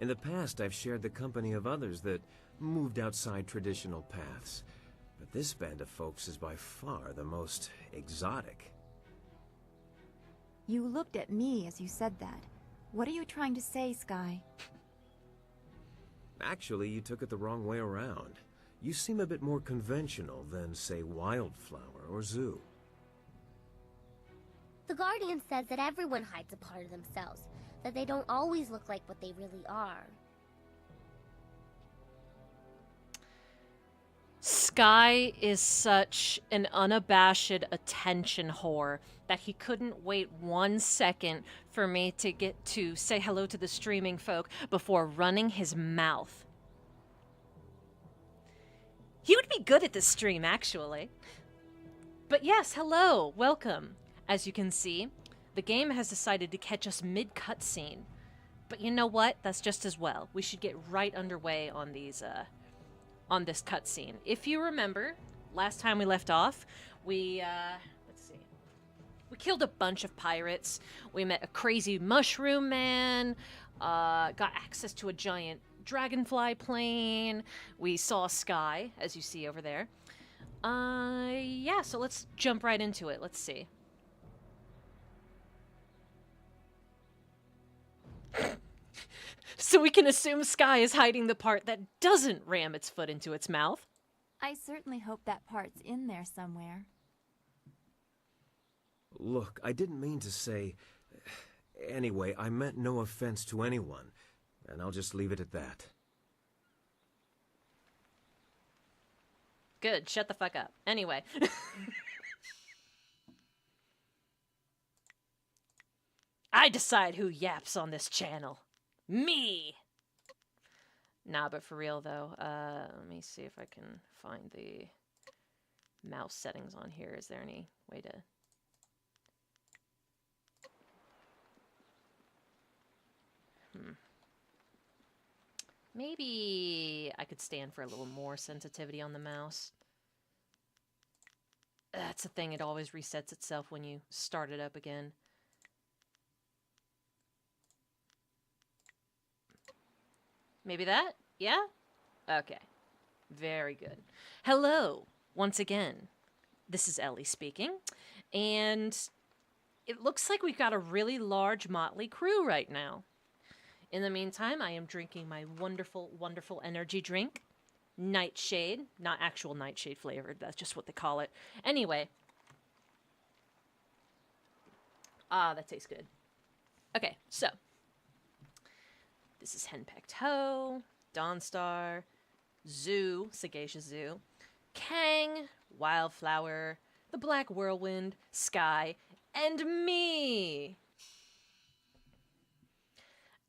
In the past, I've shared the company of others that moved outside traditional paths. But this band of folks is by far the most exotic. You looked at me as you said that. What are you trying to say, Sky? Actually, you took it the wrong way around. You seem a bit more conventional than, say, Wildflower or Zoo. The Guardian says that everyone hides a part of themselves, that they don't always look like what they really are. Sky is such an unabashed attention whore that he couldn't wait 1 second for me to get to say hello to the streaming folk before running his mouth. He would be good at this stream, actually. But yes, hello, welcome. As you can see, the game has decided to catch us mid-cutscene. But you know what? That's just as well. We should get right underway on these, on this cutscene. If you remember, last time we left off, we, let's see. We killed a bunch of pirates. We met a crazy mushroom man, got access to a giant dragonfly plane. We saw Sky, as you see over there. Yeah, so let's jump right into it. Let's see. So we can assume Sky is hiding the part that doesn't ram its foot into its mouth. I certainly hope that part's in there somewhere. Look, I didn't mean to say... Anyway, I meant no offense to anyone, and I'll just leave it at that. Good, shut the fuck up. Anyway. I decide who yaps on this channel. Me! Nah, but for real though, let me see if I can find the mouse settings on here. Is there any way to... Maybe I could stand for a little more sensitivity on the mouse. That's the thing, it always resets itself when you start it up again. Maybe that? Yeah? Okay. Very good. Hello, once again. This is Ellie speaking, and it looks like we've got a really large motley crew right now. In the meantime, I am drinking my wonderful, wonderful energy drink. Nightshade. Not actual nightshade flavored, that's just what they call it. Anyway. Ah, that tastes good. Okay, so. This is Henpecked Hoe, Dawnstar, Zoo, Sagacious Zoo, Kang, Wildflower, the Black Whirlwind, Sky, and me!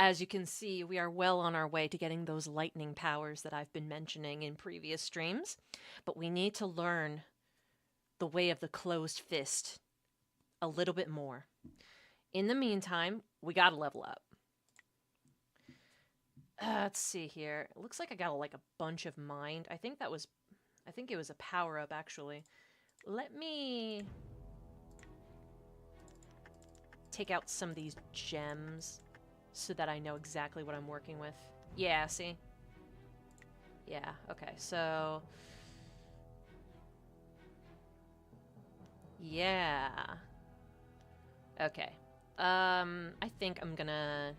As you can see, we are well on our way to getting those lightning powers that I've been mentioning in previous streams, but we need to learn the way of the closed fist a little bit more. In the meantime, we gotta level up. Let's see here. It looks like I got like a bunch of mind. I think it was a power-up, actually. Let me take out some of these gems so that I know exactly what I'm working with. Yeah, see? Yeah, okay, so... Yeah. Okay. I think I'm gonna...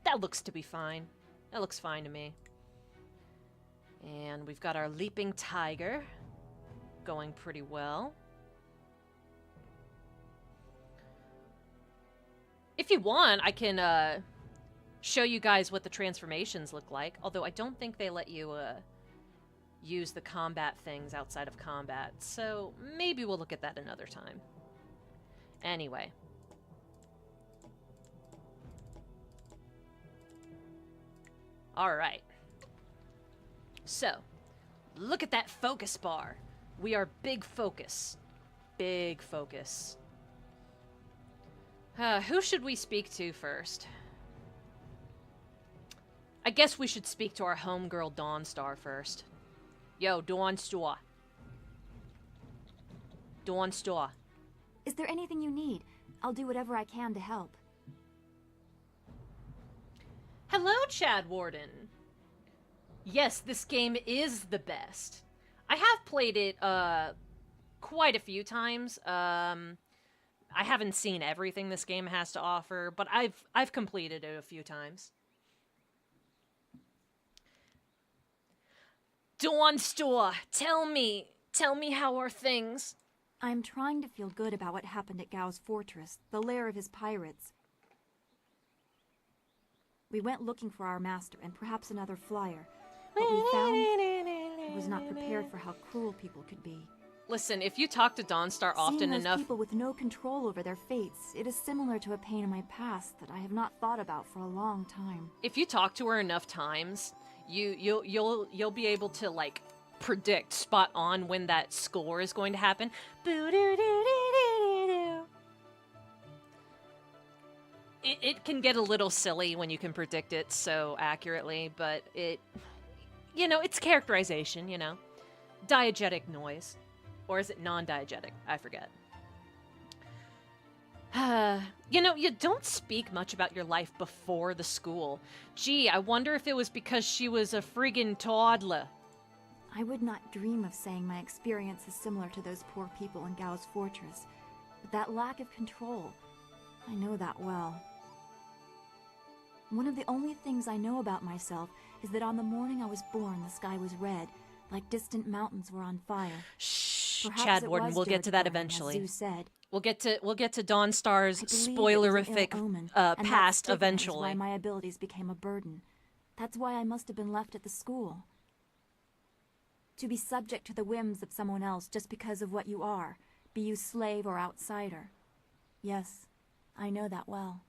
That looks to be fine. That looks fine to me. And we've got our Leaping Tiger going pretty well. If you want, I can show you guys what the transformations look like. Although I don't think they let you use the combat things outside of combat. So maybe we'll look at that another time. Anyway. Alright. So, look at that focus bar. We are big focus. Big focus. Who should we speak to first? I guess we should speak to our homegirl Dawnstar first. Yo, Dawnstar. Dawnstar. Is there anything you need? I'll do whatever I can to help. Hello, Chad Warden. Yes, this game is the best. I have played it, quite a few times. I haven't seen everything this game has to offer, but I've completed it a few times. Dawn Store, tell me how are things? I'm trying to feel good about what happened at Gao's fortress, the lair of his pirates. We went looking for our master and perhaps another flyer. What we found, I was not prepared for how cruel people could be. Listen, if you talk to Dawnstar often Seeing those enough... people with no control over their fates, it is similar to a pain in my past that I have not thought about for a long time. If you talk to her enough times, you'll be able to, like, predict spot on when that score is going to happen. It can get a little silly when you can predict it so accurately, but it's characterization, Diegetic noise. Or is it non-diegetic? I forget. You don't speak much about your life before the school. Gee, I wonder if it was because she was a friggin' toddler. I would not dream of saying my experience is similar to those poor people in Gao's fortress. But that lack of control, I know that well. One of the only things I know about myself is that on the morning I was born, the sky was red, like distant mountains were on fire. Shh, Perhaps Chad Warden, we'll get to that eventually. As Zeus said. We'll get to Dawnstar's spoilerific past eventually. That's why my abilities became a burden. That's why I must have been left at the school. To be subject to the whims of someone else just because of what you are, be you slave or outsider. Yes, I know that well.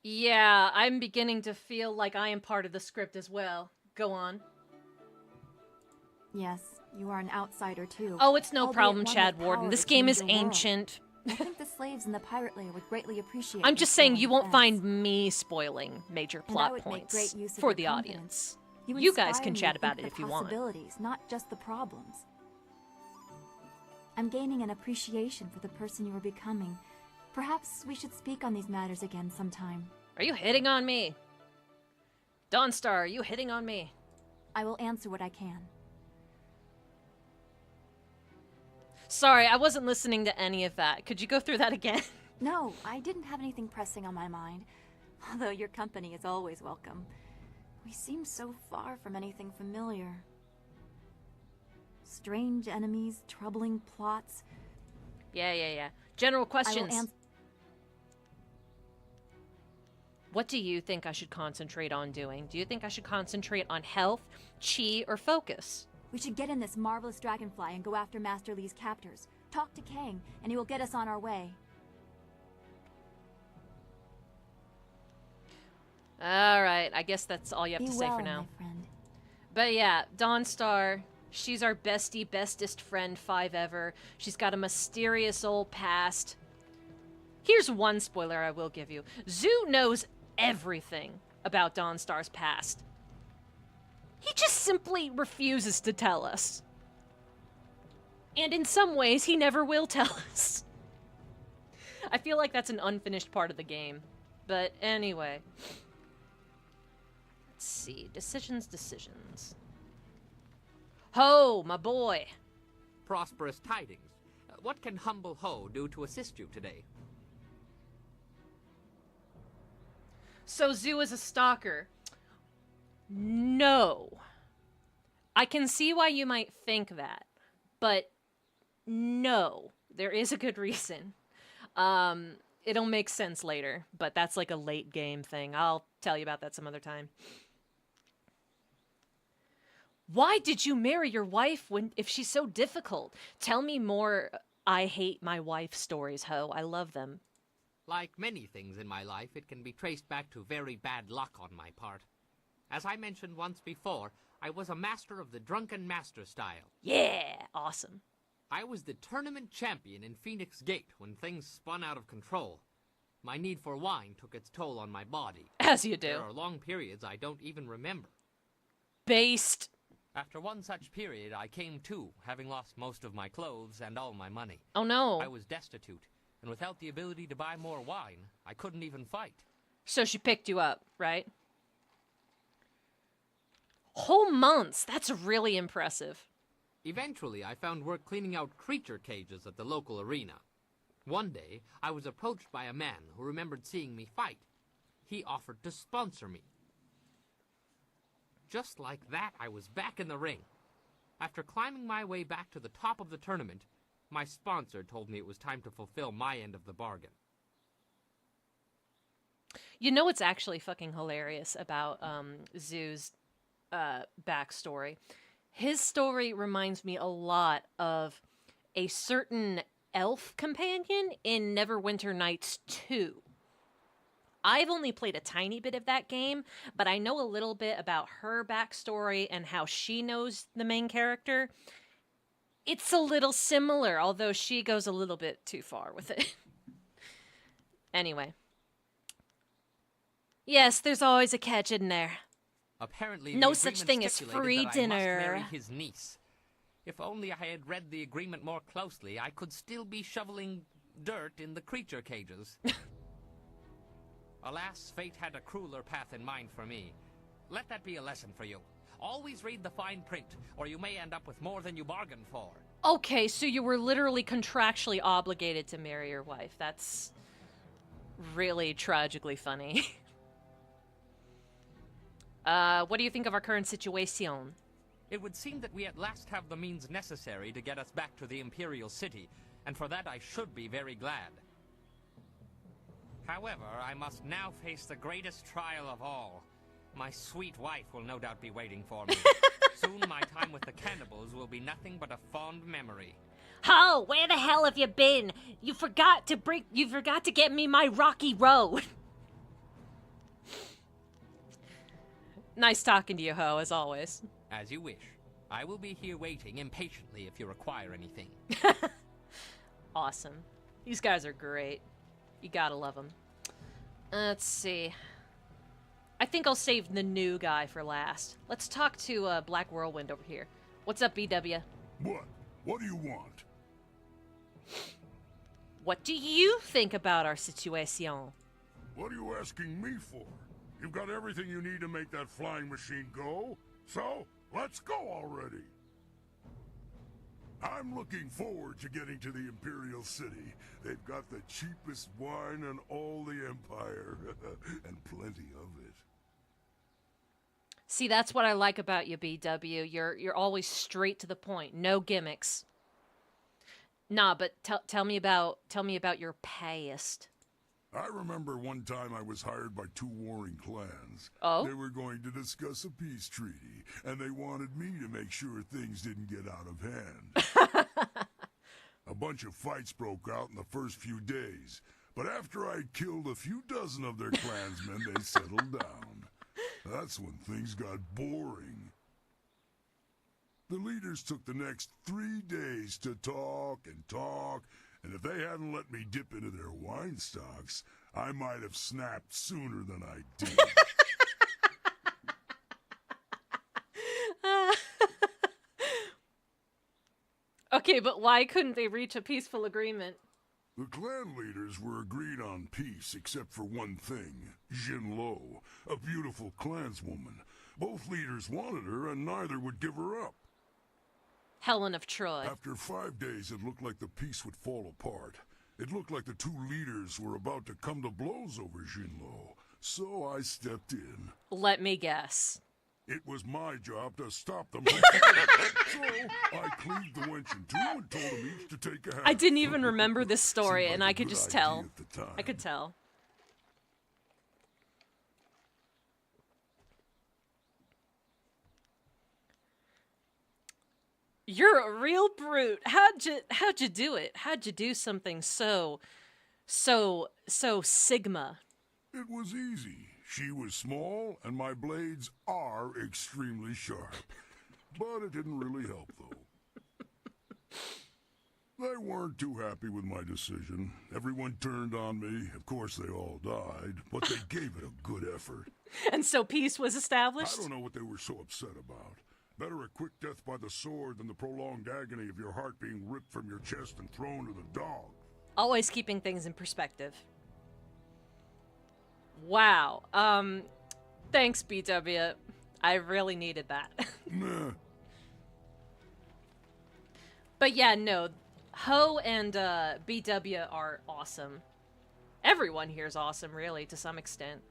Yeah, I'm beginning to feel like I am part of the script as well. Go on. Yes, you are an outsider too. Oh, it's no Albeit problem, one Chad with Warden. power This to game change is your world. ancient. I think the slaves in the pirate lair would greatly appreciate. I'm just saying these you won't events. find me spoiling major And I plot would make points great use of for your the confidence. audience. You guys inspire can me chat to about think it if the you want. possibilities, not just the problems. I'm gaining an appreciation for the person you are becoming. Perhaps we should speak on these matters again sometime. Are you hitting on me? Dawnstar, are you hitting on me? I will answer what I can. Sorry, I wasn't listening to any of that. Could you go through that again? No, I didn't have anything pressing on my mind. Although your company is always welcome. We seem so far from anything familiar. Strange enemies, troubling plots. Yeah. General questions. What do you think I should concentrate on doing? Do you think I should concentrate on health, chi, or focus? We should get in this marvelous dragonfly and go after Master Lee's captors. Talk to Kang, and he will get us on our way. Alright, I guess that's all you have to say for now. My friend. But yeah, Dawnstar, she's our bestest friend 5 ever. She's got a mysterious old past. Here's one spoiler I will give you. Zoo knows everything about Dawnstar's past. He just simply refuses to tell us. And in some ways, he never will tell us. I feel like that's an unfinished part of the game. But anyway. Let's see. Decisions. Ho, my boy. Prosperous tidings. What can humble Ho do to assist you today? So Zoo is a stalker. No. I can see why you might think that, but no. There is a good reason. It'll make sense later, but that's like a late game thing. I'll tell you about that some other time. Why did you marry your wife if she's so difficult? Tell me more I hate my wife stories, Ho. I love them. Like many things in my life, it can be traced back to very bad luck on my part. As I mentioned once before, I was a master of the drunken master style. Yeah, awesome. I was the tournament champion in Phoenix Gate when things spun out of control. My need for wine took its toll on my body. As you do. There are long periods I don't even remember. Based. After one such period, I came to, having lost most of my clothes and all my money. Oh no. I was destitute, and without the ability to buy more wine, I couldn't even fight. So she picked you up, right? Whole months. That's really impressive. Eventually, I found work cleaning out creature cages at the local arena. One day, I was approached by a man who remembered seeing me fight. He offered to sponsor me. Just like that, I was back in the ring. After climbing my way back to the top of the tournament, my sponsor told me it was time to fulfill my end of the bargain. You know what's actually fucking hilarious about Zoo's backstory? His story reminds me a lot of a certain elf companion in Neverwinter Nights 2. I've only played a tiny bit of that game, but I know a little bit about her backstory and how she knows the main character. It's a little similar, although she goes a little bit too far with it. Anyway. Yes, there's always a catch in there. Apparently, No the such agreement thing as stipulated free that I must dinner. marry his niece. If only I had read the agreement more closely, I could still be shoveling dirt in the creature cages. Alas, fate had a crueler path in mind for me. Let that be a lesson for you. Always read the fine print, or you may end up with more than you bargained for. Okay, so you were literally contractually obligated to marry your wife. That's really tragically funny. What do you think of our current situation? It would seem that we at last have the means necessary to get us back to the Imperial City, and for that I should be very glad. However, I must now face the greatest trial of all. My sweet wife will no doubt be waiting for me. Soon my time with the cannibals will be nothing but a fond memory. Ho, where the hell have you been? You forgot to get me my rocky road. Nice talking to you, Ho, as always. As you wish. I will be here waiting impatiently if you require anything. Awesome. These guys are great. You gotta love them. Let's see. I think I'll save the new guy for last. Let's talk to Black Whirlwind over here. What's up, BW? What? What do you want? What do you think about our situation? What are you asking me for? You've got everything you need to make that flying machine go? So, let's go already! I'm looking forward to getting to the Imperial City. They've got the cheapest wine in all the Empire, and plenty of it. See, that's what I like about you, BW. You're always straight to the point, no gimmicks. Nah, but tell me about your past. I remember one time I was hired by two warring clans. Oh? They were going to discuss a peace treaty, and they wanted me to make sure things didn't get out of hand. A bunch of fights broke out in the first few days, but after I'd killed a few dozen of their clansmen, they settled down. That's when things got boring. The leaders took the next 3 days to talk, and if they hadn't let me dip into their wine stocks, I might have snapped sooner than I did. Okay, but why couldn't they reach a peaceful agreement? The clan leaders were agreed on peace except for one thing. Jinlo, a beautiful clanswoman. Both leaders wanted her and neither would give her up. Helen of Troy. After 5 days, it looked like the peace would fall apart. It looked like the two leaders were about to come to blows over Jinlo. So I stepped in. Let me guess. It was my job to stop them from fighting. So I cleaved the wench in two and told them each to take a half. I didn't even remember this story, Seemed and like I a could good just idea tell. at the time. I could tell. You're a real brute. How'd you do it? How'd you do something so Sigma? It was easy. She was small, and my blades are extremely sharp. But it didn't really help, though. They weren't too happy with my decision. Everyone turned on me. Of course, they all died, but they gave it a good effort. And so peace was established? I don't know what they were so upset about. Better a quick death by the sword than the prolonged agony of your heart being ripped from your chest and thrown to the dog. Always keeping things in perspective. Wow. Thanks, BW. I really needed that. Meh. But yeah, no. Ho and BW are awesome. Everyone here is awesome, really, to some extent.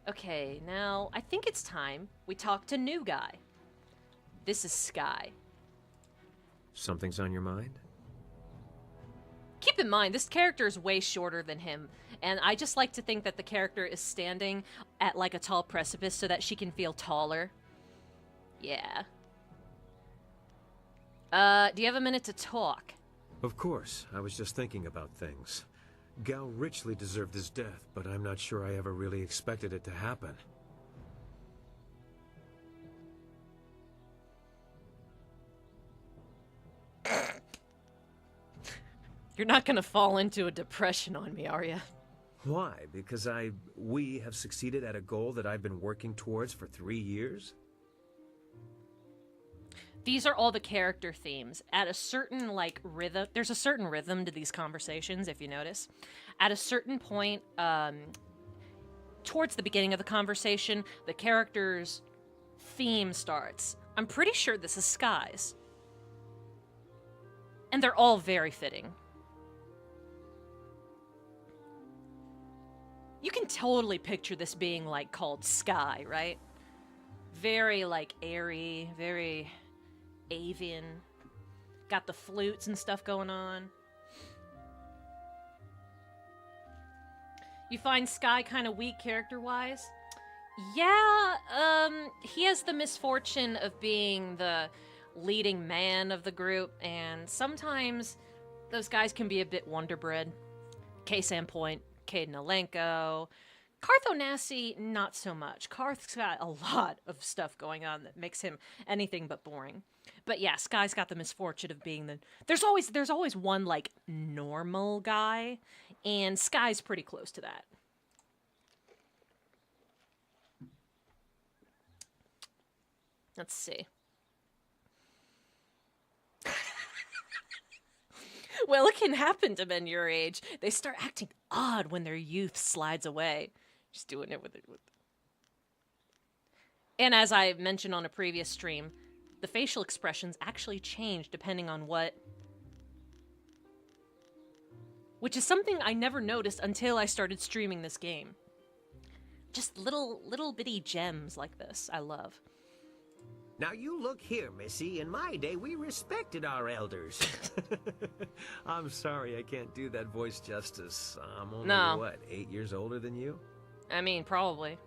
Okay, now I think it's time we talk to new guy. This is Sky. Something's on your mind? Keep in mind, this character is way shorter than him, and I just like to think that the character is standing at like a tall precipice so that she can feel taller. Yeah. Do you have a minute to talk? Of course. I was just thinking about things. Gao richly deserved his death, but I'm not sure I ever really expected it to happen. You're not gonna fall into a depression on me, are you? Why? Because we have succeeded at a goal that I've been working towards for 3 years? These are all the character themes. At a certain, like, rhythm... There's a certain rhythm to these conversations, if you notice. At a certain point, towards the beginning of the conversation, the character's theme starts. I'm pretty sure this is Sky's. And they're all very fitting. You can totally picture this being, like, called Sky, right? Very, like, airy, very avian. Got the flutes and stuff going on. You find Sky kind of weak character-wise? Yeah, he has the misfortune of being the leading man of the group, and sometimes those guys can be a bit wonderbread. Case in point, Caden Alenko. Karth Onasi, not so much. Karth's got a lot of stuff going on that makes him anything but boring. But yeah, Sky's got the misfortune of being the... There's always one, like, normal guy, and Sky's pretty close to that. Let's see. Well, it can happen to men your age. They start acting odd when their youth slides away. Just doing it with it. And as I mentioned on a previous stream, the facial expressions actually change depending on what... Which is something I never noticed until I started streaming this game. Just little bitty gems like this, I love. Now you look here, Missy. In my day, we respected our elders. I'm sorry, I can't do that voice justice. I'm only, No. what, 8 years older than you? I mean, probably.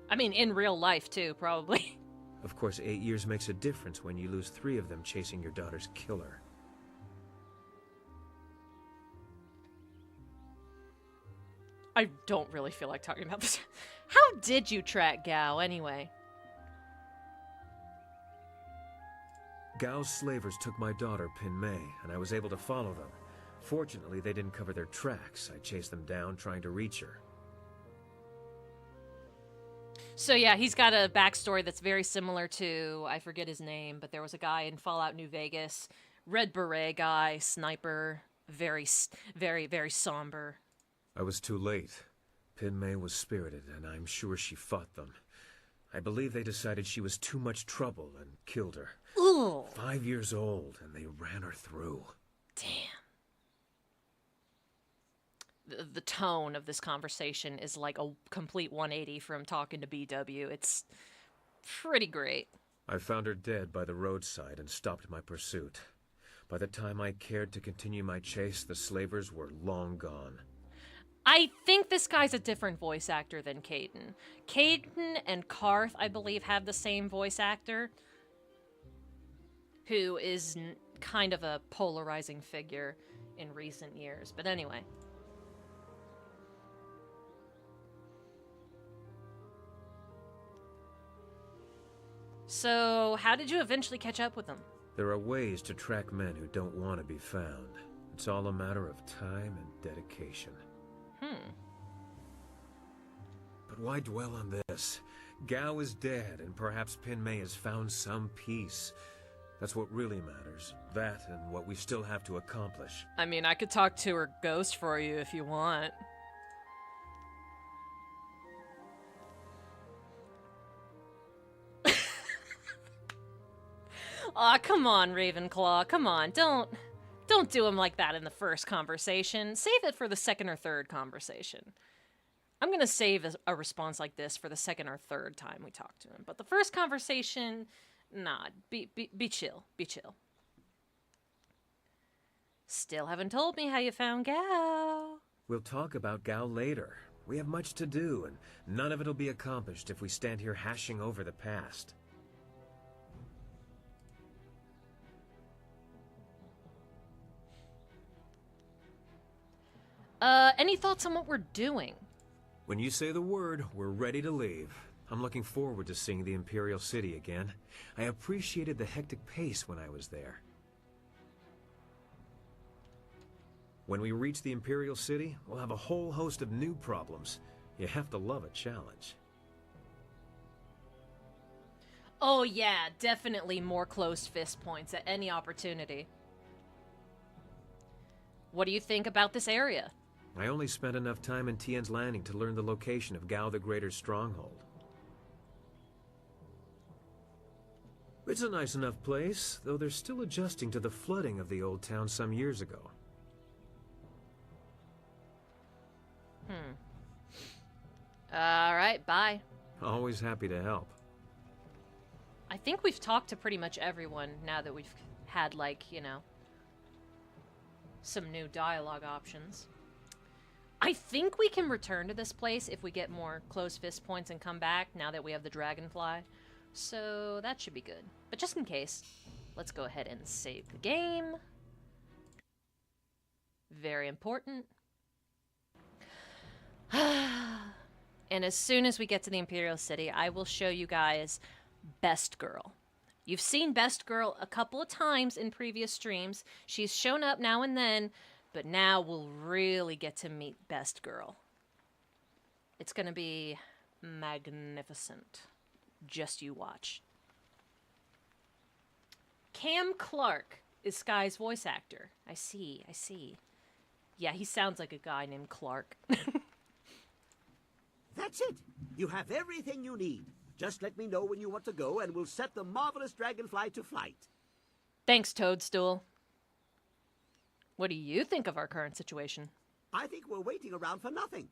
I mean, in real life, too, probably. Of course, 8 years makes a difference when you lose 3 of them chasing your daughter's killer. I don't really feel like talking about this. How did you track Gao, anyway? Gao's slavers took my daughter, Pin Mei, and I was able to follow them. Fortunately, they didn't cover their tracks. I chased them down, trying to reach her. So yeah, he's got a backstory that's very similar to, I forget his name, but there was a guy in Fallout New Vegas, red beret guy, sniper, very somber. I was too late. Pin Mei was spirited, and I'm sure she fought them. I believe they decided she was too much trouble and killed her. Ooh. 5 years old, and they ran her through. Damn. The tone of this conversation is like a complete 180 from talking to BW. It's pretty great. I found her dead by the roadside and stopped my pursuit. By the time I cared to continue my chase, the slavers were long gone. I think this guy's a different voice actor than Caden. Caden and Karth, I believe, have the same voice actor, who is kind of a polarizing figure in recent years. But anyway. So, how did you eventually catch up with them? There are ways to track men who don't want to be found. It's all a matter of time and dedication. Hmm. But why dwell on this? Gao is dead, and perhaps Pin Mei has found some peace. That's what really matters. That and what we still have to accomplish. I mean, I could talk to her ghost for you if you want. Aw, come on, Ravenclaw. Come on, don't do him like that in the first conversation. Save it for the second or third conversation. I'm gonna save a response like this for the second or third time we talk to him. But the first conversation, nah, be chill. Be chill. Still haven't told me how you found Gao. We'll talk about Gao later. We have much to do, and none of it'll be accomplished if we stand here hashing over the past. Any thoughts on what we're doing? When you say the word, we're ready to leave. I'm looking forward to seeing the Imperial City again. I appreciated the hectic pace when I was there. When we reach the Imperial City, we'll have a whole host of new problems. You have to love a challenge. Oh yeah, definitely more closed fist points at any opportunity. What do you think about this area? I only spent enough time in Tien's Landing to learn the location of Gao the Greater's stronghold. It's a nice enough place, though they're still adjusting to the flooding of the old town some years ago. Alright, bye. Always happy to help. I think we've talked to pretty much everyone now that we've had, like, you know, some new dialogue options. I think we can return to this place if we get more closed fist points and come back now that we have the dragonfly. So that should be good. But just in case, let's go ahead and save the game. Very important. And as soon as we get to the Imperial City, I will show you guys Best Girl. You've seen Best Girl a couple of times in previous streams. She's shown up now and then, but now we'll really get to meet Best Girl. It's gonna be magnificent. Just you watch. Cam Clark is Sky's voice actor. I see. Yeah, he sounds like a guy named Clark. That's it. You have everything you need. Just let me know when you want to go, and we'll set the marvelous dragonfly to flight. Thanks, Toadstool. What do you think of our current situation? I think we're waiting around for nothing.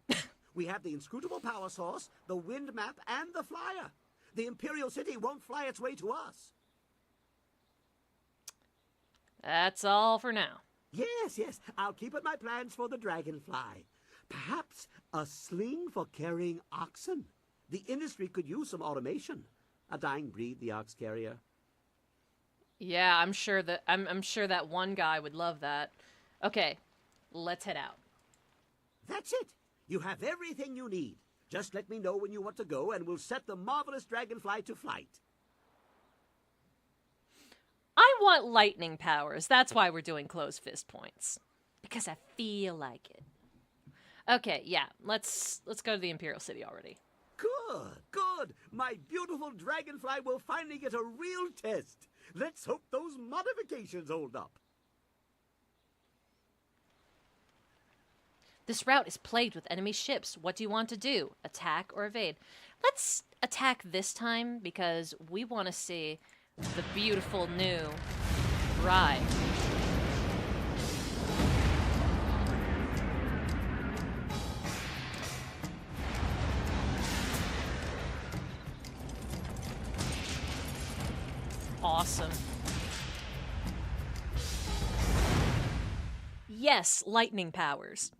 We have the inscrutable power source, the wind map, and the flyer. The Imperial City won't fly its way to us. That's all for now. Yes. I'll keep at my plans for the dragonfly. Perhaps a sling for carrying oxen. The industry could use some automation. A dying breed, the ox carrier. Yeah, I'm sure that one guy would love that. Okay, let's head out. That's it. You have everything you need. Just let me know when you want to go, and we'll set the marvelous dragonfly to flight. I want lightning powers. That's why we're doing closed fist points. Because I feel like it. Okay, yeah, let's go to the Imperial City already. Good. My beautiful dragonfly will finally get a real test. Let's hope those modifications hold up. This route is plagued with enemy ships. What do you want to do? Attack or evade? Let's attack this time because we want to see the beautiful new bride. Awesome. Yes, lightning powers.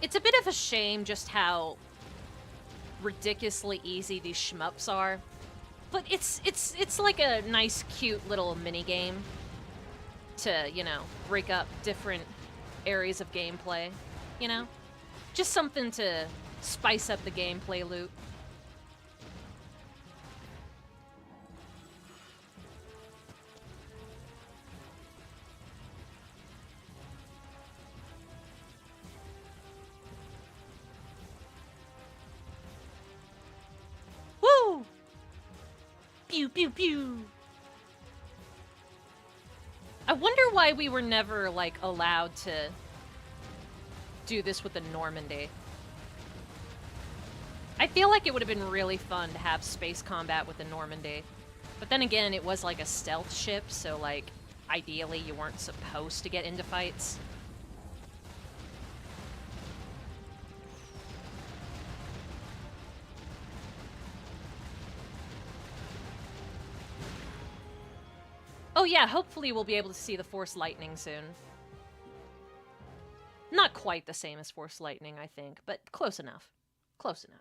It's a bit of a shame just how ridiculously easy these shmups are. But it's like a nice, cute little mini game to, you know, break up different areas of gameplay, you know? Just something to spice up the gameplay loop. pew, pew, pew. I wonder why we were never, like, allowed to do this with the Normandy. I feel like it would have been really fun to have space combat with the Normandy. But then again, it was like a stealth ship, so, like, ideally you weren't supposed to get into fights. Oh yeah, hopefully we'll be able to see the Force Lightning soon. Not quite the same as Force Lightning, I think, but close enough. Close enough.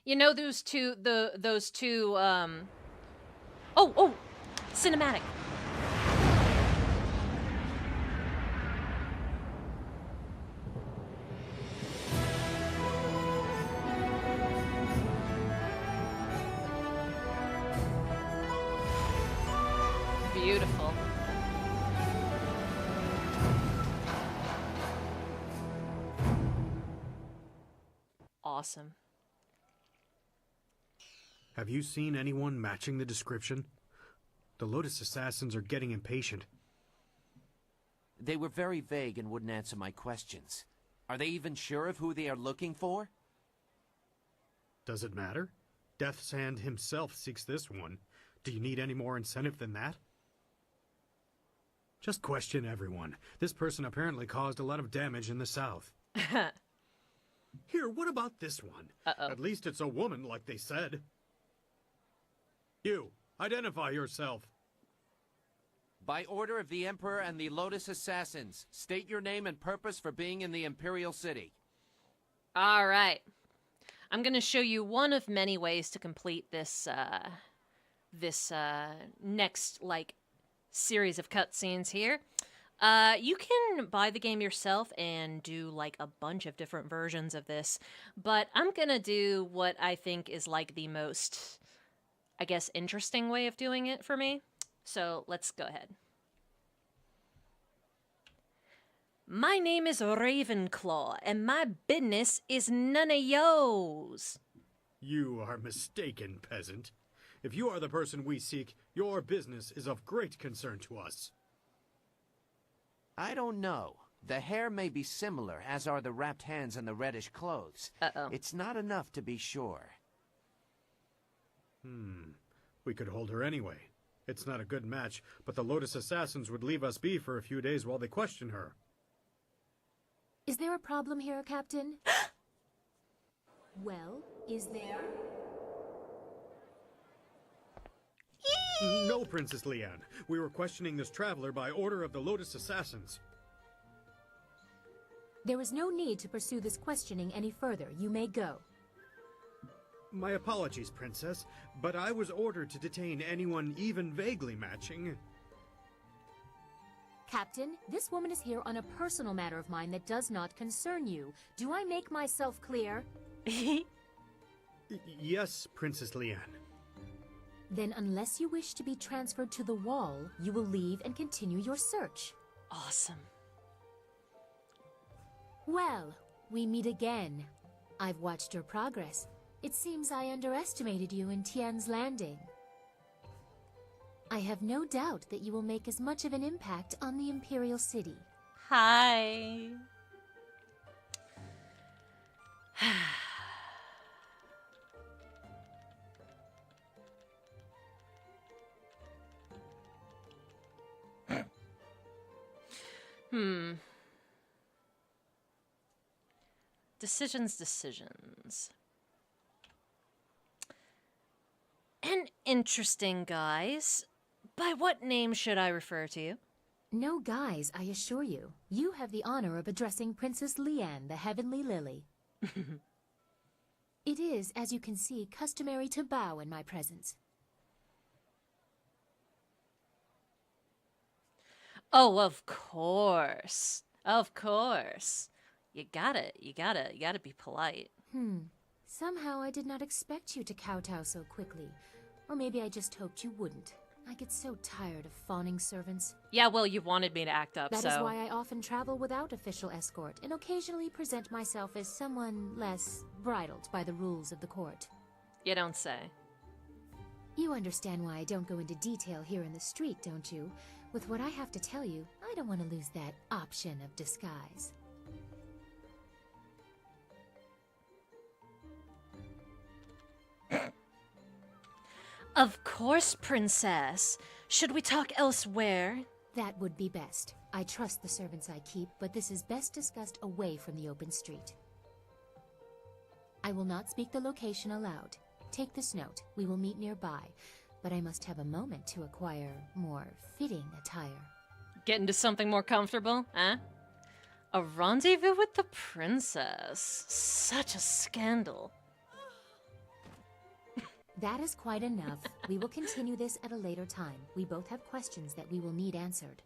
You know those two, Oh! Cinematic! Beautiful. Awesome. Have you seen anyone matching the description? The Lotus Assassins are getting impatient. They were very vague and wouldn't answer my questions. Are they even sure of who they are looking for? Does it matter? Death's Hand himself seeks this one. Do you need any more incentive than that? Just question everyone. This person apparently caused a lot of damage in the south. Here, what about this one? Uh-oh. At least it's a woman, like they said. You, identify yourself. By order of the Emperor and the Lotus Assassins, state your name and purpose for being in the Imperial City. All right. I'm going to show you one of many ways to complete this, next, like, series of cutscenes here. You can buy the game yourself and do, like, a bunch of different versions of this, but I'm gonna do what I think is, like, the most, I guess, interesting way of doing it for me. So, let's go ahead. My name is Ravenclaw, and my business is none of yo's. You are mistaken, peasant. If you are the person we seek, your business is of great concern to us. I don't know. The hair may be similar, as are the wrapped hands and the reddish clothes. Uh-oh. It's not enough to be sure. We could hold her anyway. It's not a good match, but the Lotus Assassins would leave us be for a few days while they question her. Is there a problem here, Captain? Well, is there? No, Princess Leanne. We were questioning this traveler by order of the Lotus Assassins. There is no need to pursue this questioning any further. You may go. My apologies, Princess, but I was ordered to detain anyone even vaguely matching. Captain, this woman is here on a personal matter of mine that does not concern you. Do I make myself clear? Yes, Princess Leanne. Then unless you wish to be transferred to the wall, you will leave and continue your search. Awesome. Well, we meet again. I've watched your progress. It seems I underestimated you in Tian's Landing. I have no doubt that you will make as much of an impact on the Imperial City. Hi. Decisions. An interesting guys. By what name should I refer to you? No guys, I assure you. You have the honor of addressing Princess Leanne, the Heavenly Lily. It is, as you can see, customary to bow in my presence. Oh, of course. Of course. You gotta be polite. Somehow I did not expect you to kowtow so quickly. Or maybe I just hoped you wouldn't. I get so tired of fawning servants. Yeah, well, you wanted me to act up, That so... is why I often travel without official escort, and occasionally present myself as someone less bridled by the rules of the court. You don't say. You understand why I don't go into detail here in the street, don't you? With what I have to tell you, I don't want to lose that option of disguise. Of course, princess. Should we talk elsewhere? That would be best. I trust the servants I keep, but this is best discussed away from the open street. I will not speak the location aloud. Take this note. We will meet nearby, but I must have a moment to acquire more fitting attire. Get into something more comfortable, eh? A rendezvous with the princess. Such a scandal. That is quite enough. We will continue this at a later time. We both have questions that we will need answered.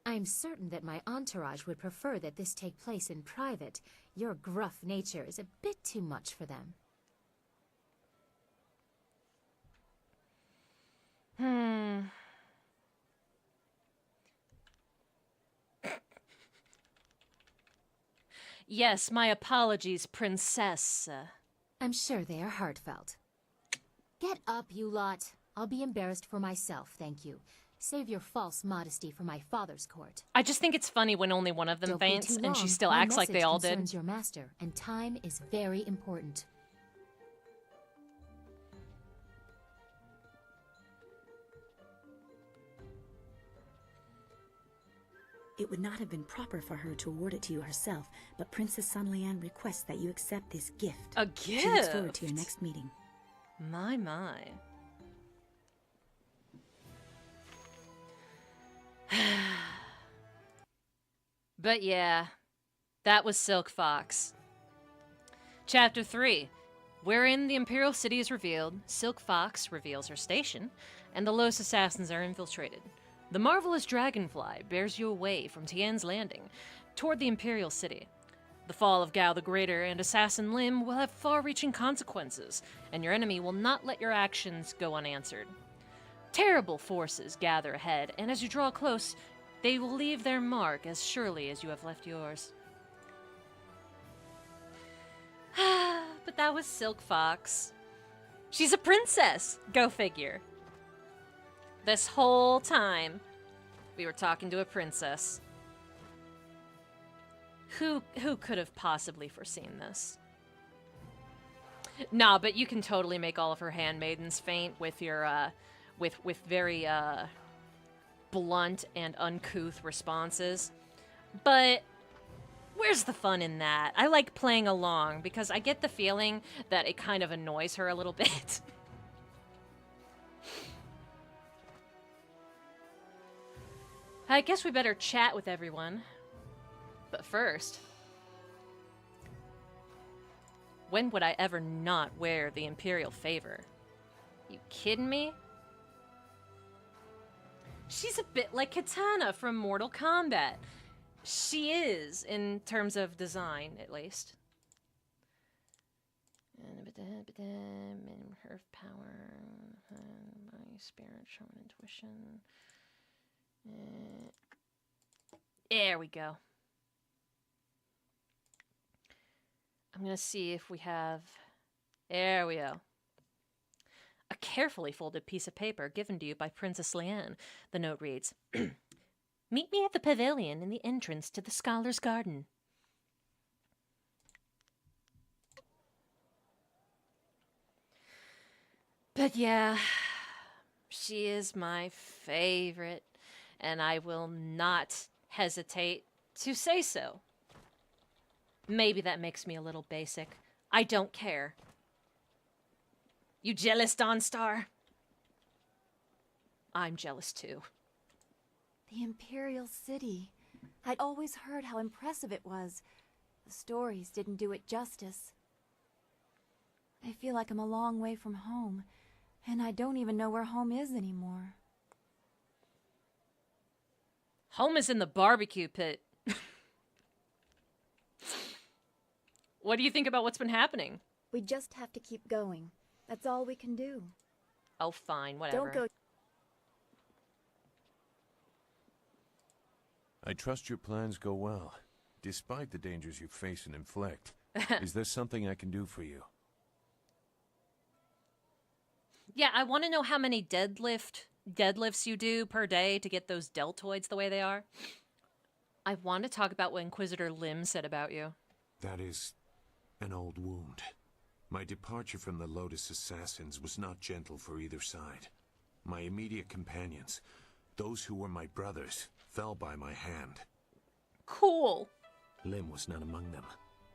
I'm certain that my entourage would prefer that this take place in private. Your gruff nature is a bit too much for them. Yes, my apologies, princess. I'm sure they are heartfelt. Get up, you lot. I'll be embarrassed for myself, thank you. Save your false modesty for my father's court. I just think it's funny when only one of them Don't be faints too and she long. still My acts like they all message did. concerns your master, and time is very important. It would not have been proper for her to award it to you herself, but Princess Sun Lian requests that you accept this gift. A gift? She looks forward to your next meeting. My. But yeah, that was Silk Fox. Chapter 3. Wherein the Imperial City is revealed, Silk Fox reveals her station, and the Los Assassins are infiltrated. The marvelous dragonfly bears you away from Tian's Landing toward the Imperial City. The fall of Gao the Greater and Assassin Lim will have far-reaching consequences, and your enemy will not let your actions go unanswered. Terrible forces gather ahead, and as you draw close, they will leave their mark as surely as you have left yours. But that was Silk Fox. She's a princess! Go figure. This whole time, we were talking to a princess. Who could have possibly foreseen this? Nah, but you can totally make all of her handmaidens faint with your, with very, blunt and uncouth responses. But where's the fun in that? I like playing along because I get the feeling that it kind of annoys her a little bit. I guess we better chat with everyone. But first, when would I ever not wear the Imperial favor? You kidding me? She's a bit like Katana from Mortal Kombat. She is, in terms of design, at least. Her power, my spirit, showing intuition. There we go. I'm gonna see if we have... There we go. A carefully folded piece of paper given to you by Princess Lian. The note reads, Meet me at the pavilion in the entrance to the Scholar's Garden. But yeah, she is my favorite, and I will not hesitate to say so. Maybe that makes me a little basic. I don't care. You jealous, Dawnstar? I'm jealous too. The Imperial City. I'd always heard how impressive it was. The stories didn't do it justice. I feel like I'm a long way from home, and I don't even know where home is anymore. Home is in the barbecue pit. What do you think about what's been happening? We just have to keep going. That's all we can do. Oh, fine, whatever. Don't go. I trust your plans go well, despite the dangers you face and inflict. Is there something I can do for you? Yeah, I want to know how many deadlifts you do per day to get those deltoids the way they are. I want to talk about what Inquisitor Lim said about you. That is an old wound. My departure from the Lotus Assassins was not gentle for either side. My immediate companions, those who were my brothers, fell by my hand. Cool. Lim was not among them.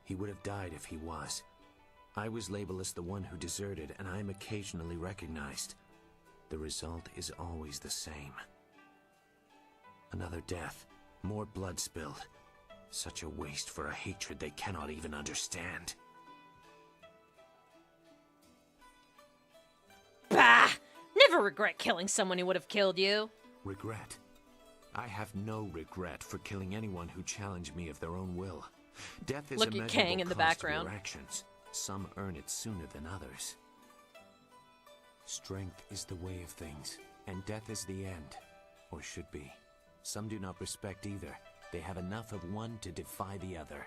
He would have died if he was. I was labeled as the one who deserted, and I am occasionally recognized. The result is always the same. Another death, more blood spilled. Such a waste for a hatred they cannot even understand. Bah! Never regret killing someone who would have killed you. Regret? I have no regret for killing anyone who challenged me of their own will. Death is Look a at Kang in the measurable cost to background. your actions. Some earn it sooner than others. Strength is the way of things, and death is the end, or should be. Some do not respect either. They have enough of one to defy the other.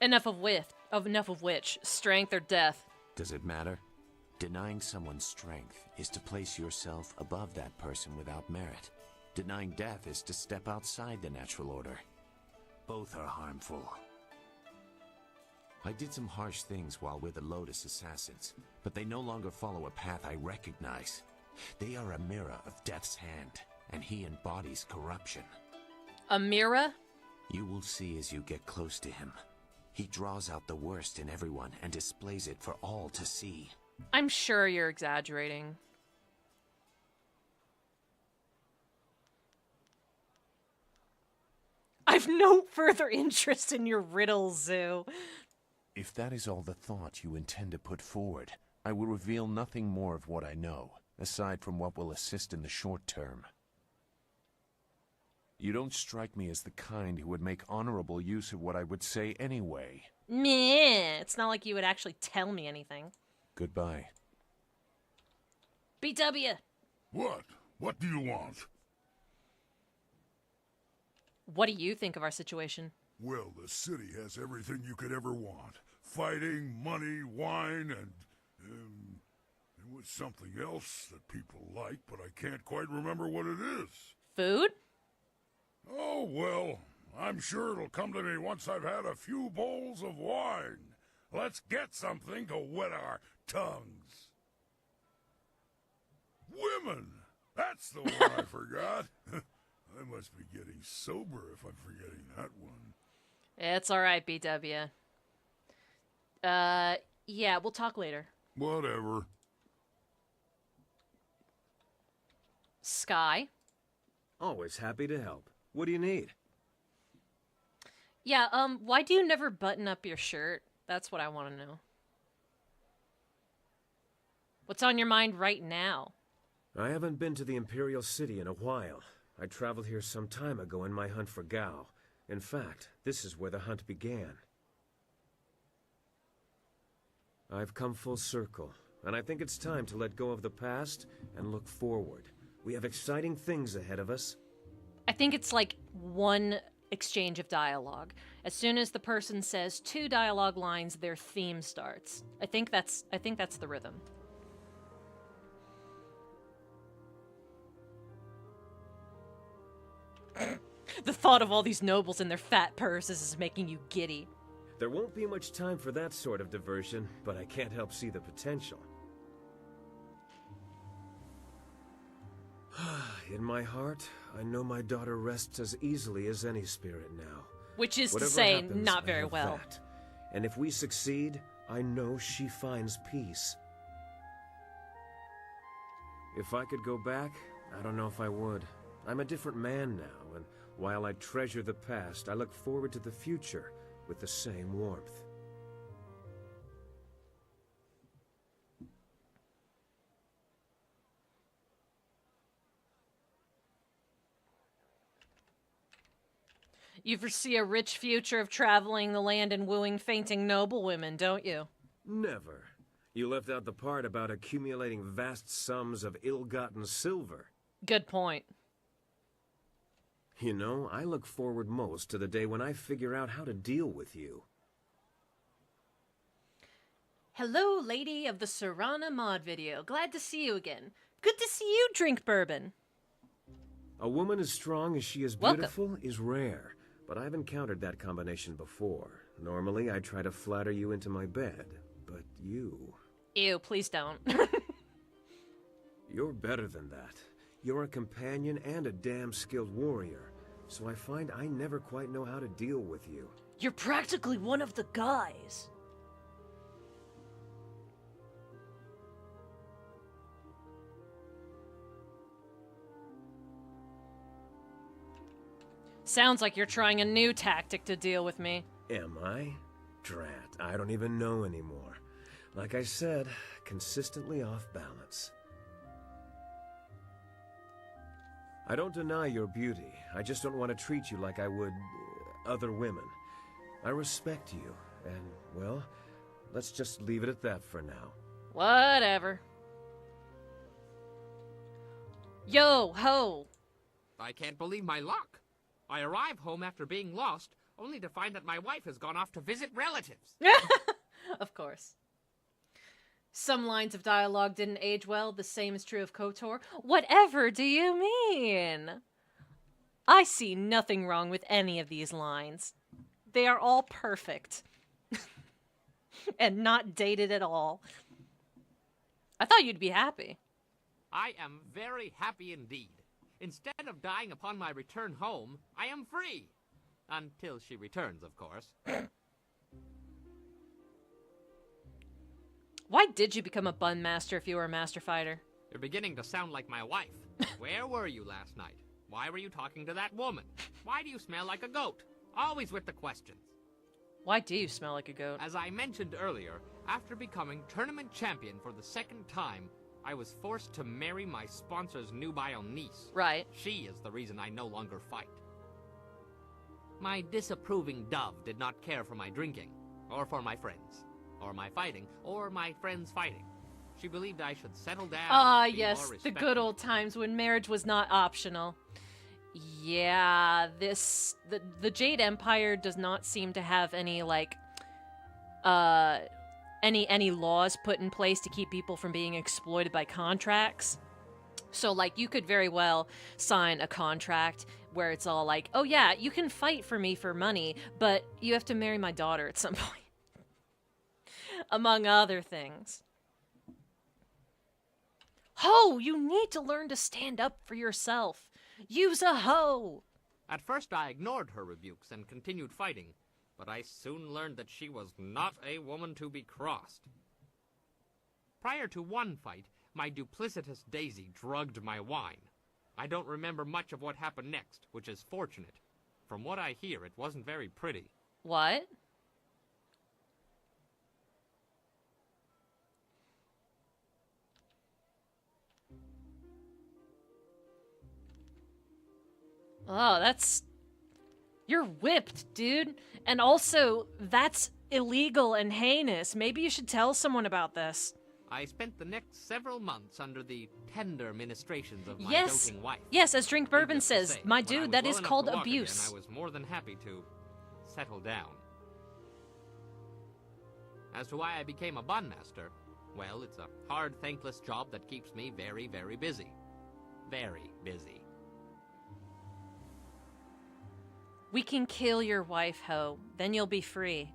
Enough of which? Strength or death? Does it matter? Denying someone's strength is to place yourself above that person without merit. Denying death is to step outside the natural order. Both are harmful. I did some harsh things while with the Lotus Assassins, but they no longer follow a path I recognize. They are a mirror of Death's hand, and he embodies corruption. A mirror? You will see as you get close to him. He draws out the worst in everyone and displays it for all to see. I'm sure you're exaggerating. I've no further interest in your riddle, Zoo. If that is all the thought you intend to put forward, I will reveal nothing more of what I know, aside from what will assist in the short term. You don't strike me as the kind who would make honorable use of what I would say anyway. Meh. It's not like you would actually tell me anything. Goodbye. BW. What? What do you want? What do you think of our situation? Well, the city has everything you could ever want. Fighting, money, wine, and there was something else that people like, but I can't quite remember what it is. Food? Oh, well, I'm sure it'll come to me once I've had a few bowls of wine. Let's get something to wet our tongues. Women! That's the one I forgot. I must be getting sober if I'm forgetting that one. It's alright, BW. Yeah, we'll talk later. Whatever. Sky? Always happy to help. What do you need? Yeah, why do you never button up your shirt? That's what I want to know. What's on your mind right now? I haven't been to the Imperial City in a while. I traveled here some time ago in my hunt for Gao. In fact, this is where the hunt began. I've come full circle, and I think it's time to let go of the past and look forward. We have exciting things ahead of us. I think it's like one exchange of dialogue. As soon as the person says 2 dialogue lines, their theme starts. I think that's the rhythm. The thought of all these nobles and their fat purses is making you giddy. There won't be much time for that sort of diversion, but I can't help see the potential. In my heart, I know my daughter rests as easily as any spirit now. Which is Whatever to say, happens, not I very have well. that. And if we succeed, I know she finds peace. If I could go back, I don't know if I would. I'm a different man now, and while I treasure the past, I look forward to the future with the same warmth. You foresee a rich future of traveling the land and wooing fainting noblewomen, don't you? Never. You left out the part about accumulating vast sums of ill-gotten silver. Good point. You know, I look forward most to the day when I figure out how to deal with you. Hello, lady of the Serana mod video. Glad to see you again. Good to see you drink bourbon. A woman as strong as she is beautiful is rare, but I've encountered that combination before. Normally, I try to flatter you into my bed, but you... Ew, please don't. You're better than that. You're a companion and a damn skilled warrior, so I find I never quite know how to deal with you. You're practically one of the guys. Sounds like you're trying a new tactic to deal with me. Am I? Drat, I don't even know anymore. Like I said, consistently off balance. I don't deny your beauty. I just don't want to treat you like I would other women. I respect you, and, well, let's just leave it at that for now. Whatever. Yo, ho! I can't believe my luck. I arrive home after being lost, only to find that my wife has gone off to visit relatives. Of course. Some lines of dialogue didn't age well. The same is true of KOTOR. Whatever do you mean? I see nothing wrong with any of these lines. They are all perfect. And not dated at all. I thought you'd be happy. I am very happy indeed. Instead of dying upon my return home, I am free. Until she returns, of course. Why did you become a bun master if you were a master fighter? You're beginning to sound like my wife. Where were you last night? Why were you talking to that woman? Why do you smell like a goat? Always with the questions. Why do you smell like a goat? As I mentioned earlier, after becoming tournament champion for the second time, I was forced to marry my sponsor's nubile niece. Right. She is the reason I no longer fight. My disapproving dove did not care for my drinking, or for my friends, or my fighting, or my friends fighting. She believed I should settle down. Ah, be yes, more the respectful. good old times when marriage was not optional. Yeah, the Jade Empire does not seem to have any like any laws put in place to keep people from being exploited by contracts. So like you could very well sign a contract where it's all like, "Oh yeah, you can fight for me for money, but you have to marry my daughter at some point." Among other things. Ho, you need to learn to stand up for yourself. Use a hoe. At first I ignored her rebukes and continued fighting, but I soon learned that she was not a woman to be crossed. Prior to one fight, my duplicitous Daisy drugged my wine. I don't remember much of what happened next, which is fortunate. From what I hear, it wasn't very pretty. What? Oh, that's... You're whipped, dude. And also, that's illegal and heinous. Maybe you should tell someone about this. I spent the next several months under the tender ministrations of my Yes. doting wife. Yes, as Drink Bourbon Needless to says, say, my when I dude, was that well is enough called to walk abuse. again, I was more than happy to settle down. As to why I became a bun master, well, it's a hard, thankless job that keeps me very, very busy. Very busy. We can kill your wife, Ho. Then you'll be free.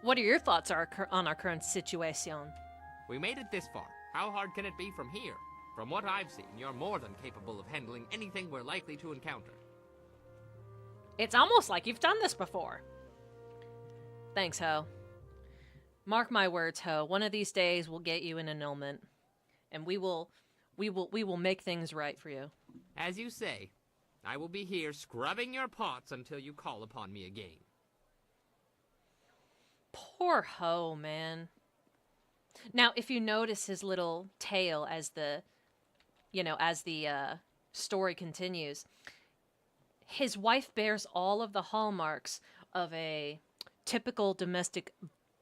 What are your thoughts on our current situation? We made it this far. How hard can it be from here? From what I've seen, you're more than capable of handling anything we're likely to encounter. It's almost like you've done this before. Thanks, Ho. Mark my words, Ho. One of these days we'll get you an annulment, and we will make things right for you. As you say, I will be here scrubbing your pots until you call upon me again. Poor Ho, man. Now, if you notice his little tail as the, you know, as the story continues, his wife bears all of the hallmarks of a typical domestic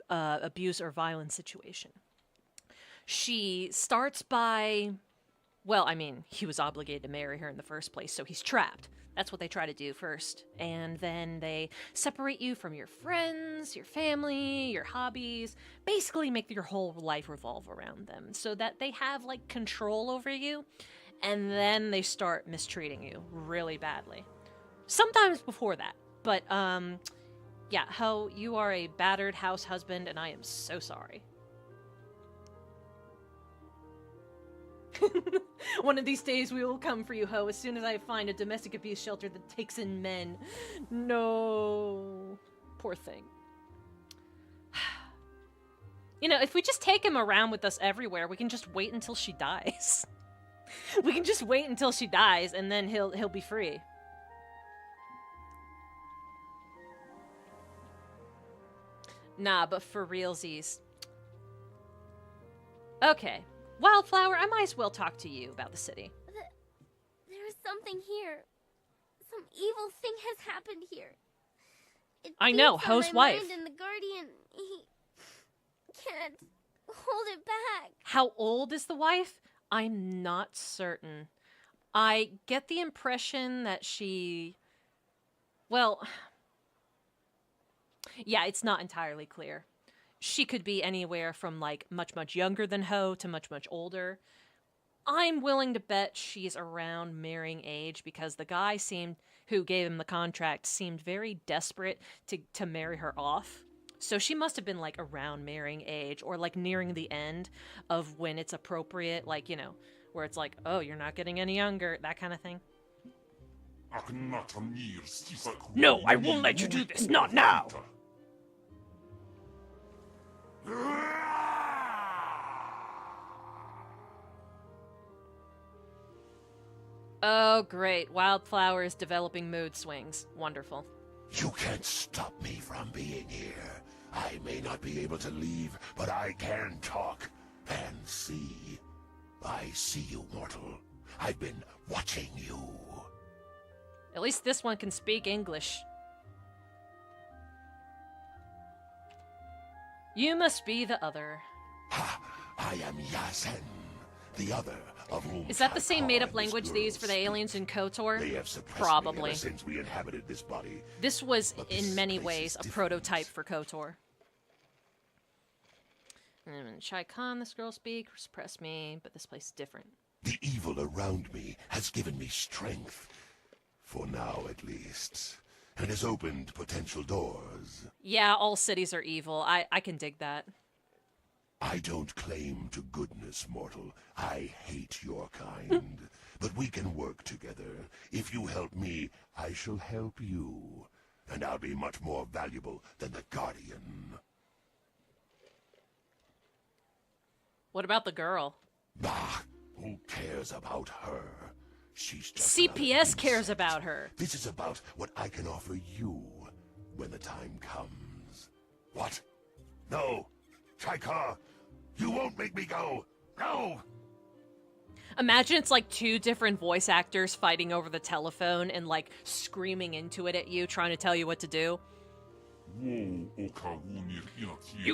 abuse or violence situation. She starts by, well, I mean, he was obligated to marry her in the first place, so he's trapped. That's what they try to do first. And then they separate you from your friends, your family, your hobbies, basically make your whole life revolve around them so that they have, like, control over you. And then they start mistreating you really badly. Sometimes before that. But, yeah, Ho, you are a battered house husband, and I am so sorry. One of these days we will come for you, Ho, as soon as I find a domestic abuse shelter that takes in men. No. Poor thing. You know, if we just take him around with us everywhere, we can just wait until she dies. We can just wait until she dies, and then he'll be free. Nah, but for realsies. Okay. Wildflower, I might as well talk to you about the city. There is something here. Some evil thing has happened here. I know, feeds on Ho's my wife. mind, and the Guardian, he can't hold it back. How old is the wife? I'm not certain. I get the impression that she... Well... Yeah, it's not entirely clear. She could be anywhere from, like, much, much younger than Ho to much, much older. I'm willing to bet she's around marrying age because the guy who gave him the contract seemed very desperate to marry her off. So she must have been, like, around marrying age or, like, nearing the end of when it's appropriate, like, you know, where it's like, oh, you're not getting any younger, that kind of thing. No, I won't let you do this, not now! Oh, great. Wildflower is developing mood swings. Wonderful. You can't stop me from being here. I may not be able to leave, but I can talk and see. I see you, mortal. I've been watching you. At least this one can speak English. You must be the other. I am Yasen, the other of whom... Is that the same made-up language they use for the aliens in KOTOR? They have suppressed Probably. me ever since we inhabited this body. This was, in many ways, a prototype for KOTOR. Shai Khan, this girl speak, suppress me, but this place is different. The evil around me has given me strength. For now, at least. And has opened potential doors. Yeah, all cities are evil. I can dig that. I don't claim to goodness, mortal. I hate your kind. But we can work together. If you help me, I shall help you. And I'll be much more valuable than the Guardian. What about the girl? Bah! Who cares about her? She's just CPS cares about her. This is about what I can offer you when the time comes. What? No! Chaika! You won't make me go! No! Imagine it's like two different voice actors fighting over the telephone and like screaming into it at you, trying to tell you what to do. You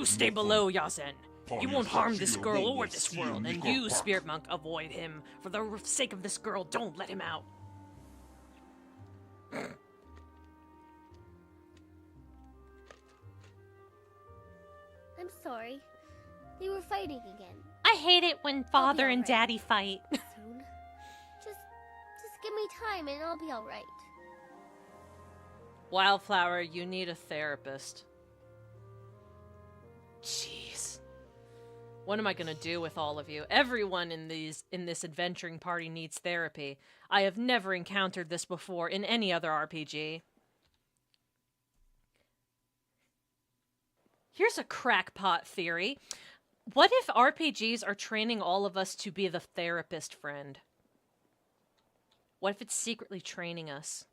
stay below, Yazen. You won't harm this girl or this world, and you, Spirit Monk, avoid him. For the sake of this girl, don't let him out. I'm sorry. They were fighting again. I hate it when father and daddy fight. Soon. Just give me time and I'll be alright. Wildflower, you need a therapist. Jeez. What am I gonna do with all of you? Everyone in this adventuring party needs therapy. I have never encountered this before in any other RPG. Here's a crackpot theory. What if RPGs are training all of us to be the therapist friend? What if it's secretly training us?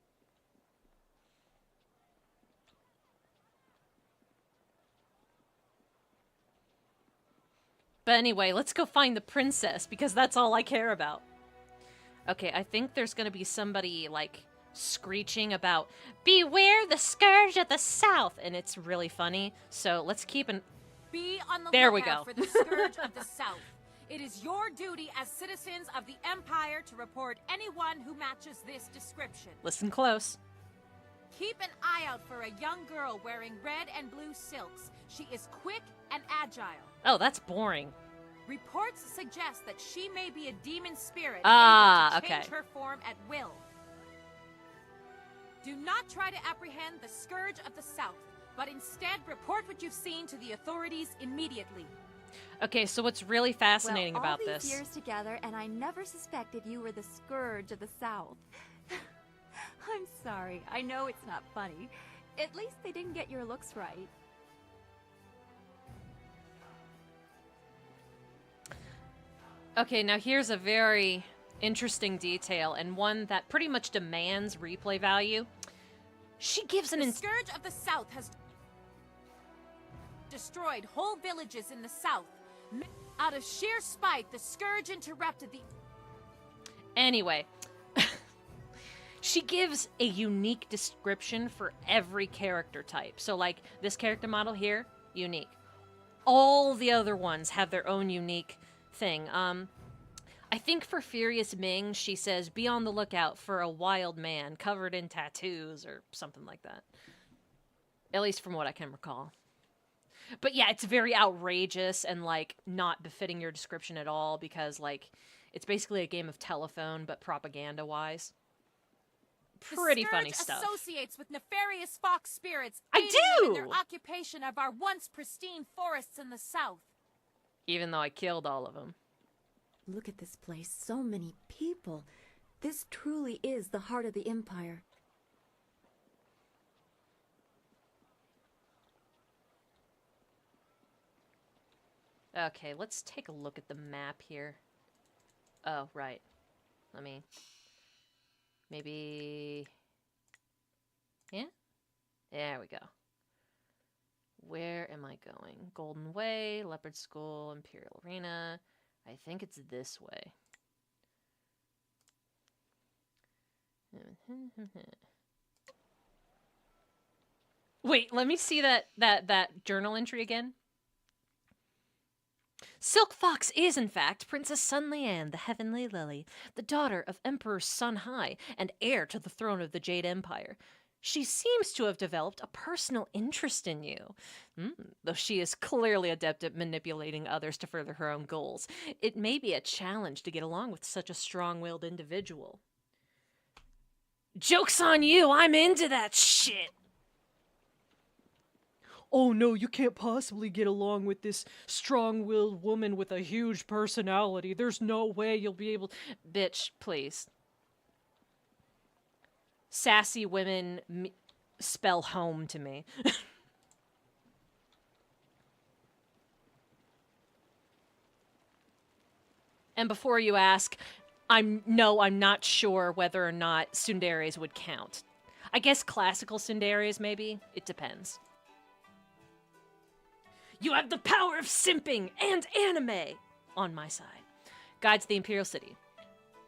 But anyway, let's go find the princess, because that's all I care about. Okay, I think there's gonna be somebody, like, screeching about, "Beware the scourge of the South!" And it's really funny, so let's keep an... Be on the There we lookout go. for the scourge of the South. It is your duty as citizens of the Empire to report anyone who matches this description. Listen close. Keep an eye out for a young girl wearing red and blue silks. She is quick and agile. Oh, that's boring. Reports suggest that she may be a demon spirit Ah, able to change okay. her form at will. Do not try to apprehend the scourge of the South, but instead report what you've seen to the authorities immediately. Okay, so what's really fascinating well, about all this... these years together, and I never suspected you were the scourge of the South. I'm sorry. I know it's not funny. At least they didn't get your looks right. Okay, now here's a very interesting detail, and one that pretty much demands replay value. She gives an... The scourge of the South has destroyed whole villages in the South. Out of sheer spite, the scourge interrupted the... Anyway, she gives a unique description for every character type. So, like, this character model here, unique. All the other ones have their own unique thing. I think for Furious Ming, she says, be on the lookout for a wild man covered in tattoos or something like that. At least from what I can recall. But yeah, it's very outrageous and, like, not befitting your description at all because, like, it's basically a game of telephone, but propaganda-wise. Pretty funny stuff. The scourge associates with nefarious fox spirits. I aiding them do! in their occupation of our once pristine forests in the South. Even though I killed all of them. Look at this place. So many people. This truly is the heart of the Empire. Okay, let's take a look at the map here. Oh, right. Let me... Maybe... Yeah? There we go. Where am I going? Golden Way, Leopard School, Imperial Arena. I think it's this way. Wait, let me see that journal entry again. Silk Fox is, in fact, Princess Sun Lian, the Heavenly Lily, the daughter of Emperor Sun Hai and heir to the throne of the Jade Empire. She seems to have developed a personal interest in you. Though she is clearly adept at manipulating others to further her own goals, it may be a challenge to get along with such a strong-willed individual. Joke's on you! I'm into that shit! Oh no, you can't possibly get along with this strong-willed woman with a huge personality. There's no way you'll be able... Bitch, please. Sassy women spell home to me. And before you ask, I'm not sure whether or not tsunderes would count. I guess classical tsunderes, maybe? It depends. You have the power of simping and anime on my side. Guide to the Imperial City.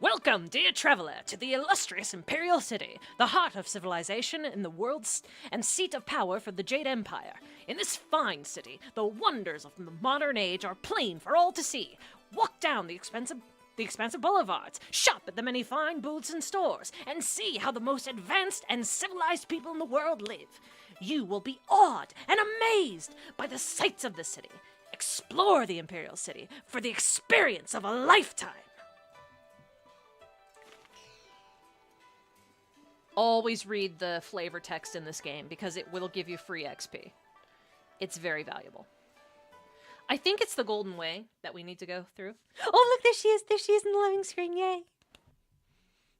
Welcome, dear traveler, to the illustrious Imperial City, the heart of civilization in the world's and seat of power for the Jade Empire. In this fine city, the wonders of the modern age are plain for all to see. Walk down the expansive boulevards, shop at the many fine booths and stores, and see how the most advanced and civilized people in the world live. You will be awed and amazed by the sights of the city. Explore the Imperial City for the experience of a lifetime. Always read the flavor text in this game because it will give you free XP. It's very valuable. I think it's the Golden Way that we need to go through. Oh, look, there she is. There she is in the loading screen. Yay.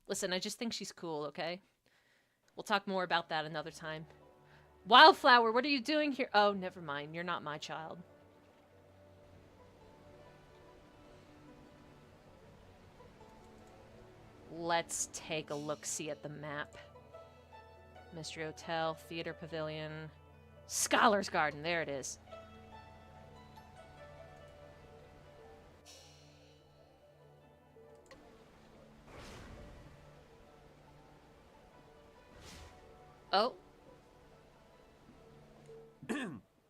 Listen, I just think she's cool, okay? We'll talk more about that another time. Wildflower, what are you doing here? Oh, never mind. You're not my child. Let's take a look-see at the map. Mystery Hotel, Theater Pavilion, Scholar's Garden. There it is. Oh.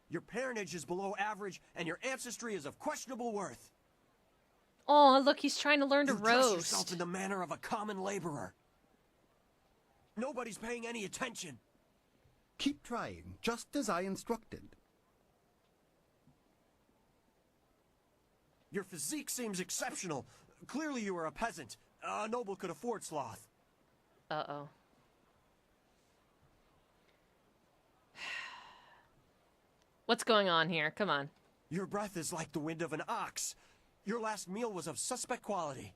Your parentage is below average, and your ancestry is of questionable worth. Oh, look, he's trying to learn to You dress roast. yourself in the manner of a common laborer. Nobody's paying any attention. Keep trying, just as I instructed. Your physique seems exceptional. Clearly you are a peasant. A noble could afford sloth. Uh-oh. What's going on here? Come on. Your breath is like the wind of an ox. Your last meal was of suspect quality.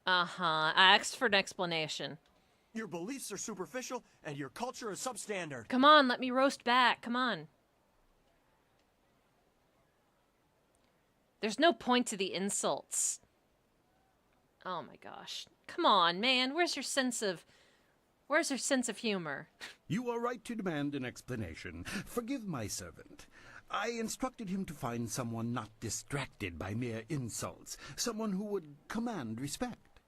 Uh-huh. I asked for an explanation. Your beliefs are superficial, and your culture is substandard. Come on, let me roast back. Come on. There's no point to the insults. Oh my gosh. Come on, man. Where's your sense of humor? You are right to demand an explanation. Forgive my servant. I instructed him to find someone not distracted by mere insults, someone who would command respect.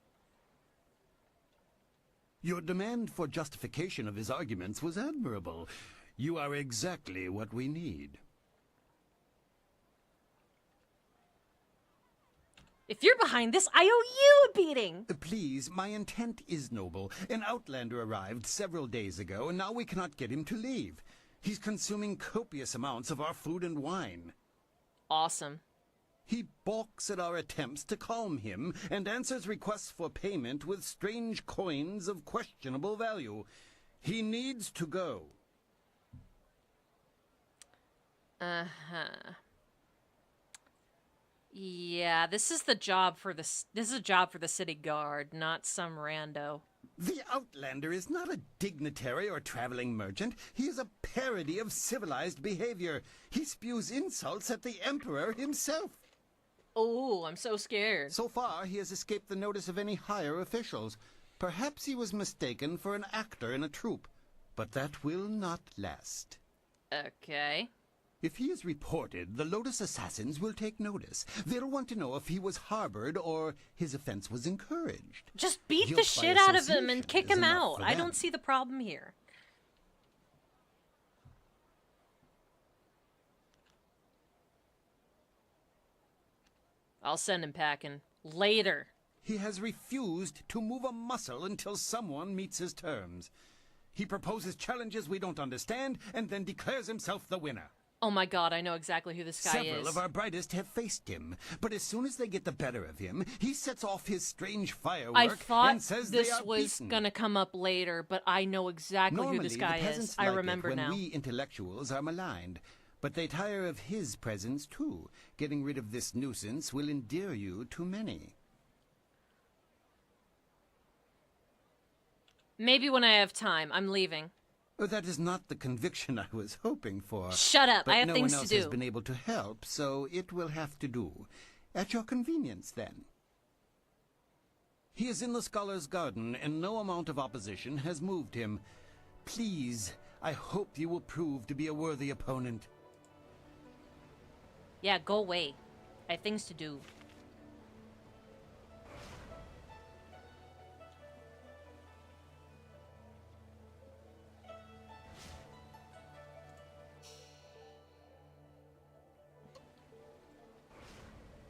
Your demand for justification of his arguments was admirable. You are exactly what we need. If you're behind this, I owe you a beating! Please, my intent is noble. An outlander arrived several days ago, and now we cannot get him to leave. He's consuming copious amounts of our food and wine. Awesome. He balks at our attempts to calm him and answers requests for payment with strange coins of questionable value. He needs to go. Uh-huh. Yeah, this is a job for the city guard, not some rando. The Outlander is not a dignitary or traveling merchant. He is a parody of civilized behavior. He spews insults at the Emperor himself. Oh, I'm so scared. So far, he has escaped the notice of any higher officials. Perhaps he was mistaken for an actor in a troupe, but that will not last. Okay. If he is reported, the Lotus Assassins will take notice. They'll want to know if he was harbored or his offense was encouraged. Just beat Guilt the by shit out of him and association kick is him enough out. for I them. don't see the problem here. I'll send him packing. Later. He has refused to move a muscle until someone meets his terms. He proposes challenges we don't understand and then declares himself the winner. Oh my god, I know exactly who this guy is. Several of our brightest have faced him, but as soon as they get the better of him, he sets off his strange firework I thought and says this they are was beaten. gonna come up later, but I know exactly Normally, who this guy the peasants is. I like it remember when now. we intellectuals are maligned, but they tire of his presence too. Getting rid of this nuisance will endear you to many. Maybe when I have time. I'm leaving. That is not the conviction I was hoping for. Shut up. But I have no things one to else do. has been able to help, so it will have to do. At your convenience, then. He is in the Scholar's Garden, and no amount of opposition has moved him. Please, I hope you will prove to be a worthy opponent. Yeah, go away. I have things to do.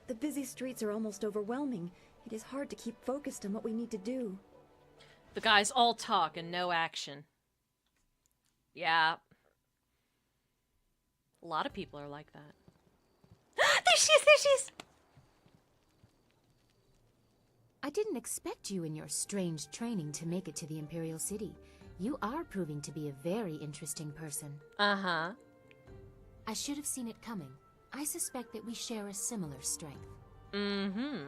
The busy streets are almost overwhelming. It is hard to keep focused on what we need to do. The guys all talk and no action. Yeah. A lot of people are like that. There she is! There she is! I didn't expect you in your strange training to make it to the Imperial City. You are proving to be a very interesting person. Uh-huh. I should have seen it coming. I suspect that we share a similar strength. Mm-hmm.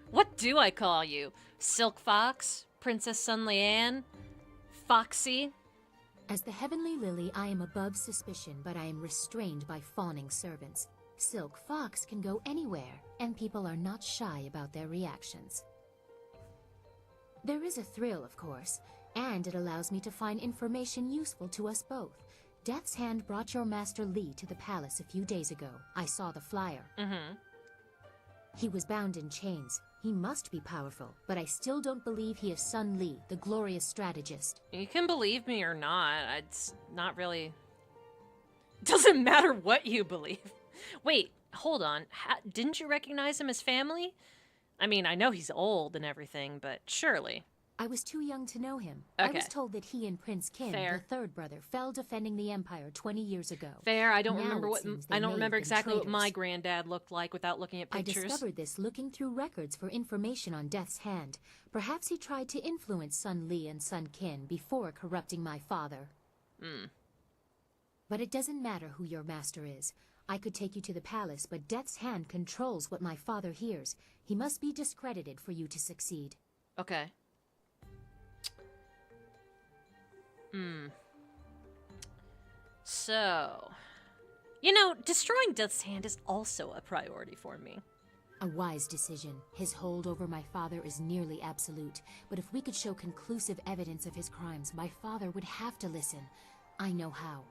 What do I call you? Silk Fox? Princess Sun Lian? Foxy? As the Heavenly Lily, I am above suspicion, but I am restrained by fawning servants. Silk Fox can go anywhere, and people are not shy about their reactions. There is a thrill, of course. And it allows me to find information useful to us both. Death's Hand brought your master Li to the palace a few days ago. I saw the flyer. He was bound in chains. He must be powerful, but I still don't believe he is Sun Li, the glorious strategist. You can believe me or not. It's not really... Doesn't matter what you believe. Wait, hold on. Didn't you recognize him as family? I mean, I know he's old and everything, but surely. I was too young to know him. Okay. I was told that he and Prince Qin, Fair. the third brother, fell defending the Empire 20 years ago. Fair. I don't Now remember it what seems I they don't may remember have been exactly what my traitors. granddad looked like without looking at I pictures. discovered this looking through records for information on Death's Hand. Perhaps he tried to influence Sun Li and Sun Qin before corrupting my father. But it doesn't matter who your master is. I could take you to the palace, but Death's Hand controls what my father hears. He must be discredited for you to succeed. Okay. So, you know, destroying Death's Hand is also a priority for me. A wise decision. His hold over my father is nearly absolute. But if we could show conclusive evidence of his crimes, my father would have to listen. I know how.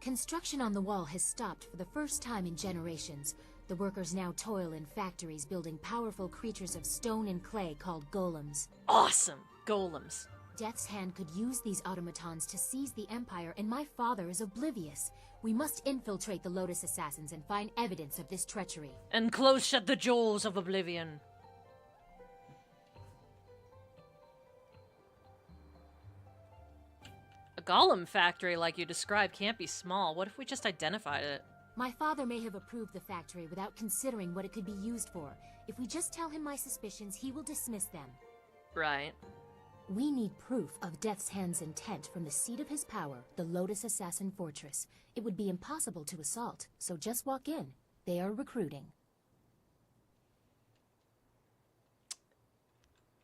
Construction on the wall has stopped for the first time in generations. The workers now toil in factories building powerful creatures of stone and clay called golems. Awesome! Golems. Death's Hand could use these automatons to seize the Empire, and my father is oblivious. We must infiltrate the Lotus Assassins and find evidence of this treachery. And close shut the jaws of oblivion. A golem factory like you described can't be small. What if we just identified it? My father may have approved the factory without considering what it could be used for. If we just tell him my suspicions, he will dismiss them. Right. We need proof of Death's Hand's intent from the seat of his power, the Lotus Assassin Fortress. It would be impossible to assault, so just walk in. They are recruiting.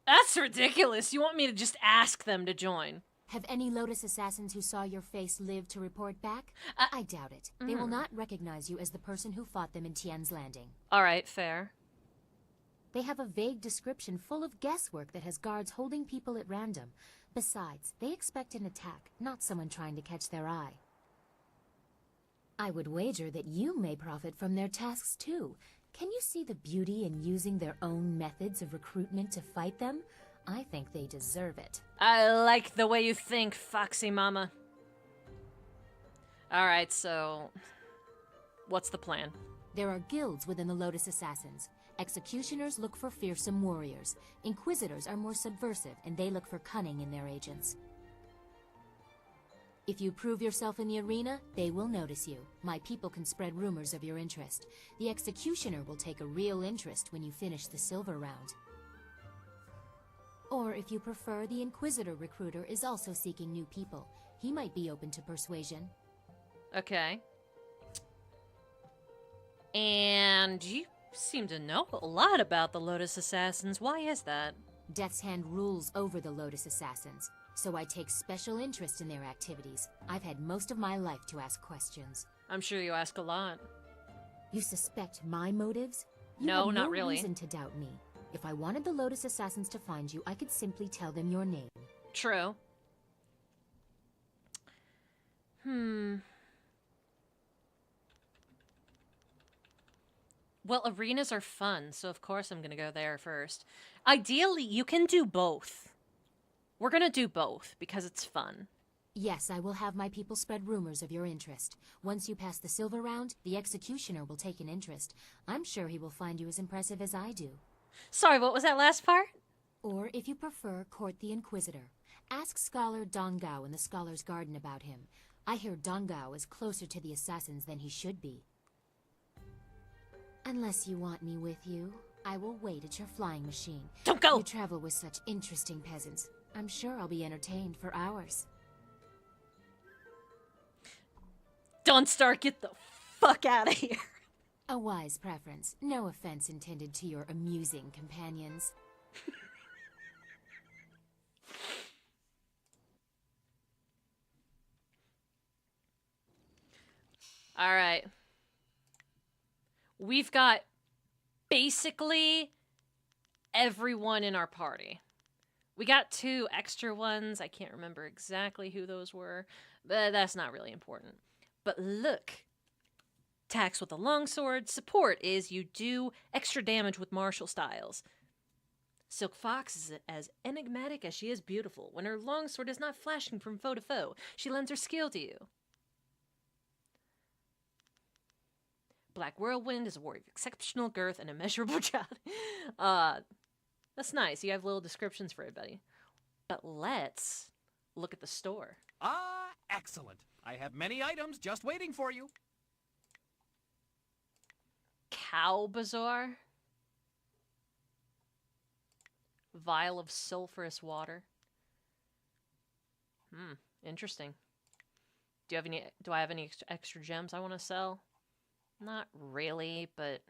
That's ridiculous. You want me to just ask them to join? Have any Lotus Assassins who saw your face lived to report back? I doubt it. They will not recognize you as the person who fought them in Tian's Landing. All right, fair. They have a vague description full of guesswork that has guards holding people at random. Besides, they expect an attack, not someone trying to catch their eye. I would wager that you may profit from their tasks too. Can you see the beauty in using their own methods of recruitment to fight them? I think they deserve it. I like the way you think, Foxy Mama. All right, so what's the plan? There are guilds within the Lotus Assassins. Executioners look for fearsome warriors. Inquisitors are more subversive, and they look for cunning in their agents. If you prove yourself in the arena, they will notice you. My people can spread rumors of your interest. The Executioner will take a real interest when you finish the silver round. Or, if you prefer, the Inquisitor recruiter is also seeking new people. He might be open to persuasion. Okay. And you seem to know a lot about the Lotus Assassins. Why is that? Death's Hand rules over the Lotus Assassins, so I take special interest in their activities. I've had most of my life to ask questions. I'm sure you ask a lot. You suspect my motives? You No, have not really. reason to doubt me. If I wanted the Lotus Assassins to find you, I could simply tell them your name. True. Well, arenas are fun, so of course I'm gonna go there first. Ideally, you can do both. We're gonna do both, because it's fun. Yes, I will have my people spread rumors of your interest. Once you pass the silver round, the Executioner will take an interest. I'm sure he will find you as impressive as I do. Sorry, what was that last part? Or, if you prefer, court the Inquisitor. Ask Scholar Dongao in the Scholar's Garden about him. I hear Dongao is closer to the Assassins than he should be. Unless you want me with you, I will wait at your flying machine. Don't go! You travel with such interesting peasants. I'm sure I'll be entertained for hours. Dawnstar, get the fuck out of here. A wise preference. No offense intended to your amusing companions. All right. We've got basically everyone in our party. We got 2 extra ones. I can't remember exactly who those were, but that's not really important. But look. Attacks with a longsword. Support is you do extra damage with martial styles. Silk Fox is as enigmatic as she is beautiful. When her longsword is not flashing from foe to foe, she lends her skill to you. Black Whirlwind is a warrior of exceptional girth and immeasurable child. That's nice. You have little descriptions for everybody. But let's look at the store. Ah, excellent. I have many items just waiting for you. Cow Bazaar. Vial of sulfurous water. Interesting. Do I have any extra gems I want to sell? Not really, but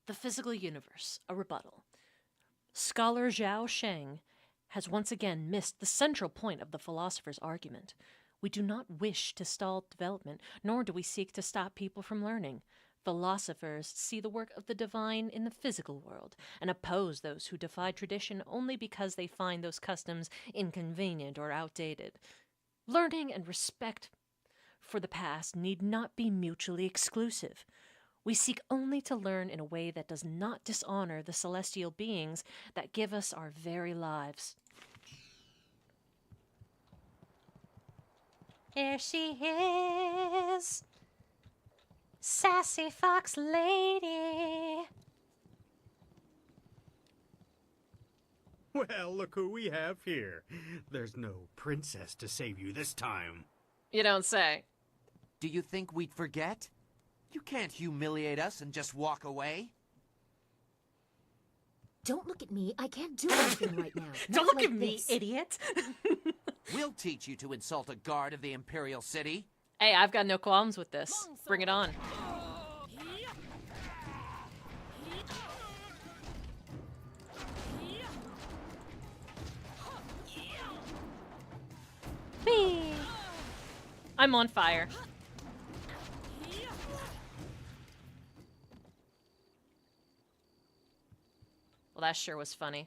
the physical universe, a rebuttal. Scholar Zhao Sheng has once again missed the central point of the philosopher's argument. We do not wish to stall development, nor do we seek to stop people from learning. Philosophers see the work of the divine in the physical world, and oppose those who defy tradition only because they find those customs inconvenient or outdated. Learning and respect for the past need not be mutually exclusive. We seek only to learn in a way that does not dishonor the celestial beings that give us our very lives. Here she is, sassy fox lady. Well, look who we have here. There's no princess to save you this time. You don't say. Do you think we'd forget? You can't humiliate us and just walk away. Don't look at me. I can't do anything right now. Don't Not look like at me, this. idiot. We'll teach you to insult a guard of the Imperial City. Hey, I've got no qualms with this. Bring it on. Whee! I'm on fire. Well, that sure was funny.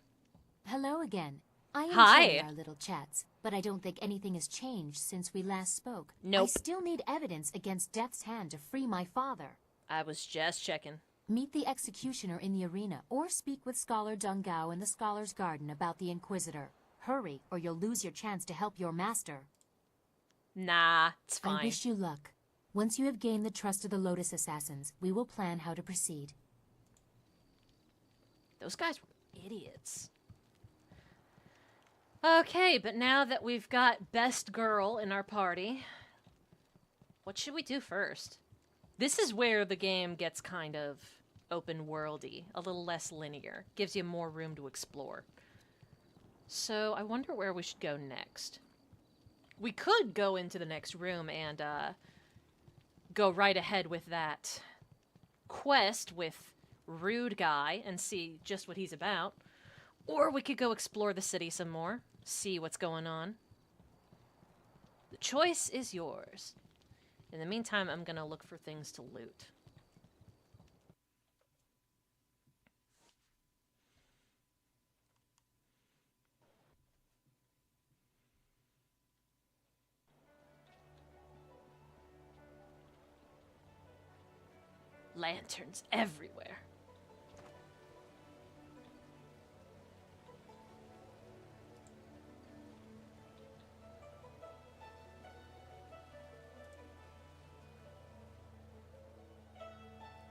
Hello again. I Hi. enjoyed our little chats, but I don't think anything has changed since we last spoke. Nope. I still need evidence against Death's hand to free my father. I was just checking. Meet the executioner in the arena, or speak with Scholar Dungao in the Scholar's Garden about the Inquisitor. Hurry, or you'll lose your chance to help your master. Nah, it's fine. I wish you luck. Once you have gained the trust of the Lotus Assassins, we will plan how to proceed. Those guys were idiots. Okay, but now that we've got best girl in our party, what should we do first? This is where the game gets kind of open worldy, a little less linear. Gives you more room to explore. So I wonder where we should go next. We could go into the next room and go right ahead with that quest with Rude Guy and see just what he's about. Or we could go explore the city some more, see what's going on. The choice is yours. In the meantime, I'm gonna look for things to loot. Lanterns everywhere.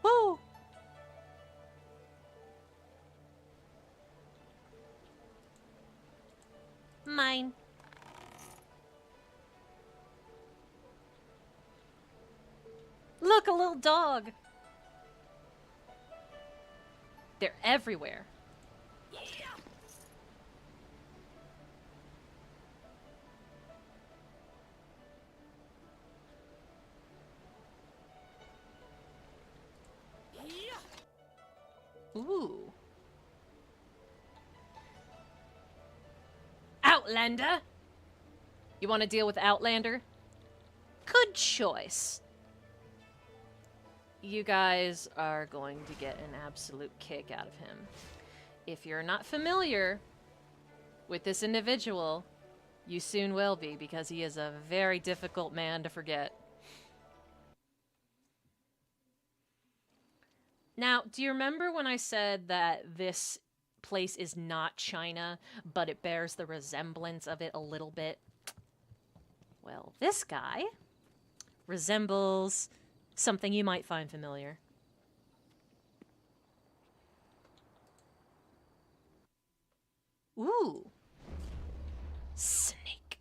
Woo! Mine. Look, a little dog. They're everywhere. Ooh. Outlander! You want to deal with Outlander? Good choice. You guys are going to get an absolute kick out of him. If you're not familiar with this individual, you soon will be, because he is a very difficult man to forget. Now, do you remember when I said that this place is not China, but it bears the resemblance of it a little bit? Well, this guy resembles something you might find familiar. Ooh. Snake.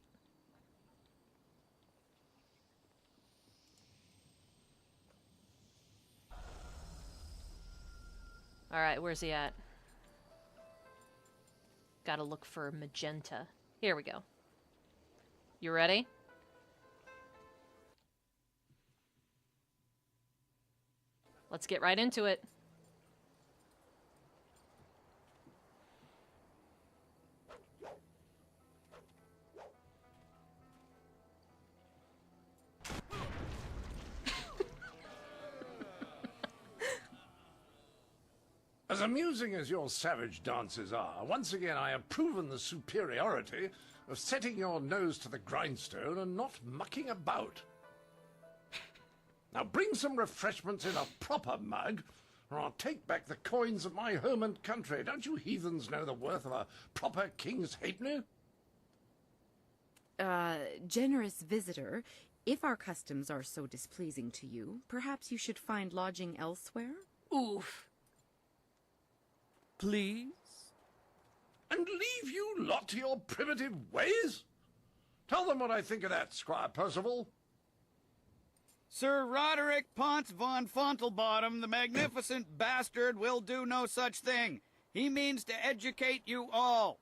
Alright, where's he at? Gotta look for magenta. Here we go. You ready? Let's get right into it. As amusing as your savage dances are, once again I have proven the superiority of setting your nose to the grindstone and not mucking about. Now bring some refreshments in a proper mug, or I'll take back the coins of my home and country. Don't you heathens know the worth of a proper king's halfpenny? Generous visitor, if our customs are so displeasing to you, perhaps you should find lodging elsewhere? Oof. Please? And leave you lot to your primitive ways? Tell them what I think of that, Squire Percival. Sir Roderick Ponce von Fontelbottom, the magnificent bastard, will do no such thing. He means to educate you all.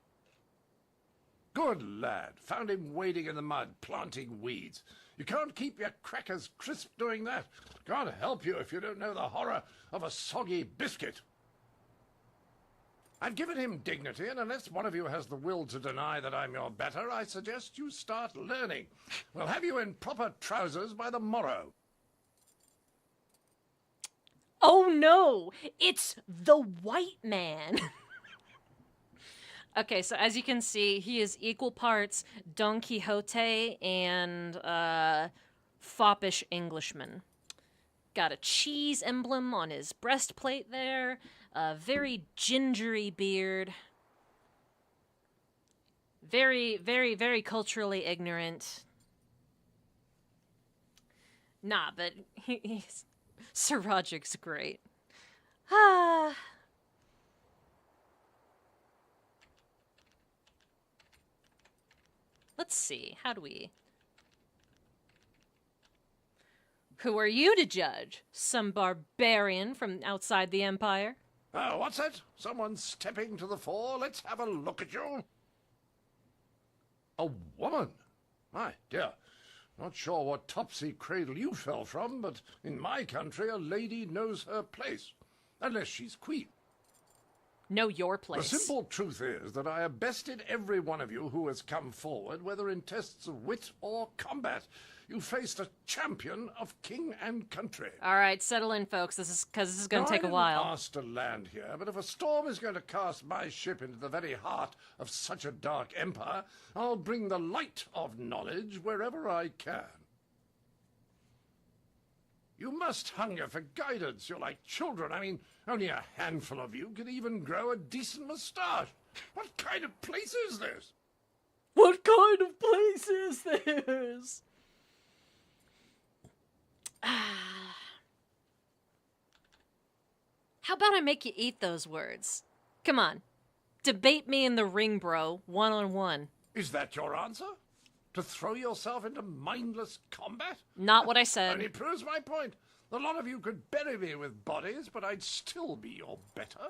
Good lad. Found him wading in the mud, planting weeds. You can't keep your crackers crisp doing that. Can't help you if you don't know the horror of a soggy biscuit. I've given him dignity, and unless one of you has the will to deny that I'm your better, I suggest you start learning. We'll have you in proper trousers by the morrow. Oh no! It's the white man! Okay, so as you can see, he is equal parts Don Quixote and foppish Englishman. Got a cheese emblem on his breastplate there. A very gingery beard. Very, very, very culturally ignorant. Nah, but he's... Sir Roderick's great. Ah. Let's see, how do we... Who are you to judge? Some barbarian from outside the Empire? What's that? Someone stepping to the fore? Let's have a look at you. A woman? My dear, not sure what topsy cradle you fell from, but in my country a lady knows her place. Unless she's queen. Know your place. The simple truth is that I have bested every one of you who has come forward, whether in tests of wit or combat. You faced a champion of king and country. All right, settle in, folks. This is going to take a while. I didn't ask to land here, but if a storm is going to cast my ship into the very heart of such a dark empire, I'll bring the light of knowledge wherever I can. You must hunger for guidance. You're like children. I mean, only a handful of you can even grow a decent moustache. What kind of place is this? What kind of place is this? How about I make you eat those words? Come on. Debate me in the ring, bro. One-on-one. Is that your answer? To throw yourself into mindless combat? Not what I said. Only proves my point. A lot of you could bury me with bodies, but I'd still be your better.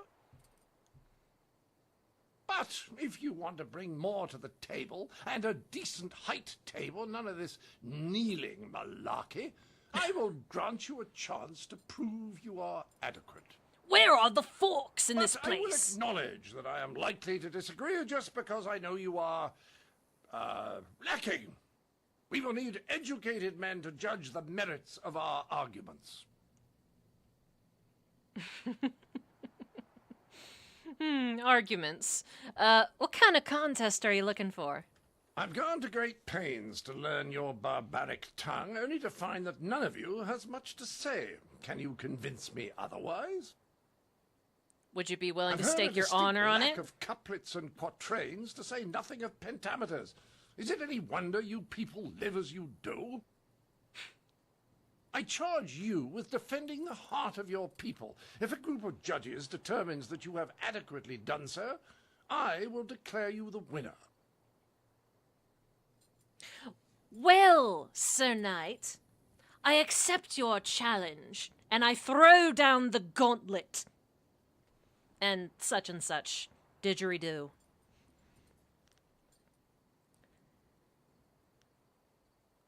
But if you want to bring more to the table, and a decent height table, none of this kneeling malarkey, I will grant you a chance to prove you are adequate. Where are the forks in this place? I will acknowledge that I am likely to disagree just because I know you are, lacking We will need educated men to judge the merits of our arguments. Arguments. What kind of contest are you looking for? I've gone to great pains to learn your barbaric tongue, only to find that none of you has much to say. Can you convince me otherwise? Would you be willing I've to heard stake a your distinct honor on lack it? of couplets and quatrains, to say nothing of pentameters. Is it any wonder you people live as you do? I charge you with defending the heart of your people. If a group of judges determines that you have adequately done so, I will declare you the winner. Well, Sir Knight, I accept your challenge, and I throw down the gauntlet. And such, didgeridoo.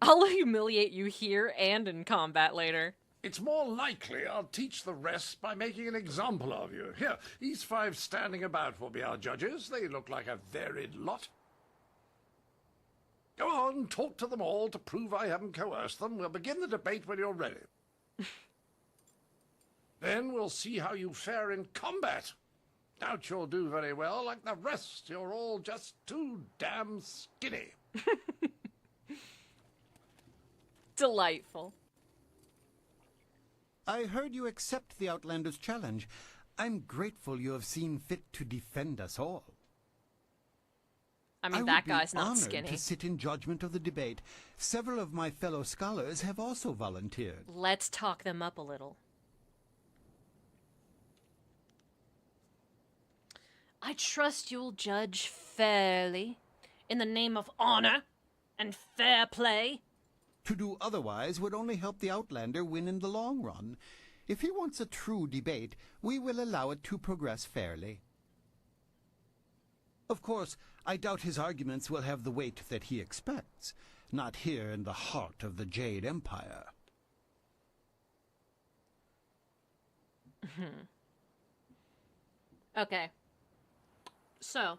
I'll humiliate you here and in combat later. It's more likely I'll teach the rest by making an example of you. Here, these 5 standing about will be our judges. They look like a varied lot. Go on, talk to them all to prove I haven't coerced them. We'll begin the debate when you're ready. Then we'll see how you fare in combat. Doubt you'll do very well. Like the rest, you're all just too damn skinny. Delightful. I heard you accept the Outlander's challenge. I'm grateful you have seen fit to defend us all. I mean, that guy's not honored skinny. To sit in judgment of the debate. Several of my fellow scholars have also volunteered. Let's talk them up a little. I trust you'll judge fairly, in the name of honor and fair play. To do otherwise would only help the Outlander win in the long run. If he wants a true debate, we will allow it to progress fairly. Of course, I doubt his arguments will have the weight that he expects, not here in the heart of the Jade Empire. Okay. So,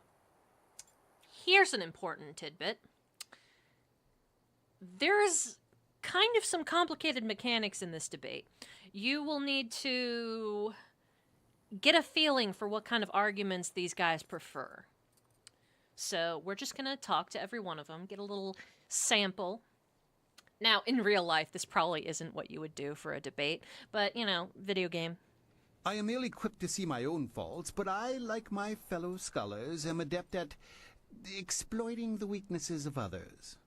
here's an important tidbit. There's kind of some complicated mechanics in this debate. You will need to get a feeling for what kind of arguments these guys prefer. So we're just going to talk to every one of them, get a little sample. Now, in real life, this probably isn't what you would do for a debate, but, you know, video game. I am ill-equipped to see my own faults, but I, like my fellow scholars, am adept at exploiting the weaknesses of others.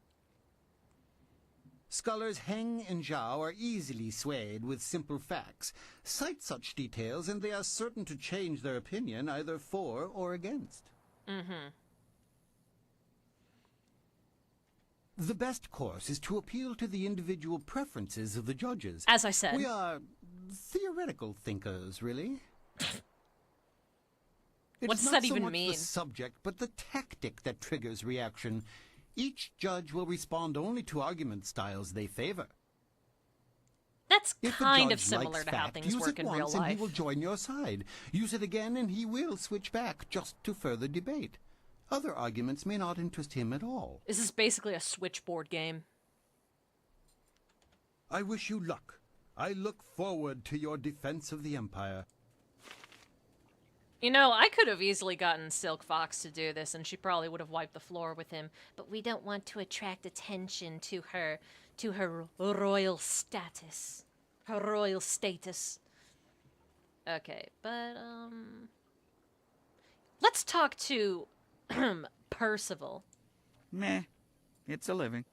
Scholars Heng and Zhao are easily swayed with simple facts. Cite such details, and they are certain to change their opinion either for or against. The best course is to appeal to the individual preferences of the judges. As I said. We are theoretical thinkers, really. What does that even mean? It's not so much the subject, but the tactic that triggers reaction. Each judge will respond only to argument styles they favor. That's If kind a of judge similar likes to how fact, things use work it in real once and life. he will join your side. Use it again and he will switch back just to further debate. Other arguments may not interest him at all. This is basically a switchboard game. I wish you luck. I look forward to your defense of the Empire. You know, I could have easily gotten Silk Fox to do this, and she probably would have wiped the floor with him. But we don't want to attract attention to her royal status. Her royal status. Okay, but, let's talk to, Percival. Meh. It's a living.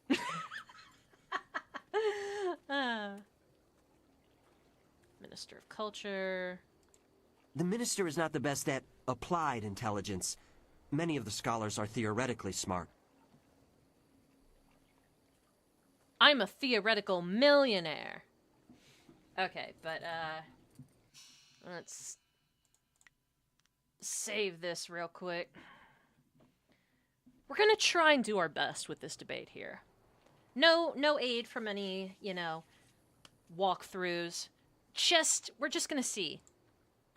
Minister of Culture. The Minister is not the best at applied intelligence. Many of the scholars are theoretically smart. I'm a theoretical millionaire. Okay, but, let's save this real quick. We're gonna try and do our best with this debate here. No aid from any, you know, walkthroughs. We're just gonna see.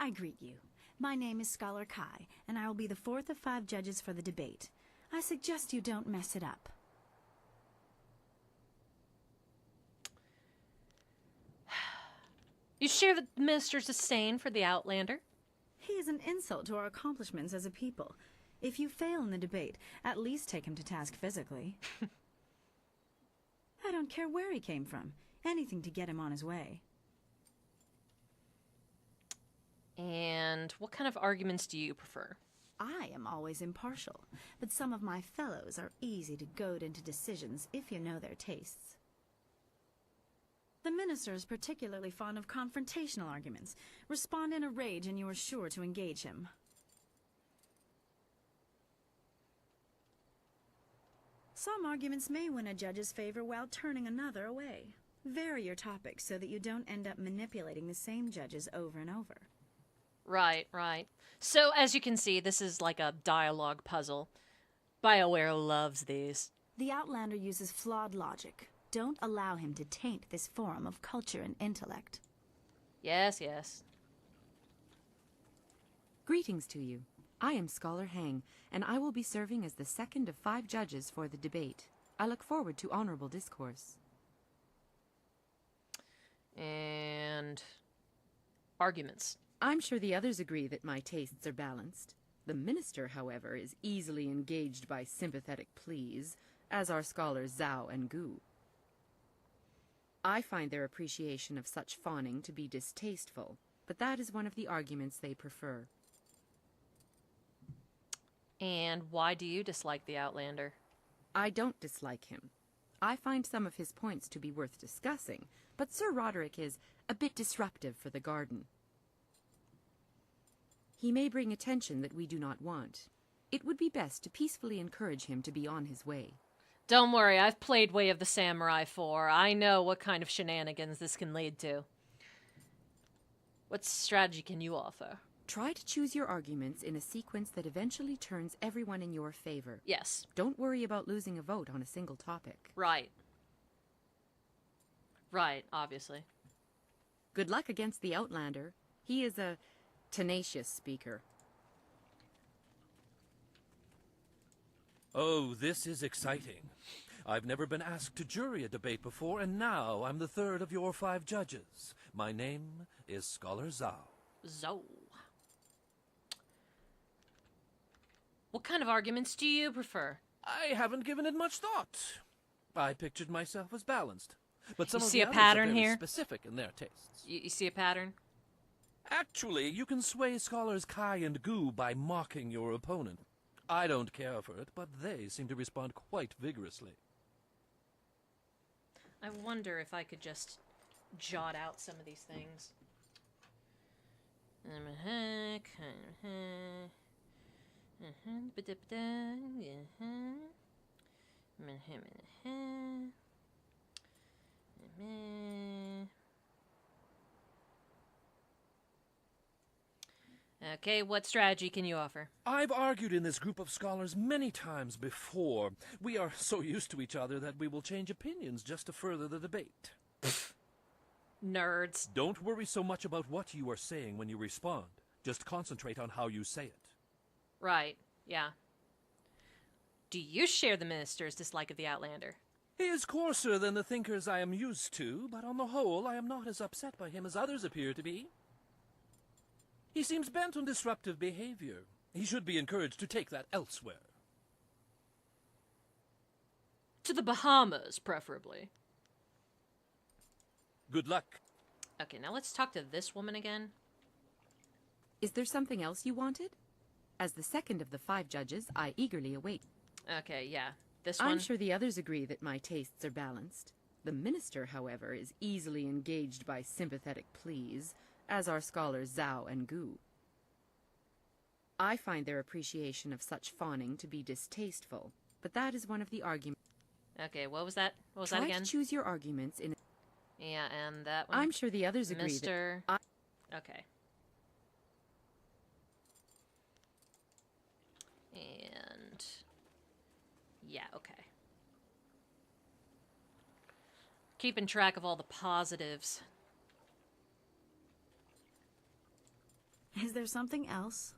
I greet you. My name is Scholar Kai, and I will be the fourth of 5 judges for the debate. I suggest you don't mess it up. You share the minister's disdain for the Outlander? He is an insult to our accomplishments as a people. If you fail in the debate, at least take him to task physically. I don't care where he came from. Anything to get him on his way. And what kind of arguments do you prefer? I am always impartial, but some of my fellows are easy to goad into decisions if you know their tastes. The minister is particularly fond of confrontational arguments. Respond in a rage and you are sure to engage him. Some arguments may win a judge's favor while turning another away. Vary your topics so that you don't end up manipulating the same judges over and over. Right, right. So, as you can see, this is like a dialogue puzzle. BioWare loves these. The Outlander uses flawed logic. Don't allow him to taint this forum of culture and intellect. Yes, yes. Greetings to you. I am Scholar Hang, and I will be serving as the second of 5 judges for the debate. I look forward to honorable discourse. And arguments. I'm sure the others agree that my tastes are balanced. The minister, however, is easily engaged by sympathetic pleas, as are scholars Zhao and Gu. I find their appreciation of such fawning to be distasteful, but that is one of the arguments they prefer. And why do you dislike the Outlander? I don't dislike him. I find some of his points to be worth discussing, but Sir Roderick is a bit disruptive for the garden. He may bring attention that we do not want. It would be best to peacefully encourage him to be on his way. Don't worry, I've played Way of the Samurai 4. I know what kind of shenanigans this can lead to. What strategy can you offer? Try to choose your arguments in a sequence that eventually turns everyone in your favor. Yes. Don't worry about losing a vote on a single topic. Right. Right, obviously. Good luck against the Outlander. He is a tenacious speaker. Oh, this is exciting. I've never been asked to jury a debate before, and now I'm the third of your 5 judges. My name is Scholar Zhao. Zhao. What kind of arguments do you prefer? I haven't given it much thought. I pictured myself as balanced, but some You of see the a others pattern are very here? specific in their tastes. You see a pattern? Actually, you can sway scholars Kai and Gu by mocking your opponent. I don't care for it, but they seem to respond quite vigorously. I wonder if I could just jot out some of these things. Okay, what strategy can you offer? I've argued in this group of scholars many times before. We are so used to each other that we will change opinions just to further the debate. Nerds. Don't worry so much about what you are saying when you respond. Just concentrate on how you say it. Right, yeah. Do you share the minister's dislike of the Outlander? He is coarser than the thinkers I am used to, but on the whole I am not as upset by him as others appear to be. He seems bent on disruptive behavior. He should be encouraged to take that elsewhere. To the Bahamas, preferably. Good luck. Okay, now let's talk to this woman again. Is there something else you wanted? As the second of the 5 judges, I eagerly await. Okay, yeah. This one? I'm sure the others agree that my tastes are balanced. The minister, however, is easily engaged by sympathetic pleas, as are scholars Zhao and Gu. I find their appreciation of such fawning to be distasteful, but that is one of the arguments. Okay, what was that? What was Try that again? to choose your arguments in. Yeah, and that one. I'm sure the others agree Mr. that. Okay. And yeah, okay. Keeping track of all the positives. Is there something else?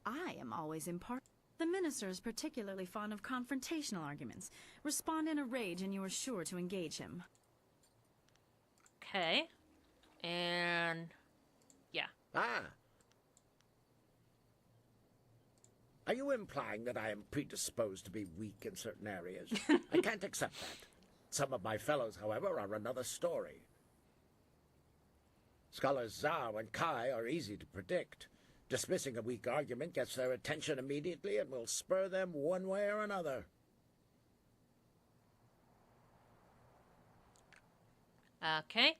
I am always impartial. The minister is particularly fond of confrontational arguments. Respond in a rage and you are sure to engage him. Okay. And yeah. Ah. Are you implying that I am predisposed to be weak in certain areas? I can't accept that. Some of my fellows, however, are another story. Scholars Zhao and Kai are easy to predict. Dismissing a weak argument gets their attention immediately and will spur them one way or another. Okay.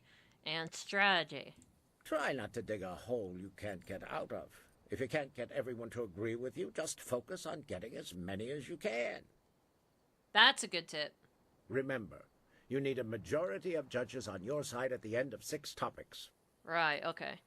And strategy. Try not to dig a hole you can't get out of. If you can't get everyone to agree with you, just focus on getting as many as you can. That's a good tip. Remember, you need a majority of judges on your side at the end of 6 topics. Right, okay.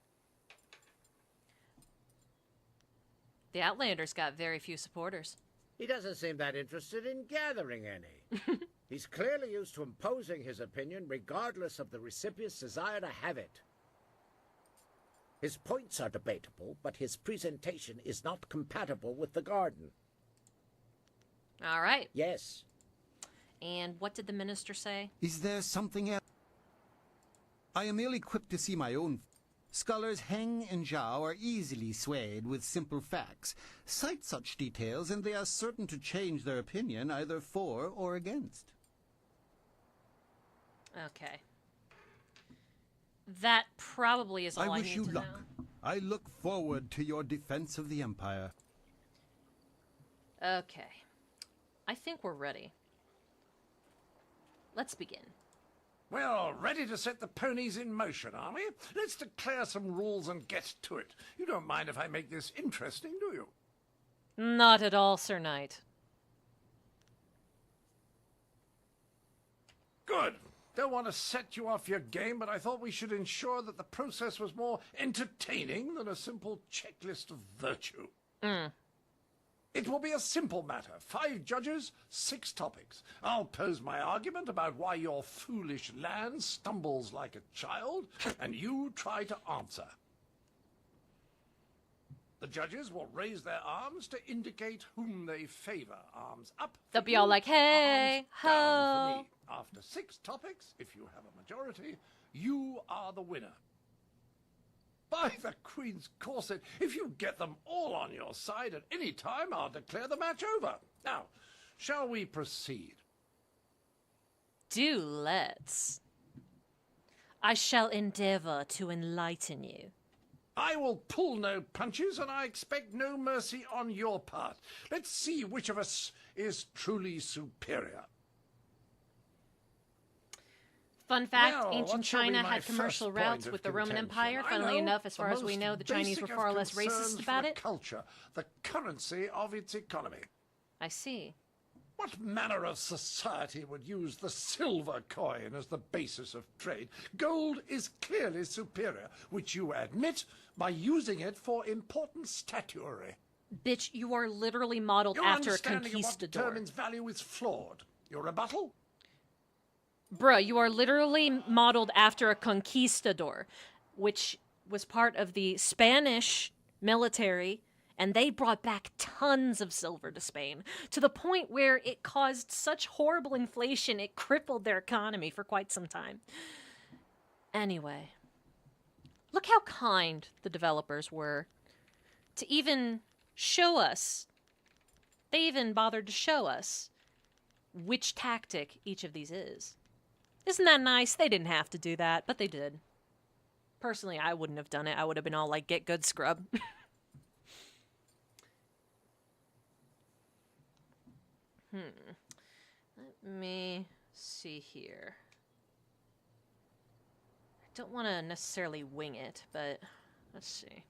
The Outlander's got very few supporters. He doesn't seem that interested in gathering any. He's clearly used to imposing his opinion regardless of the recipient's desire to have it. His points are debatable, but his presentation is not compatible with the garden. All right. Yes. And what did the minister say? Is there something else? I am ill-equipped to see my own. Scholars Heng and Zhao are easily swayed with simple facts. Cite such details and they are certain to change their opinion either for or against. Okay. That probably is all I wish need you to luck. know. I look forward to your defense of the Empire. Okay. I think we're ready. Let's begin. Well, ready to set the ponies in motion, are we? Let's declare some rules and get to it. You don't mind if I make this interesting, do you? Not at all, Sir Knight. Good. Don't want to set you off your game, but I thought we should ensure that the process was more entertaining than a simple checklist of virtue. It will be a simple matter. 5 judges, 6 topics. I'll pose my argument about why your foolish land stumbles like a child, and you try to answer. The judges will raise their arms to indicate whom they favor. Arms up. They'll be all like, hey, down ho. for me. After 6 topics, if you have a majority, you are the winner. By the Queen's corset, if you get them all on your side at any time, I'll declare the match over. Now, shall we proceed? Do let's. I shall endeavor to enlighten you. I will pull no punches, and I expect no mercy on your part. Let's see which of us is truly superior. Fun fact, Well, ancient what shall be China my had commercial first routes point with of the Roman contention? Empire. I Funnily know, enough, as far as we most know, the Chinese were basic far of less racist concerns about for a it. culture, the currency of its economy. I see. What manner of society would use the silver coin as the basis of trade? Gold is clearly superior, which you admit by using it for important statuary. Bitch, you are literally modeled Your after a understanding of what conquistador. determines value is flawed. Your rebuttal? Bruh, you are literally modeled after a conquistador, which was part of the Spanish military, and they brought back tons of silver to Spain, to the point where it caused such horrible inflation it crippled their economy for quite some time. Anyway, look how kind the developers were to even show us. They even bothered to show us which tactic each of these is. Isn't that nice? They didn't have to do that, but they did. Personally, I wouldn't have done it. I would have been all like, get good, scrub. Let me see here. I don't want to necessarily wing it, but let's see.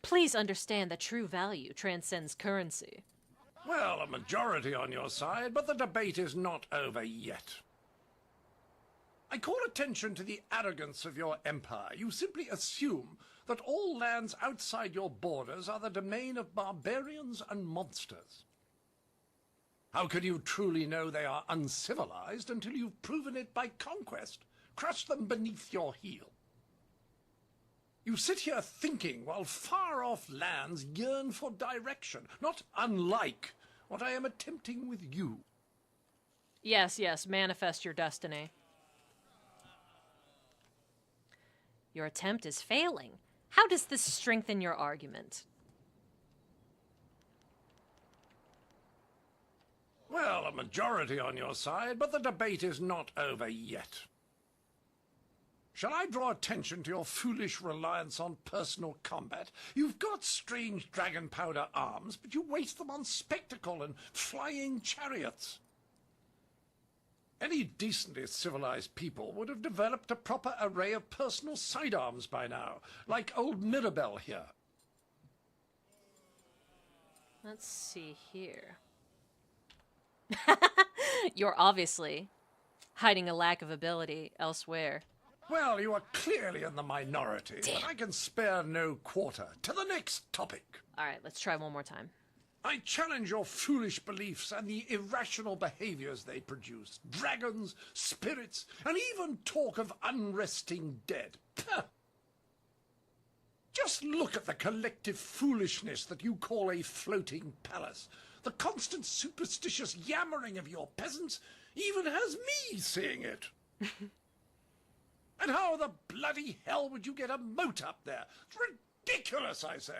Please understand that true value transcends currency. Well, a majority on your side, but the debate is not over yet. I call attention to the arrogance of your empire. You simply assume that all lands outside your borders are the domain of barbarians and monsters. How can you truly know they are uncivilized until you've proven it by conquest? Crush them beneath your heel. You sit here thinking while far-off lands yearn for direction, not unlike what I am attempting with you. Yes, yes, manifest your destiny. Your attempt is failing. How does this strengthen your argument? Well, a majority on your side, but the debate is not over yet. Shall I draw attention to your foolish reliance on personal combat? You've got strange dragon powder arms, but you waste them on spectacle and flying chariots. Any decently civilized people would have developed a proper array of personal sidearms by now, like old Mirabelle here. Let's see here. You're obviously hiding a lack of ability elsewhere. Well, you are clearly in the minority, but I can spare no quarter. To the next topic. All right, let's try one more time. I challenge your foolish beliefs and the irrational behaviors they produce. Dragons, spirits, and even talk of unresting dead. Puh. Just look at the collective foolishness that you call a floating palace. The constant superstitious yammering of your peasants even has me seeing it. And how the bloody hell would you get a moat up there? It's ridiculous, I say.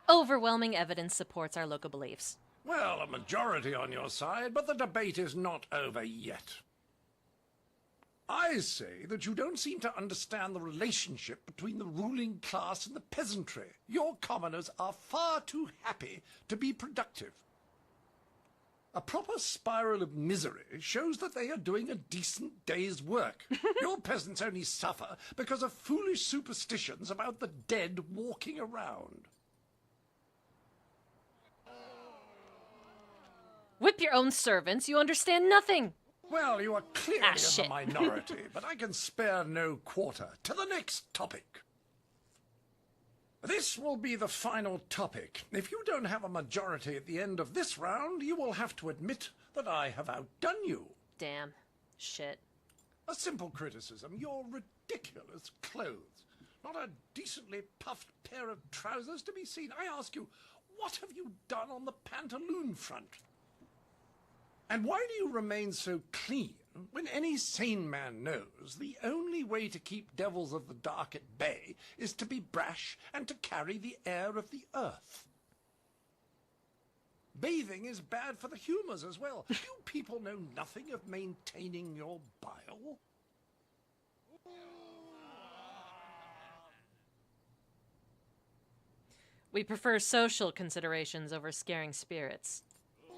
Overwhelming evidence supports our local beliefs. Well, a majority on your side, but the debate is not over yet. I say that you don't seem to understand the relationship between the ruling class and the peasantry. Your commoners are far too happy to be productive. A proper spiral of misery shows that they are doing a decent day's work. Your peasants only suffer because of foolish superstitions about the dead walking around. Whip your own servants, you understand nothing. Well, you are clearly in the minority, but I can spare no quarter. To the next topic. This will be the final topic. If you don't have a majority at the end of this round, you will have to admit that I have outdone you. Damn. Shit. A simple criticism. Your ridiculous clothes. Not a decently puffed pair of trousers to be seen. I ask you, what have you done on the pantaloon front? And why do you remain so clean when any sane man knows the only way to keep devils of the dark at bay is to be brash and to carry the air of the earth? Bathing is bad for the humors as well. You people know nothing of maintaining your bile. We prefer social considerations over scaring spirits.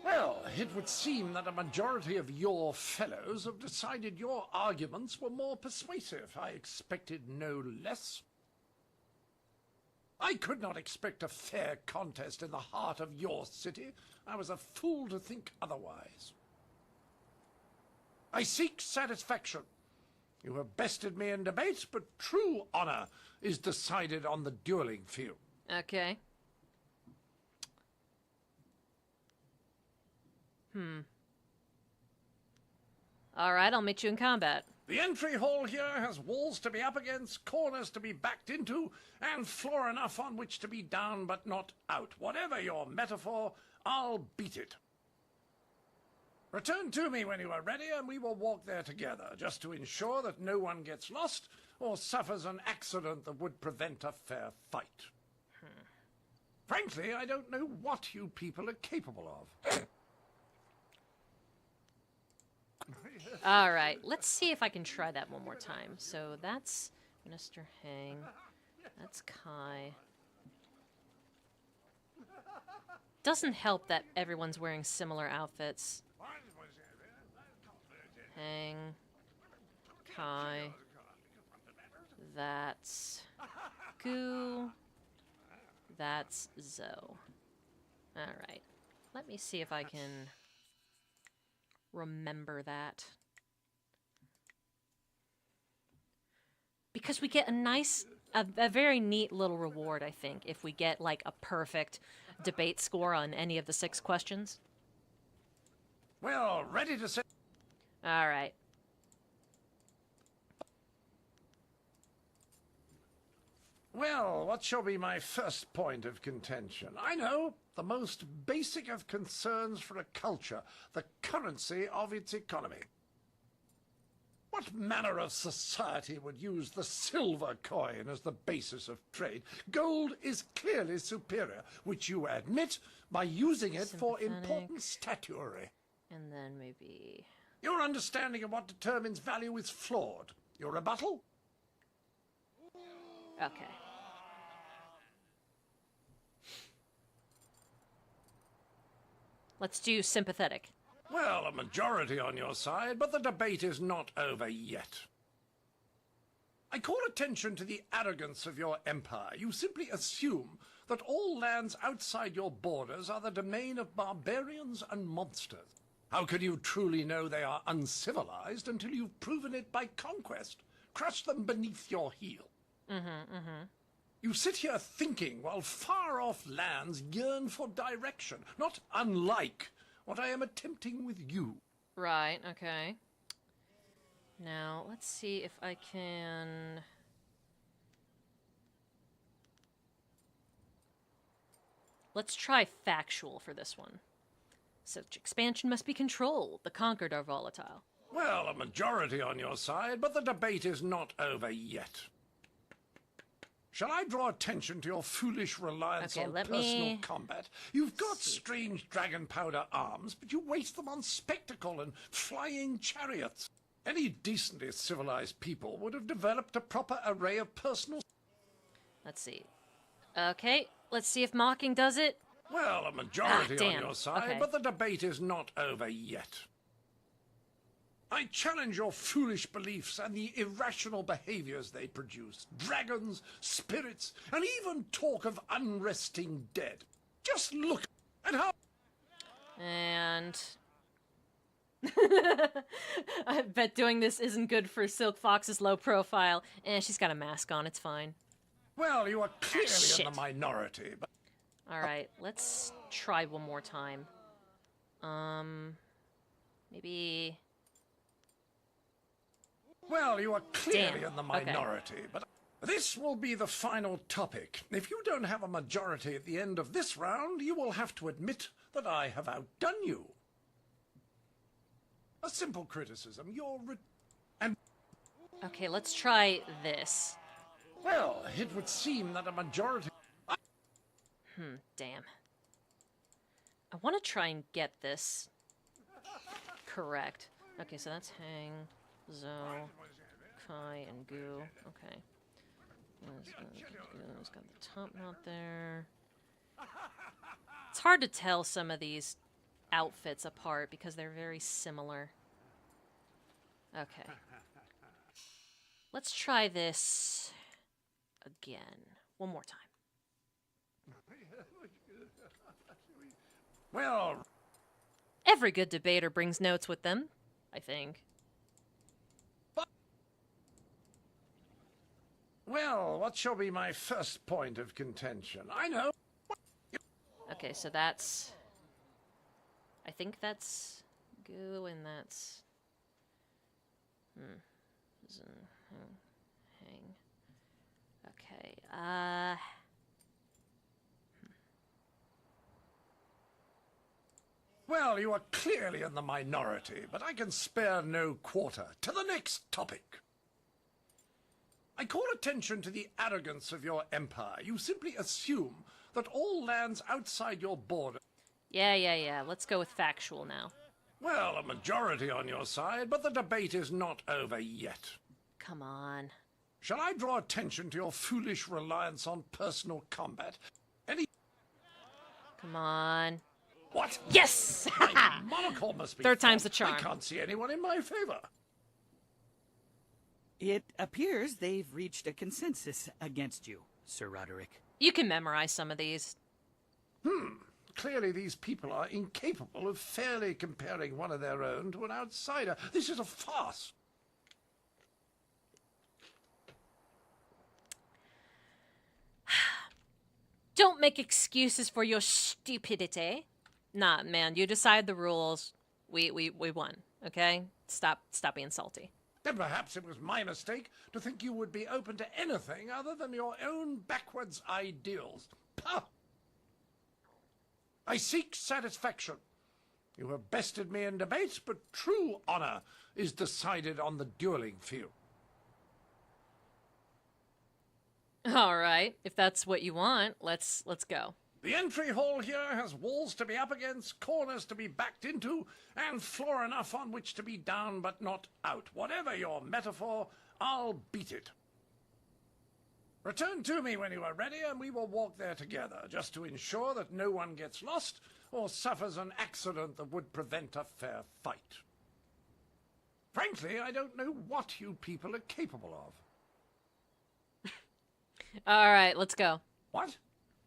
Well, it would seem that a majority of your fellows have decided your arguments were more persuasive. I expected no less. I could not expect a fair contest in the heart of your city. I was a fool to think otherwise. I seek satisfaction. You have bested me in debate, but true honor is decided on the dueling field. Okay. All right, I'll meet you in combat. The entry hall here has walls to be up against, corners to be backed into, and floor enough on which to be down but not out. Whatever your metaphor, I'll beat it. Return to me when you are ready, and we will walk there together, just to ensure that no one gets lost or suffers an accident that would prevent a fair fight. Frankly, I don't know what you people are capable of. All right, let's see if I can try that one more time. So that's Minister Hang. That's Kai. Doesn't help that everyone's wearing similar outfits. Hang. Kai. That's Goo. That's Zoe. Alright. Let me see if I can remember that. Because we get a very neat little reward, I think, if we get, like, a perfect debate score on any of the 6 questions. Well, ready to say... Alright. Well, what shall be my first point of contention? I know, the most basic of concerns for a culture, the currency of its economy. What manner of society would use the silver coin as the basis of trade? Gold is clearly superior, which you admit by using it for important statuary. And then maybe... Your understanding of what determines value is flawed. Your rebuttal? Okay. Let's do sympathetic. Well, a majority on your side, but the debate is not over yet. I call attention to the arrogance of your empire. You simply assume that all lands outside your borders are the domain of barbarians and monsters. How can you truly know they are uncivilized until you've proven it by conquest? Crush them beneath your heel. You sit here thinking while far-off lands yearn for direction, not unlike what I am attempting with you. Right, okay. Now, let's see if I can... Let's try factual for this one. Such expansion must be controlled. The conquered are volatile. Well, a majority on your side, but the debate is not over yet. Shall I draw attention to your foolish reliance on personal combat? You've got strange dragon powder arms, but you waste them on spectacle and flying chariots. Any decently civilized people would have developed a proper array of personal... Let's see. Okay, let's see if mocking does it. Well, a majority on your side, but the debate is not over yet. I challenge your foolish beliefs and the irrational behaviors they produce. Dragons, spirits, and even talk of unresting dead. Just look at how... And... I bet doing this isn't good for Silk Fox's low profile. She's got a mask on, it's fine. Well, you are clearly in the minority, but... Alright, let's try one more time. Maybe... Well, you are clearly in the minority, but this will be the final topic. If you don't have a majority at the end of this round, you will have to admit that I have outdone you. A simple criticism, Okay, let's try this. Well, it would seem that a majority... Damn. I want to try and get this correct. Okay, so that's hang... Zo, Kai, and Goo. Okay. It's got the top knot there. It's hard to tell some of these outfits apart because they're very similar. Okay. Let's try this again. One more time. Well... Every good debater brings notes with them, I think. Well, what shall be my first point of contention? I know. Okay, so that's... I think that's Goo, and that's... Hang. Okay, Well, you are clearly in the minority, but I can spare no quarter. To the next topic. I call attention to the arrogance of your empire. You simply assume that all lands outside your border... Yeah. Let's go with factual now. Well, a majority on your side, but the debate is not over yet. Come on. Shall I draw attention to your foolish reliance on personal combat? Come on. What? Yes! My monocle must be Third time's the charm. I can't see anyone in my favor. It appears they've reached a consensus against you, Sir Roderick. You can memorize some of these. Clearly these people are incapable of fairly comparing one of their own to an outsider. This is a farce. Don't make excuses for your stupidity. Nah, man, you decide the rules. We won, okay? Stop being salty. Then perhaps it was my mistake to think you would be open to anything other than your own backwards ideals. Pah! I seek satisfaction. You have bested me in debates, but true honor is decided on the dueling field. All right, if that's what you want, let's go. The entry hall here has walls to be up against, corners to be backed into, and floor enough on which to be down but not out. Whatever your metaphor, I'll beat it. Return to me when you are ready, and we will walk there together, just to ensure that no one gets lost or suffers an accident that would prevent a fair fight. Frankly, I don't know what you people are capable of. All right, let's go. What?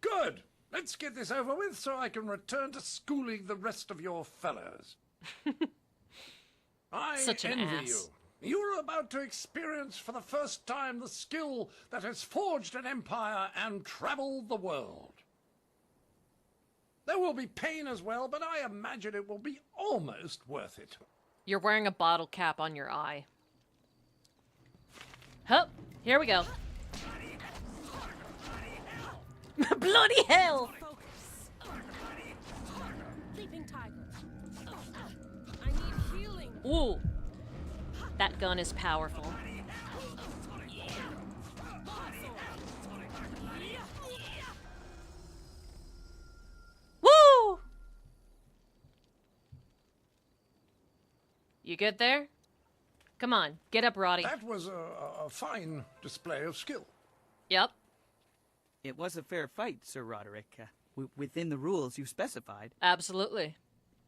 Good! Let's get this over with so I can return to schooling the rest of your fellows. I Such an envy ass. you. You're about to experience for the first time the skill that has forged an empire and traveled the world. There will be pain as well, but I imagine it will be almost worth it. You're wearing a bottle cap on your eye. Hup, here we go. Bloody hell! Leaping tiger. I need healing. Ooh. That gun is powerful. Woo! You good there? Come on, get up, Roddy. That was a fine display of skill. Yep. It was a fair fight, Sir Roderick. Within the rules you specified. Absolutely.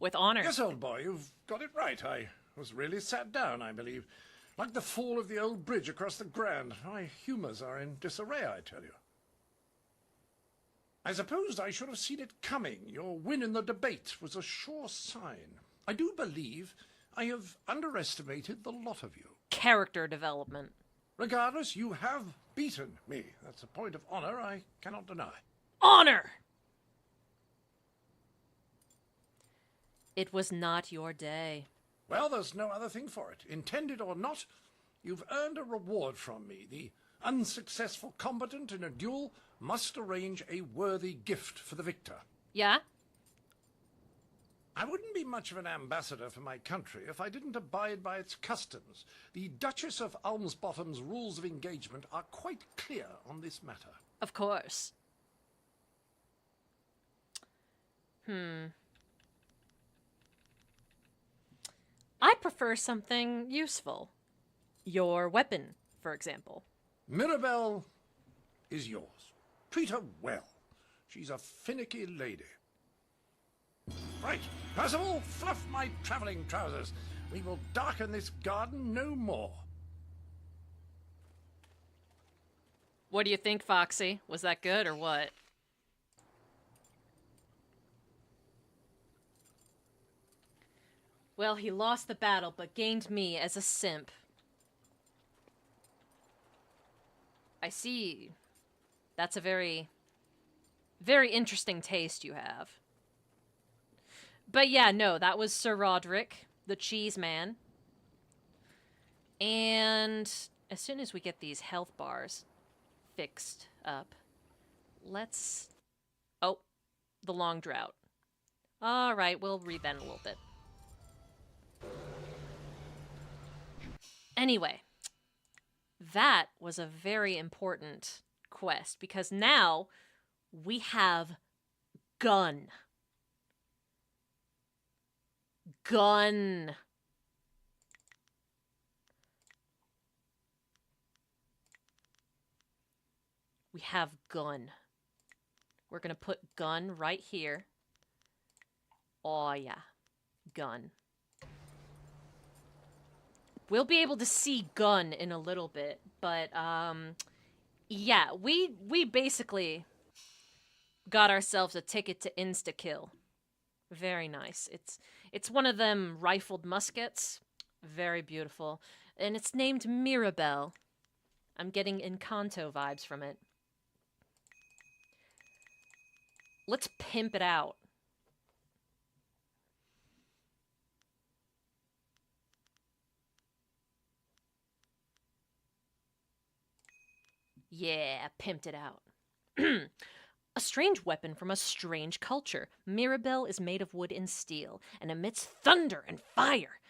With honor. Yes, old boy, you've got it right. I was really sat down, I believe. Like the fall of the old bridge across the Grand. My humours are in disarray, I tell you. I suppose I should have seen it coming. Your win in the debate was a sure sign. I do believe I have underestimated the lot of you. Character development. Regardless, you have beaten me. That's a point of honor I cannot deny. Honor! It was not your day. Well, there's no other thing for it. Intended or not, you've earned a reward from me. The unsuccessful combatant in a duel must arrange a worthy gift for the victor. Yeah? I wouldn't be much of an ambassador for my country if I didn't abide by its customs. The Duchess of Almsbottom's rules of engagement are quite clear on this matter. Of course. I prefer something useful. Your weapon, for example. Mirabelle is yours. Treat her well. She's a finicky lady. Right, Percival, fluff my travelling trousers. We will darken this garden no more. What do you think, Foxy? Was that good or what? Well, he lost the battle, but gained me as a simp. I see. That's a very, very interesting taste you have. But yeah, no, that was Sir Roderick, the cheese man. And as soon as we get these health bars fixed up, let's... Oh, the long drought. All right, we'll read that in a little bit. Anyway, that was a very important quest because now we have gun. Gun. We have gun. We're gonna put gun right here. Oh yeah, gun. We'll be able to see gun in a little bit, but yeah, we basically got ourselves a ticket to insta-kill. Very nice. It's one of them rifled muskets. Very beautiful. And it's named Mirabelle. I'm getting Encanto vibes from it. Let's pimp it out. Yeah, pimped it out. A strange weapon from a strange culture. Mirabelle is made of wood and steel and emits thunder and fire.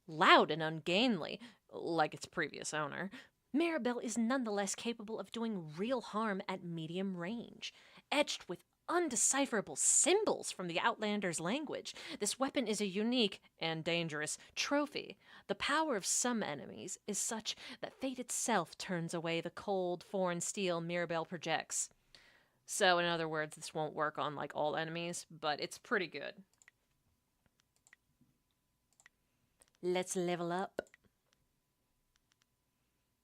Loud and ungainly, like its previous owner, Mirabelle is nonetheless capable of doing real harm at medium range. Etched with undecipherable symbols from the Outlander's language, this weapon is a unique and dangerous trophy. The power of some enemies is such that fate itself turns away the cold, foreign steel Mirabelle projects. So, in other words, this won't work on, like, all enemies, but it's pretty good. Let's level up.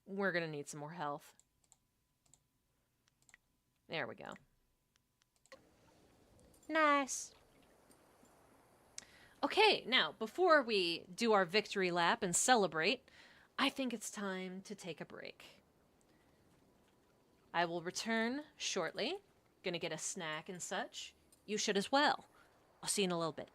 We're gonna need some more health. There we go. Nice. Okay, now, before we do our victory lap and celebrate, I think it's time to take a break. I will return shortly. Gonna get a snack and such. You should as well. I'll see you in a little bit.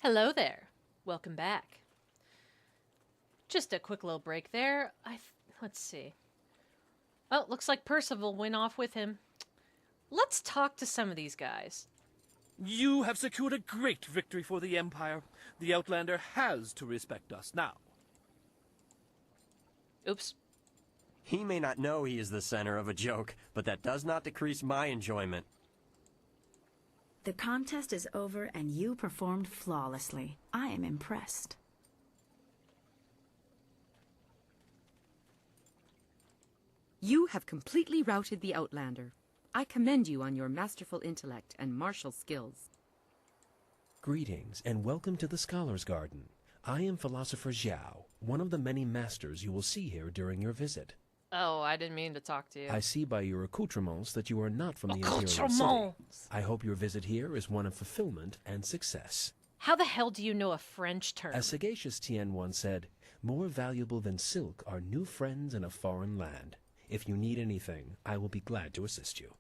Hello there. Welcome back. Just a quick little break there. Let's see. Oh, looks like Percival went off with him. Let's talk to some of these guys. You have secured a great victory for the Empire. The Outlander has to respect us now. Oops. He may not know he is the center of a joke, but that does not decrease my enjoyment. The contest is over and you performed flawlessly. I am impressed. You have completely routed the Outlander. I commend you on your masterful intellect and martial skills. Greetings, and welcome to the Scholar's Garden. I am Philosopher Zhao, one of the many masters you will see here during your visit. Oh, I didn't mean to talk to you. I see by your accoutrements that you are not from the Imperial City. Accoutrements! I hope your visit here is one of fulfillment and success. How the hell do you know a French term? As sagacious Tien once said, more valuable than silk are new friends in a foreign land. If you need anything, I will be glad to assist you.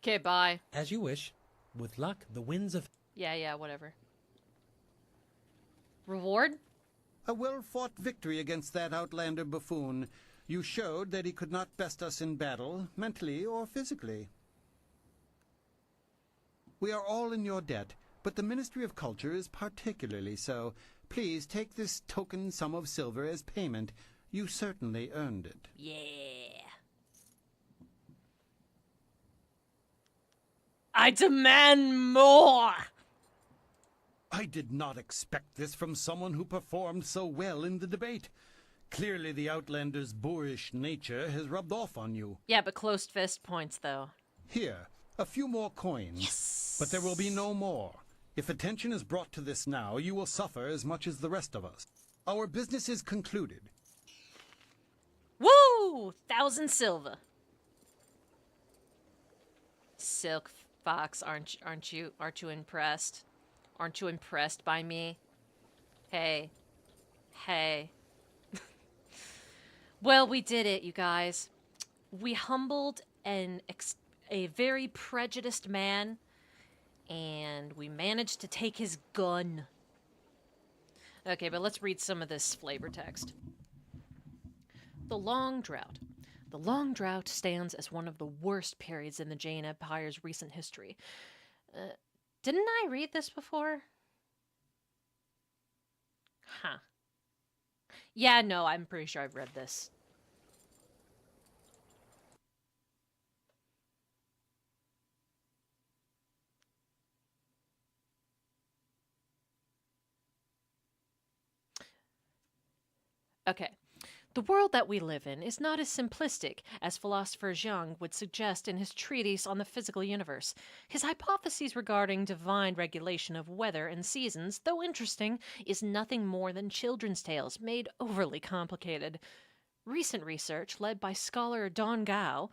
Okay, bye. As you wish. With luck, the winds of... Yeah, whatever. Reward? A well-fought victory against that Outlander buffoon. You showed that he could not best us in battle, mentally or physically. We are all in your debt, but the Ministry of Culture is particularly so. Please take this token sum of silver as payment. You certainly earned it. Yeah. I demand more! I did not expect this from someone who performed so well in the debate. Clearly the Outlander's boorish nature has rubbed off on you. Yeah, but closed fist points, though. Here, a few more coins. Yes! But there will be no more. If attention is brought to this now, you will suffer as much as the rest of us. Our business is concluded. Woo! 1,000 silver. Silk Fox, aren't you impressed? Aren't you impressed by me? Hey. Well, we did it, you guys. We humbled a very prejudiced man, and we managed to take his gun. Okay, but let's read some of this flavor text. The Long Drought. The Long Drought stands as one of the worst periods in the Jade Empire's recent history. Didn't I read this before? Huh. Yeah, no, I'm pretty sure I've read this. Okay. The world that we live in is not as simplistic as philosopher Zhang would suggest in his treatise on the physical universe. His hypotheses regarding divine regulation of weather and seasons, though interesting, is nothing more than children's tales made overly complicated. Recent research, led by scholar Don Gao,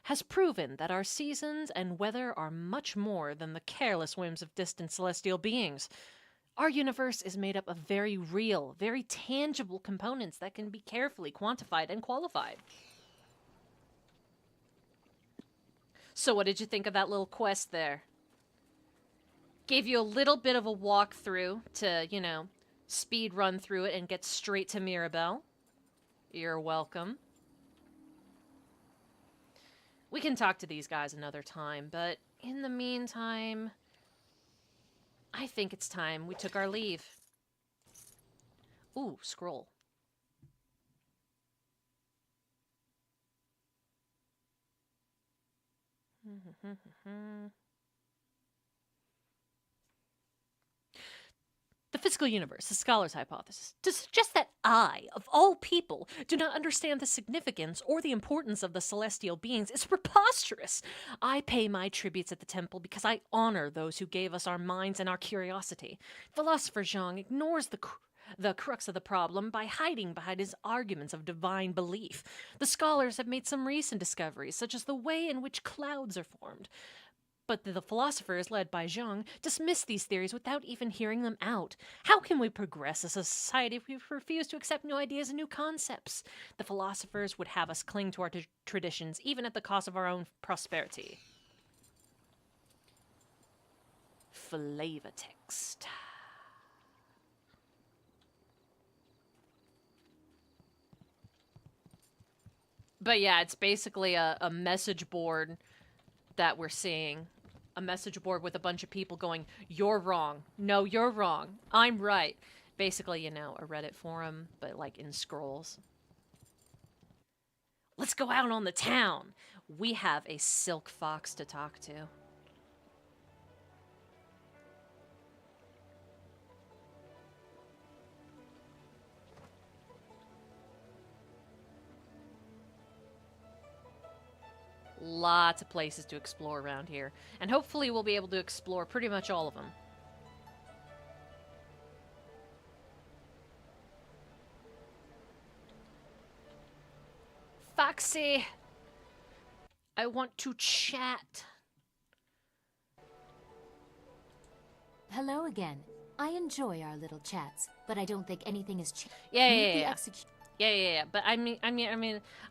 has proven that our seasons and weather are much more than the careless whims of distant celestial beings. Our universe is made up of very real, very tangible components that can be carefully quantified and qualified. So what did you think of that little quest there? Gave you a little bit of a walkthrough to, speed run through it and get straight to Mirabelle. You're welcome. We can talk to these guys another time, but in the meantime, I think it's time we took our leave. Ooh, scroll. The physical universe, the scholar's hypothesis, to suggest that I, of all people, do not understand the significance or the importance of the celestial beings is preposterous. I pay my tributes at the temple because I honor those who gave us our minds and our curiosity. Philosopher Zhang ignores the crux of the problem by hiding behind his arguments of divine belief. The scholars have made some recent discoveries, such as the way in which clouds are formed. But the philosophers, led by Zhang, dismiss these theories without even hearing them out. How can we progress as a society if we refuse to accept new ideas and new concepts? The philosophers would have us cling to our traditions, even at the cost of our own prosperity. flavor text. But yeah, it's basically a message board that we're seeing. A message board with a bunch of people going, "You're wrong. No, you're wrong. I'm right." Basically, you know, a Reddit forum, but like in scrolls. Let's go out on the town. We have a silk fox to talk to. Lots of places to explore around here. And hopefully we'll be able to explore pretty much all of them. Foxy! I want to chat. Hello again. I enjoy our little chats, but I don't think anything has changed. Yeah. But I mean,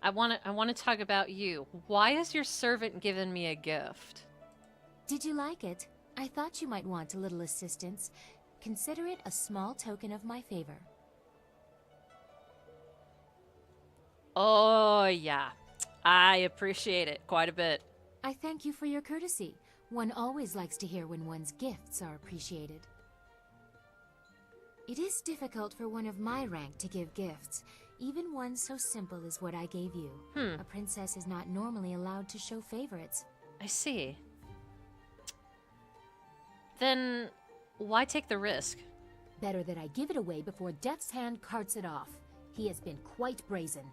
I want to talk about you. Why has your servant given me a gift? Did you like it? I thought you might want a little assistance. Consider it a small token of my favor. Oh, yeah. I appreciate it quite a bit. I thank you for your courtesy. One always likes to hear when one's gifts are appreciated. It is difficult for one of my rank to give gifts, even one so simple as what I gave you. A princess is not normally allowed to show favorites. I see. Then why take the risk? Better that I give it away before Death's Hand carts it off. He has been quite brazen.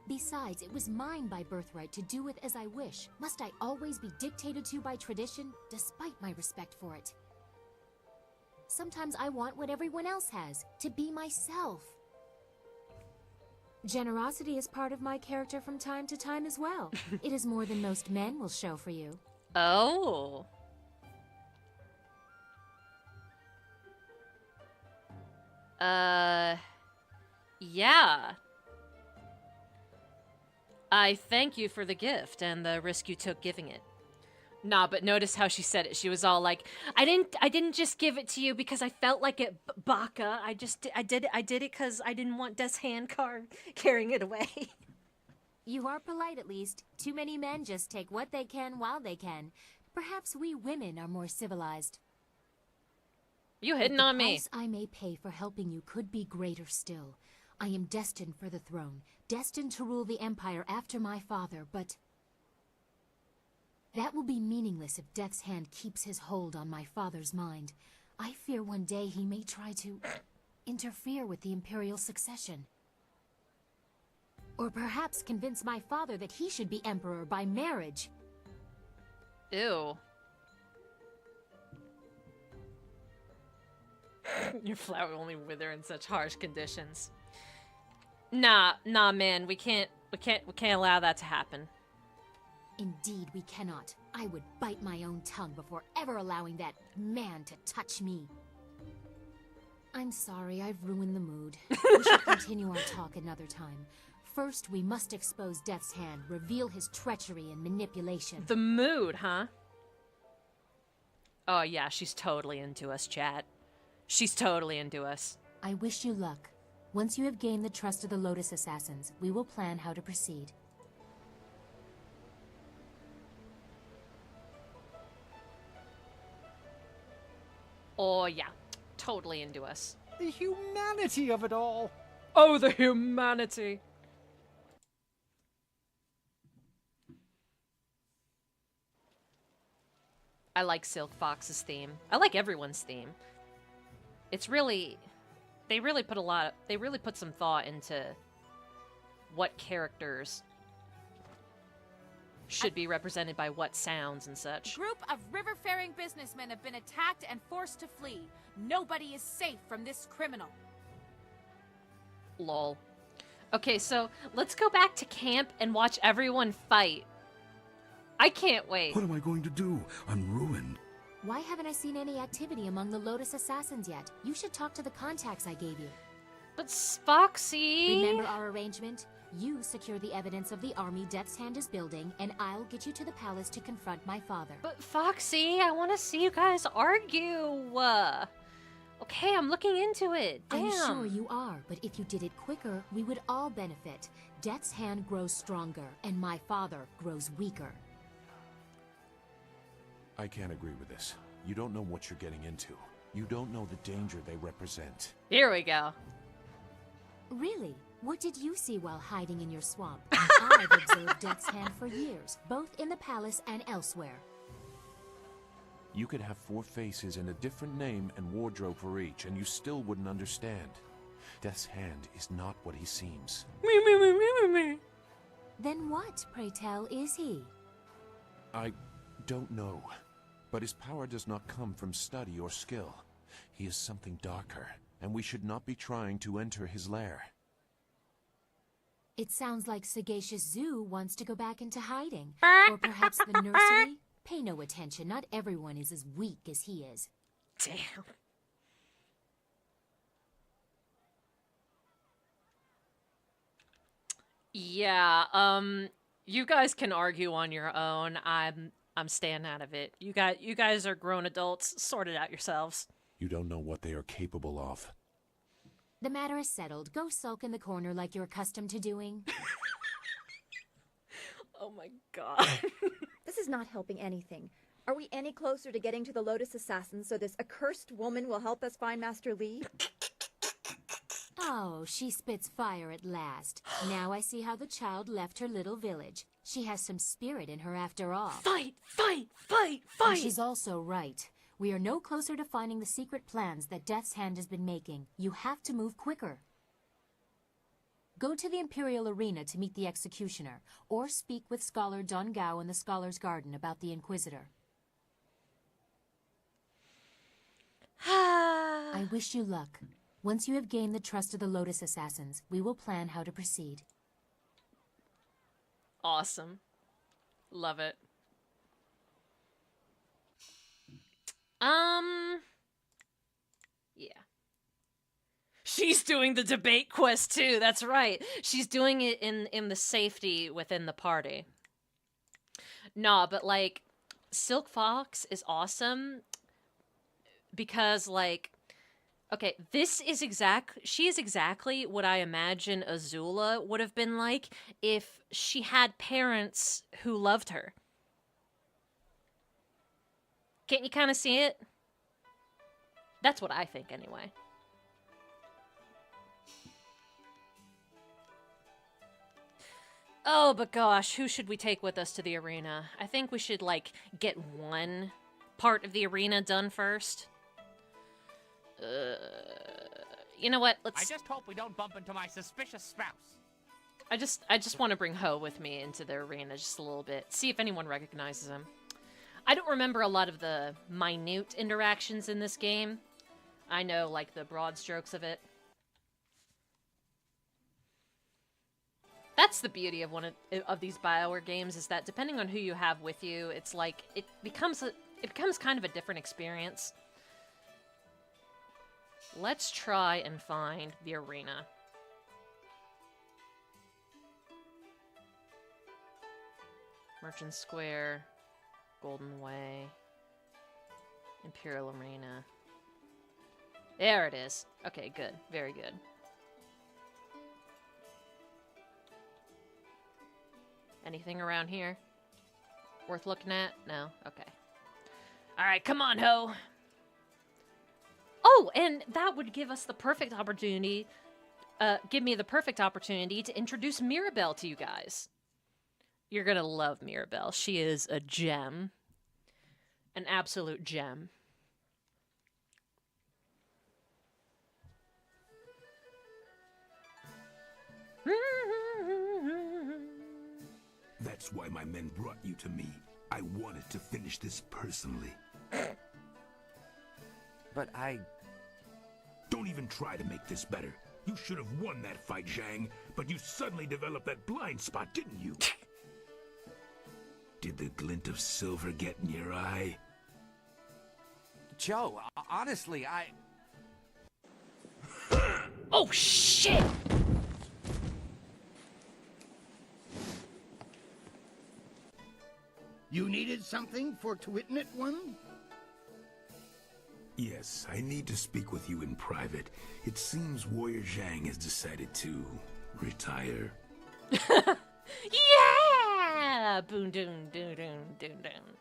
Besides, it was mine by birthright to do with as I wish. Must I always be dictated to by tradition, despite my respect for it? Sometimes I want what everyone else has, to be myself. Generosity is part of my character from time to time as well. It is more than most men will show for you. Oh. Yeah. I thank you for the gift and the risk you took giving it. Nah, but notice how she said it. She was all like, I didn't just give it to you because I felt like it, Baka. I did it because I didn't want Death's Hand carrying it away. You are polite at least. Too many men just take what they can while they can. Perhaps we women are more civilized. You hitting on me. The price I may pay for helping you could be greater still. I am destined for the throne, destined to rule the Empire after my father, but that will be meaningless if Death's Hand keeps his hold on my father's mind. I fear one day he may try to interfere with the Imperial succession. Or perhaps convince my father that he should be Emperor by marriage. Ew. Your flower will only wither in such harsh conditions. Nah, man, we can't allow that to happen. Indeed, we cannot. I would bite my own tongue before ever allowing that man to touch me. I'm sorry, I've ruined the mood. We should continue our talk another time. First, we must expose Death's Hand, reveal his treachery and manipulation. The mood, huh? Oh yeah, she's totally into us, chat. She's totally into us. I wish you luck. Once you have gained the trust of the Lotus Assassins, we will plan how to proceed. Oh yeah, totally into us. The humanity of it all. Oh, the humanity. I like Silk Fox's theme. I like everyone's theme. It's really... They really put some thought into what characters should be represented by what sounds and such. A group of river-faring businessmen have been attacked and forced to flee. Nobody is safe from this criminal. Lol. Okay, so let's go back to camp and watch everyone fight. I can't wait. What am I going to do? I'm ruined. Why haven't I seen any activity among the Lotus Assassins yet? You should talk to the contacts I gave you. But Foxy... Remember our arrangement? You secure the evidence of the army Death's Hand is building, and I'll get you to the palace to confront my father. But Foxy, I want to see you guys argue. Okay, I'm looking into it. Damn. I'm sure you are, but if you did it quicker, we would all benefit. Death's Hand grows stronger, and my father grows weaker. I can't agree with this. You don't know what you're getting into. You don't know the danger they represent. Here we go. Really? What did you see while hiding in your swamp? I've observed Death's Hand for years, both in the palace and elsewhere. You could have 4 faces and a different name and wardrobe for each, and you still wouldn't understand. Death's Hand is not what he seems. Then what, pray tell, is he? I don't know. But his power does not come from study or skill. He is something darker, and we should not be trying to enter his lair. It sounds like Sagacious Zoo wants to go back into hiding. Or perhaps the nursery? Pay no attention, not everyone is as weak as he is. Damn. Yeah, you guys can argue on your own. I'm staying out of it. You guys are grown adults. Sort it out yourselves. You don't know what they are capable of. The matter is settled. Go sulk in the corner like you're accustomed to doing. Oh my god. This is not helping anything. Are we any closer to getting to the Lotus Assassins so this accursed woman will help us find Master Li? Oh, she spits fire at last. Now I see how the child left her little village. She has some spirit in her after all. Fight! Fight! Fight! Fight! And she's also right. We are no closer to finding the secret plans that Death's Hand has been making. You have to move quicker. Go to the Imperial Arena to meet the Executioner, or speak with Scholar Dun Gao in the Scholar's Garden about the Inquisitor. I wish you luck. Once you have gained the trust of the Lotus Assassins, we will plan how to proceed. Awesome. Love it. Yeah. She's doing the debate quest too, that's right. She's doing it in the safety within the party. Nah, but like, Silk Fox is awesome because like, okay, she is exactly what I imagine Azula would have been like if she had parents who loved her. Can't you kind of see it? That's what I think, anyway. Oh, but gosh, who should we take with us to the arena? I think we should, like, get one part of the arena done first. You know what? I just hope we don't bump into my suspicious spouse. I just want to bring Ho with me into the arena just a little bit. See if anyone recognizes him. I don't remember a lot of the minute interactions in this game. I know, like, the broad strokes of it. That's the beauty of one of these BioWare games, is that depending on who you have with you, it's like, it becomes kind of a different experience. Let's try and find the arena. Merchant Square, Golden Way, Imperial Arena. There it is. Okay, good. Very good. Anything around here worth looking at? No? Okay. Alright, come on, Ho! Oh, and that would give us the perfect opportunity, give me the perfect opportunity to introduce Mirabelle to you guys. You're gonna love Mirabelle. She is a gem. An absolute gem. That's why my men brought you to me. I wanted to finish this personally. But I... Don't even try to make this better. You should have won that fight, Zhang, but you suddenly developed that blind spot, didn't you? Did the glint of silver get in your eye? Joe, honestly, I... Oh, shit! You needed something for to witness one? Yes, I need to speak with you in private. It seems Warrior Zhang has decided to retire. Yeah! Boom, doom, doom, doom, doom, doom.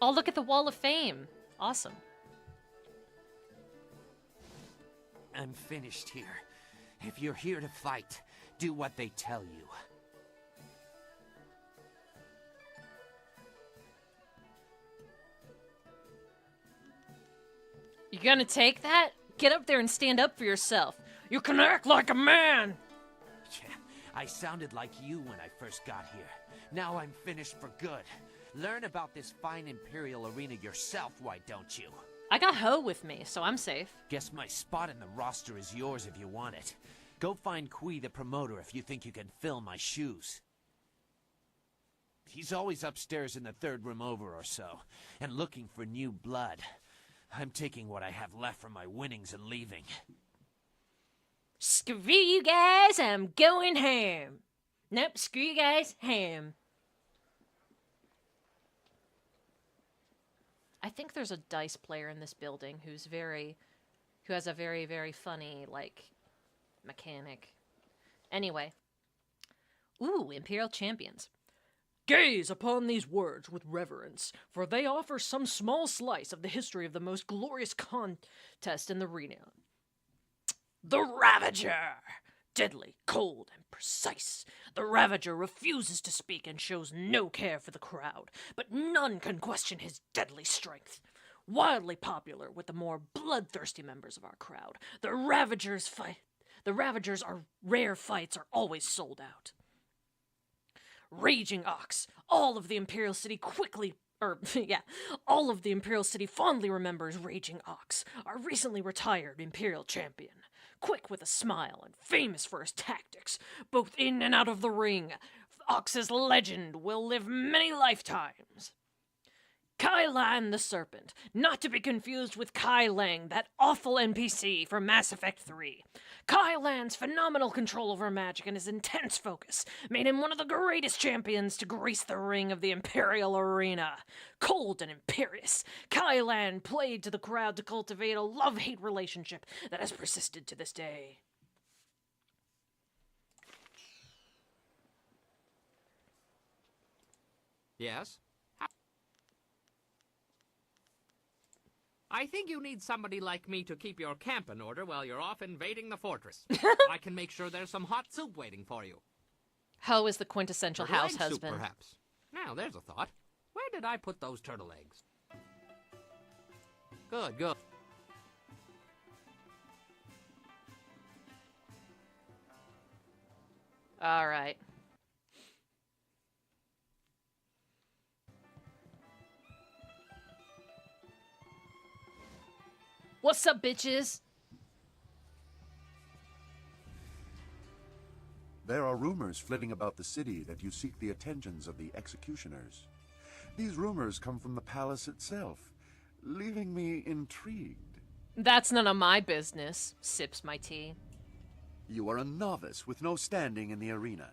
Oh, look at the Wall of Fame. Awesome. I'm finished here. If you're here to fight, do what they tell you. You gonna take that? Get up there and stand up for yourself. You can act like a man! I sounded like you when I first got here. Now I'm finished for good. Learn about this fine Imperial arena yourself, why don't you? I got Ho with me, so I'm safe. Guess my spot in the roster is yours if you want it. Go find Kui the promoter if you think you can fill my shoes. He's always upstairs in the third room over or so, and looking for new blood. I'm taking what I have left from my winnings and leaving. Screw you guys, I'm going ham. Nope, screw you guys, ham. I think there's a dice player in this building who has a very, very funny, like, mechanic. Anyway. Ooh, Imperial Champions. Gaze upon these words with reverence, for they offer some small slice of the history of the most glorious contest in the arena. The Ravager! Deadly, cold, and precise. The Ravager refuses to speak and shows no care for the crowd, but none can question his deadly strength. Wildly popular with the more bloodthirsty members of our crowd, the Ravagers' rare fights are always sold out. Raging Ox, all of the Imperial City fondly remembers Raging Ox, our recently retired Imperial Champion. Quick with a smile and famous for his tactics, both in and out of the ring, Ox's legend will live many lifetimes. Kai Lan the Serpent, not to be confused with Kai Lang, that awful NPC from Mass Effect 3. Kai Lan's phenomenal control over magic and his intense focus made him one of the greatest champions to grace the ring of the Imperial arena. Cold and imperious, Kai Lan played to the crowd to cultivate a love-hate relationship that has persisted to this day. Yes? I think you need somebody like me to keep your camp in order while you're off invading the fortress. I can make sure there's some hot soup waiting for you. Ho is the quintessential Turtle house egg husband. Soup, perhaps. Now, there's a thought. Where did I put those turtle eggs? Good, good. All right. What's up, bitches? There are rumors flitting about the city that you seek the attentions of the executioners. These rumors come from the palace itself, leaving me intrigued. That's none of my business, sips my tea. You are a novice with no standing in the arena.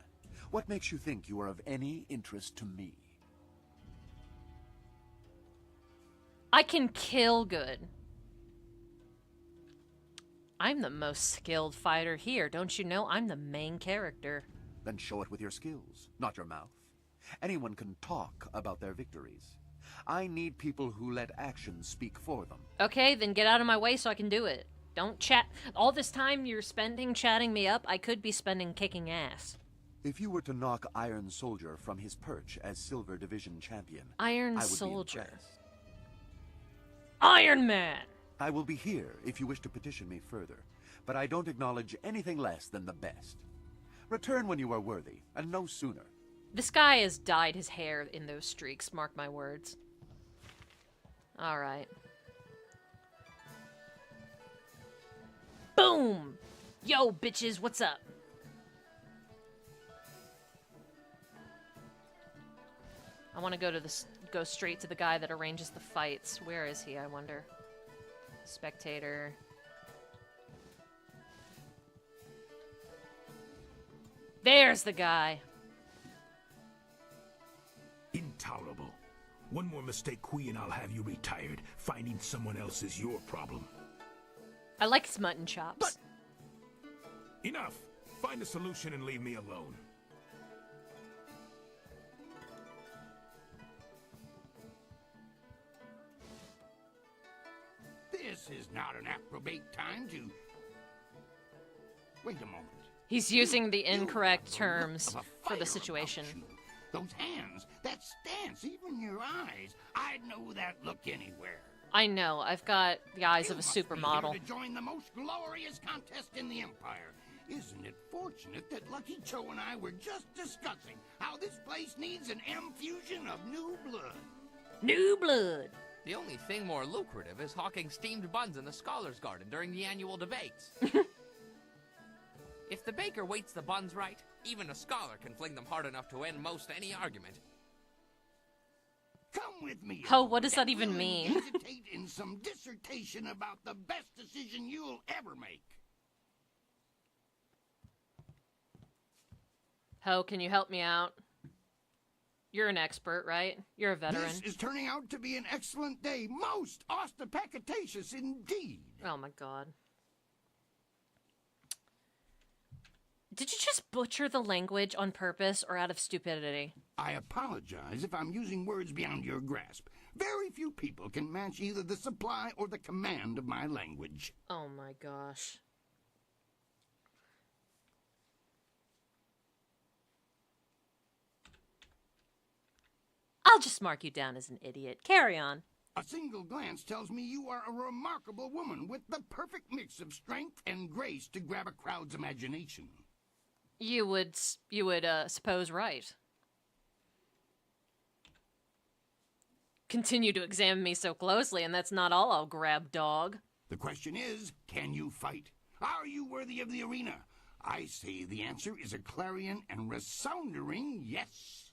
What makes you think you are of any interest to me? I can kill good. I'm the most skilled fighter here, don't you know? I'm the main character. Then show it with your skills, not your mouth. Anyone can talk about their victories. I need people who let actions speak for them. Okay, then get out of my way so I can do it. Don't chat. All this time you're spending chatting me up, I could be spending kicking ass. If you were to knock Iron Soldier from his perch as Silver Division champion, Iron I would Soldier. be impressed. Iron Man! I will be here if you wish to petition me further, but I don't acknowledge anything less than the best. Return when you are worthy, and no sooner. This guy has dyed his hair in those streaks, mark my words. Alright. Boom! Yo, bitches, what's up? I want to go straight to the guy that arranges the fights. Where is he, I wonder? Spectator. There's the guy. Intolerable. One more mistake, Kui, and I'll have you retired. Finding someone else is your problem. I like his mutton chops. But enough. Find a solution and leave me alone. This is not an appropriate time to... Wait a moment. He's using the incorrect terms for the situation. Those hands, that stance, even your eyes. I'd know that look anywhere. I know. I've got the eyes of a supermodel. To join the most glorious contest in the Empire. Isn't it fortunate that Lucky Cho and I were just discussing how this place needs an M-fusion of new blood? New blood. The only thing more lucrative is hawking steamed buns in the Scholars' Garden during the annual debates. If the baker weights the buns right, even a scholar can fling them hard enough to end most any argument. Come with me. Oh, what does that even mean? Hesitate in some dissertation about the best decision you'll ever make. Ho, can you help me out? You're an expert, right? You're a veteran. This is turning out to be an excellent day. Most ostentatious indeed. Oh my god. Did you just butcher the language on purpose or out of stupidity? I apologize if I'm using words beyond your grasp. Very few people can match either the supply or the command of my language. Oh my gosh. I'll just mark you down as an idiot. Carry on. A single glance tells me you are a remarkable woman with the perfect mix of strength and grace to grab a crowd's imagination. You would suppose right. Continue to examine me so closely, and that's not all I'll grab, dog. The question is, can you fight? Are you worthy of the arena? I say the answer is a clarion and resounding yes.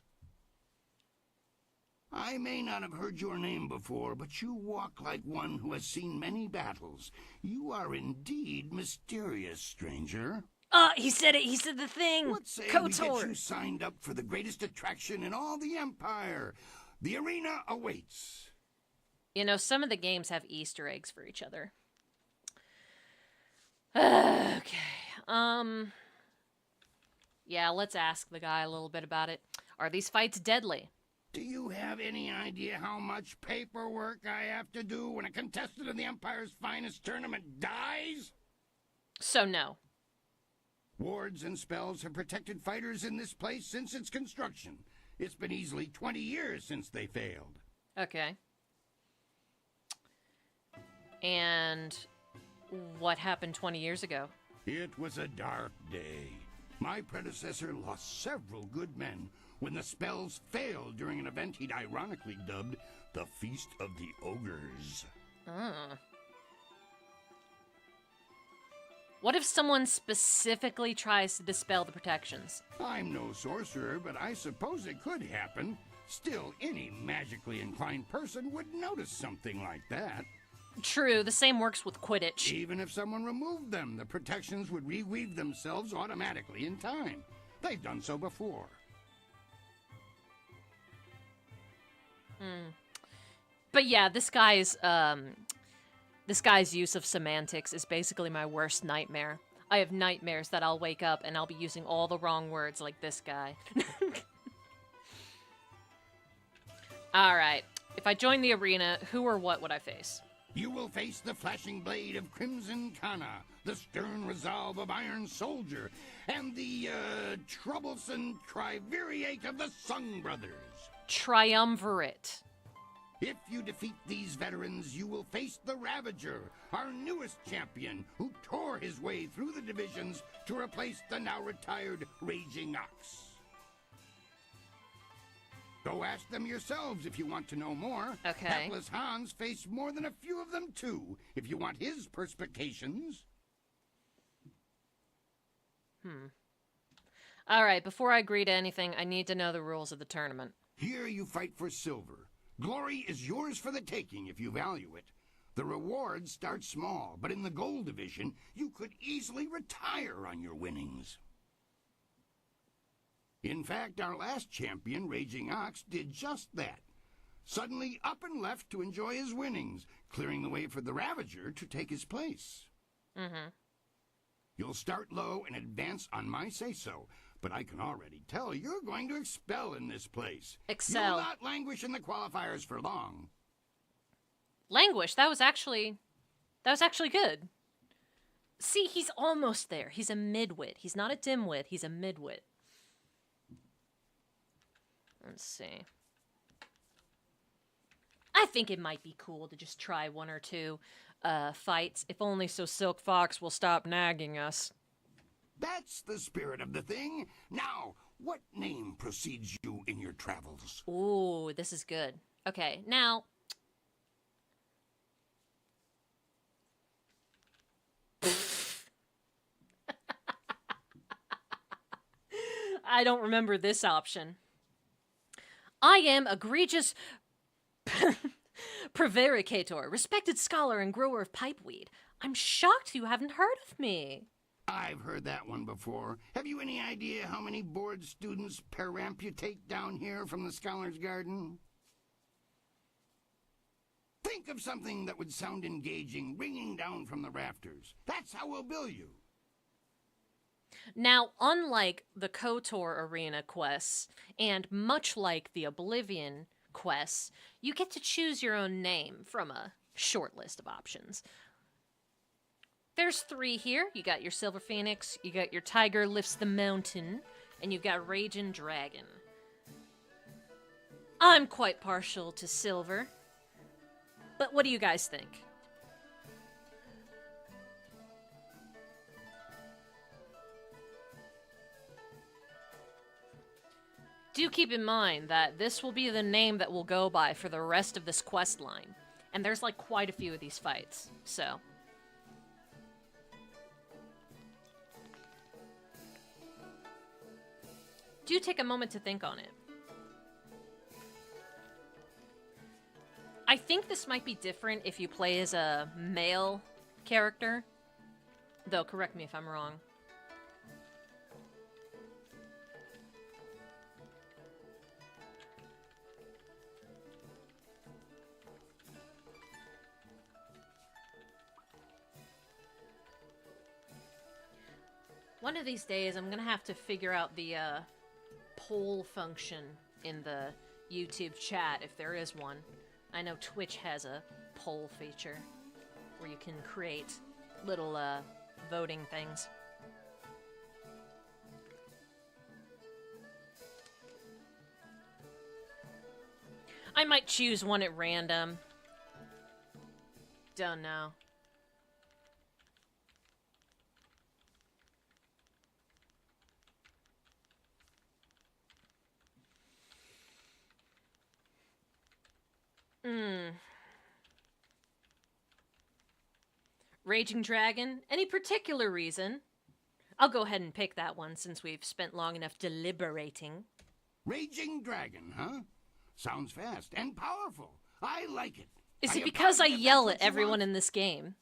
I may not have heard your name before, but you walk like one who has seen many battles. You are indeed mysterious, stranger. He said it. He said the thing. What say we get you signed up for the greatest attraction in all the Empire? The arena awaits. You know, some of the games have Easter eggs for each other. Okay. Yeah, let's ask the guy a little bit about it. Are these fights deadly? Do you have any idea how much paperwork I have to do when a contestant in the Empire's finest tournament dies? So no. Wards and spells have protected fighters in this place since its construction. It's been easily 20 years since they failed. Okay. And what happened 20 years ago? It was a dark day. My predecessor lost several good men when the spells failed during an event he'd ironically dubbed the Feast of the Ogres. What if someone specifically tries to dispel the protections? I'm no sorcerer, but I suppose it could happen. Still, any magically inclined person would notice something like that. True, the same works with Quidditch. Even if someone removed them, the protections would reweave themselves automatically in time. They've done so before. But yeah, this guy's use of semantics is basically my worst nightmare. I have nightmares that I'll wake up and I'll be using all the wrong words like this guy. Alright, if I join the arena, who or what would I face? You will face the flashing blade of Crimson Kana, the stern resolve of Iron Soldier, and the, troublesome triumvirate of the Sung Brothers. Triumvirate. If you defeat these veterans, you will face the Ravager, our newest champion, who tore his way through the divisions to replace the now retired Raging Ox. Go ask them yourselves if you want to know more. Okay. Hapless Hans faced more than a few of them too, if you want his perspications. Alright, before I agree to anything, I need to know the rules of the tournament. Here you fight for silver. Glory is yours for the taking if you value it. The rewards start small, but in the gold division, you could easily retire on your winnings. In fact, our last champion, Raging Ox, did just that. Suddenly up and left to enjoy his winnings, clearing the way for the Ravager to take his place. Mm-hmm. You'll start low and advance on my say-so, but I can already tell you're going to excel in this place. Excel. You'll not languish in the qualifiers for long. Languish, that was actually good. See, he's almost there. He's a midwit. He's not a dimwit, he's a midwit. Let's see. I think it might be cool to just try one or two fights, if only so Silk Fox will stop nagging us. That's the spirit of the thing. Now, what name precedes you in your travels? Ooh, this is good. Okay, now... I don't remember this option. I am egregious prevaricator, respected scholar and grower of pipeweed. I'm shocked you haven't heard of me. I've heard that one before. Have you any idea how many board students peramputate down here from the Scholar's Garden? Think of something that would sound engaging, ringing down from the rafters. That's how we'll bill you. Now, unlike the KOTOR arena quests, and much like the Oblivion quests, you get to choose your own name from a short list of options. There's 3 here. You got your Silver Phoenix, you got your Tiger Lifts the Mountain, and you've got Raging Dragon. I'm quite partial to Silver. But what do you guys think? Do keep in mind that this will be the name that we'll go by for the rest of this quest line. And there's like quite a few of these fights, so... do take a moment to think on it. I think this might be different if you play as a male character. Though, correct me if I'm wrong. One of these days, I'm gonna have to figure out the poll function in the YouTube chat, if there is one. I know Twitch has a poll feature where you can create little voting things. I might choose one at random. Don't know. Raging Dragon? Any particular reason? I'll go ahead and pick that one since we've spent long enough deliberating. Raging Dragon, huh? Sounds fast and powerful. I like it. Is it because I yell at everyone in this game?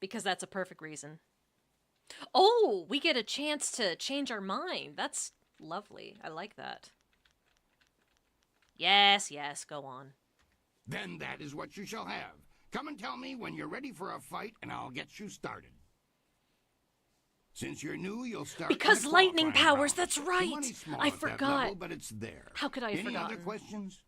Because that's a perfect reason. Oh, we get a chance to change our mind. That's lovely. I like that. Yes, yes, go on. Then that is what you shall have. Come and tell me when you're ready for a fight, and I'll get you started. Since you're new, you'll start because with lightning powers. round. That's The right. money's small I at that forgot. level, but it's there. How could I have Any forgotten? other questions?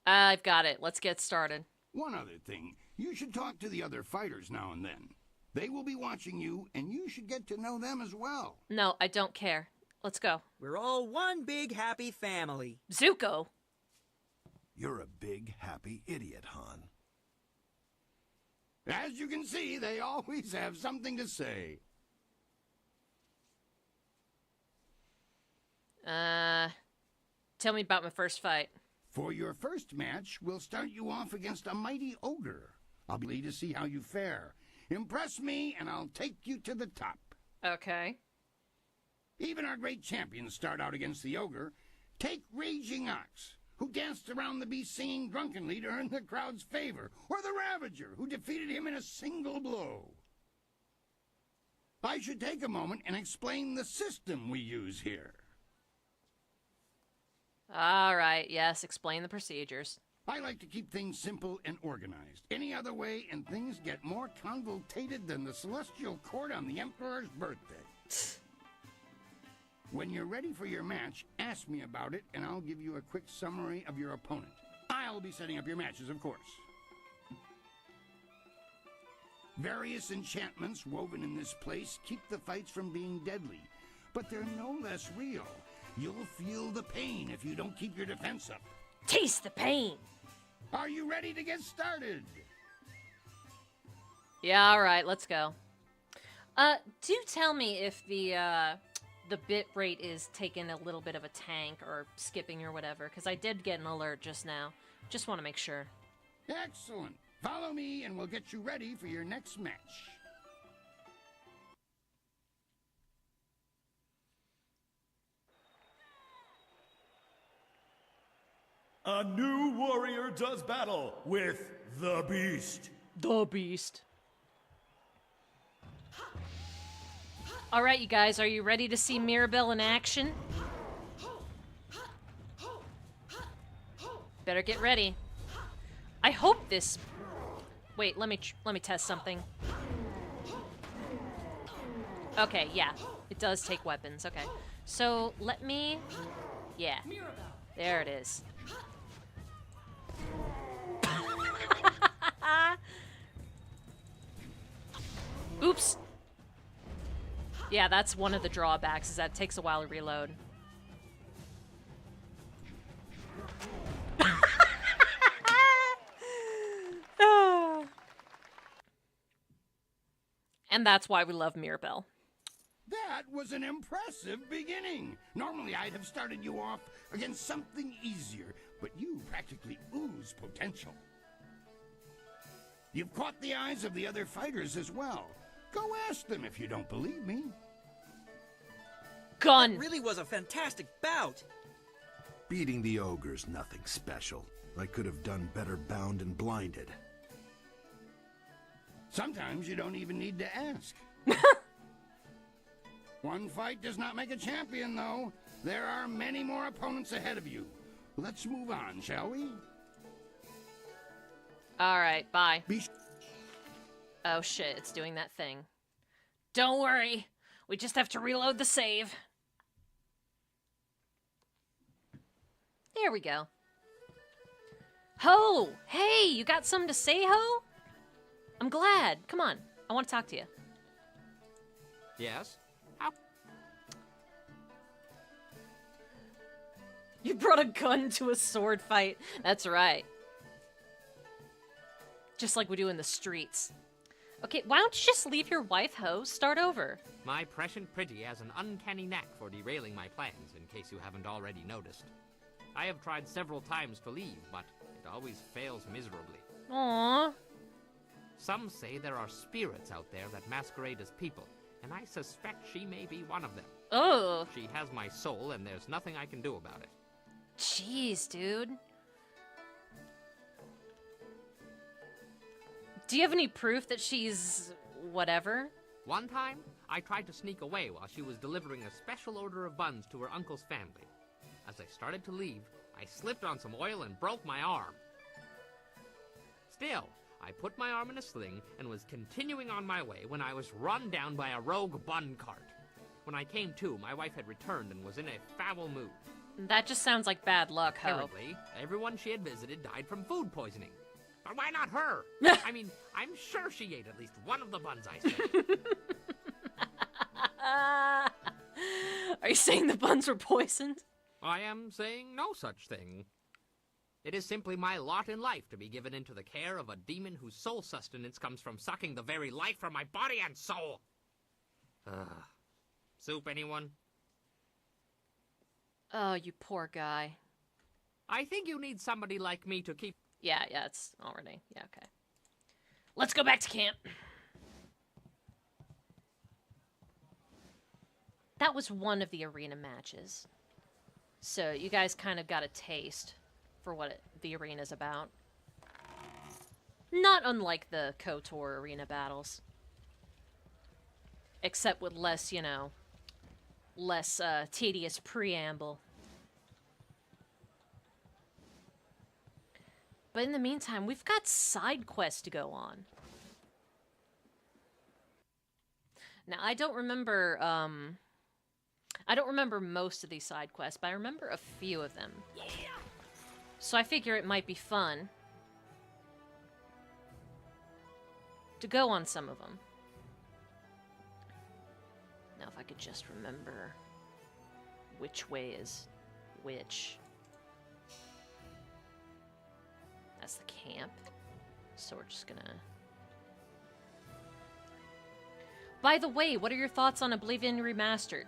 I've got it. Let's get started. One other thing. You should talk to the other fighters now and then. They will be watching you, and you should get to know them as well. No, I don't care. Let's go. We're all one big happy family. Zuko. You're a big, happy idiot, Han. As you can see, they always have something to say. Tell me about my first fight. For your first match, we'll start you off against a mighty ogre. I'll be ready to see how you fare. Impress me, and I'll take you to the top. Okay. Even our great champions start out against the ogre. Take Raging Ox, who danced around the beast singing drunkenly to earn the crowd's favor, or the Ravager, who defeated him in a single blow. I should take a moment and explain the system we use here. All right, yes, explain the procedures. I like to keep things simple and organized. Any other way, and things get more convoluted than the celestial court on the Emperor's birthday. When you're ready for your match, ask me about it, and I'll give you a quick summary of your opponent. I'll be setting up your matches, of course. Various enchantments woven in this place keep the fights from being deadly, but they're no less real. You'll feel the pain if you don't keep your defense up. Taste the pain! Are you ready to get started? Yeah, alright, let's go. Do tell me if the bit rate is taking a little bit of a tank or skipping or whatever, because I did get an alert just now. Just want to make sure. Excellent. Follow me and we'll get you ready for your next match. A new warrior does battle with the Beast. The Beast. Alright, you guys, are you ready to see Mirabelle in action? Better get ready. I hope this... Wait, let me test something. Okay, yeah. It does take weapons, okay. So, let me... Yeah. There it is. Oops. Yeah, that's one of the drawbacks, is that it takes a while to reload. And that's why we love Mirabelle. That was an impressive beginning. Normally I'd have started you off against something easier, but you practically ooze potential. You've caught the eyes of the other fighters as well. Go ask them if you don't believe me. Gun! That really was a fantastic bout! Beating the ogre's nothing special. I could have done better bound and blinded. Sometimes you don't even need to ask. One fight does not make a champion, though. There are many more opponents ahead of you. Let's move on, shall we? Alright, bye. Oh shit, it's doing that thing. Don't worry. We just have to reload the save. There we go. Ho! Hey, you got something to say, Ho? I'm glad. Come on. I want to talk to you. Yes? You brought a gun to a sword fight. That's right. Just like we do in the streets. Okay, why don't you just leave your wife, Ho? Start over. My prescient pretty has an uncanny knack for derailing my plans, in case you haven't already noticed. I have tried several times to leave, but it always fails miserably. Aww. Some say there are spirits out there that masquerade as people, and I suspect she may be one of them. Oh. She has my soul, and there's nothing I can do about it. Jeez, dude. Do you have any proof that she's... whatever? One time, I tried to sneak away while she was delivering a special order of buns to her uncle's family. As I started to leave, I slipped on some oil and broke my arm. Still, I put my arm in a sling and was continuing on my way when I was run down by a rogue bun cart. When I came to, my wife had returned and was in a foul mood. That just sounds like bad luck, Ho. Apparently, everyone she had visited died from food poisoning. But why not her? I mean, I'm sure she ate at least one of the buns I sent. Are you saying the buns were poisoned? I am saying no such thing. It is simply my lot in life to be given into the care of a demon whose sole sustenance comes from sucking the very life from my body and soul. Soup, anyone? Oh, you poor guy. I think you need somebody like me to keep... Yeah, it's already... Yeah, okay. Let's go back to camp. That was one of the arena matches. So you guys kind of got a taste for what the arena's about. Not unlike the KOTOR arena battles. Except with less, you know, less tedious preamble. But in the meantime, we've got side quests to go on. Now, I don't remember most of these side quests, but I remember a few of them. Yeah. So I figure it might be fun to go on some of them. Now, if I could just remember which way is which. That's the camp. So we're just gonna... By the way, what are your thoughts on Oblivion Remastered?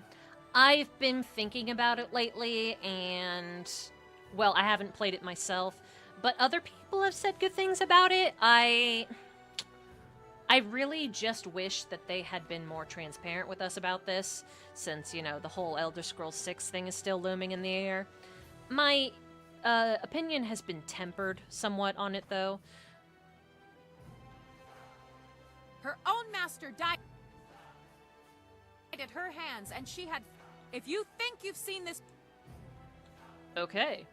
I've been thinking about it lately, and... well, I haven't played it myself, but other people have said good things about it. I really just wish that they had been more transparent with us about this, since, you know, the whole Elder Scrolls 6 thing is still looming in the air. My opinion has been tempered somewhat on it, though. Her own master died at her hands, and she had... If you think you've seen this... Okay.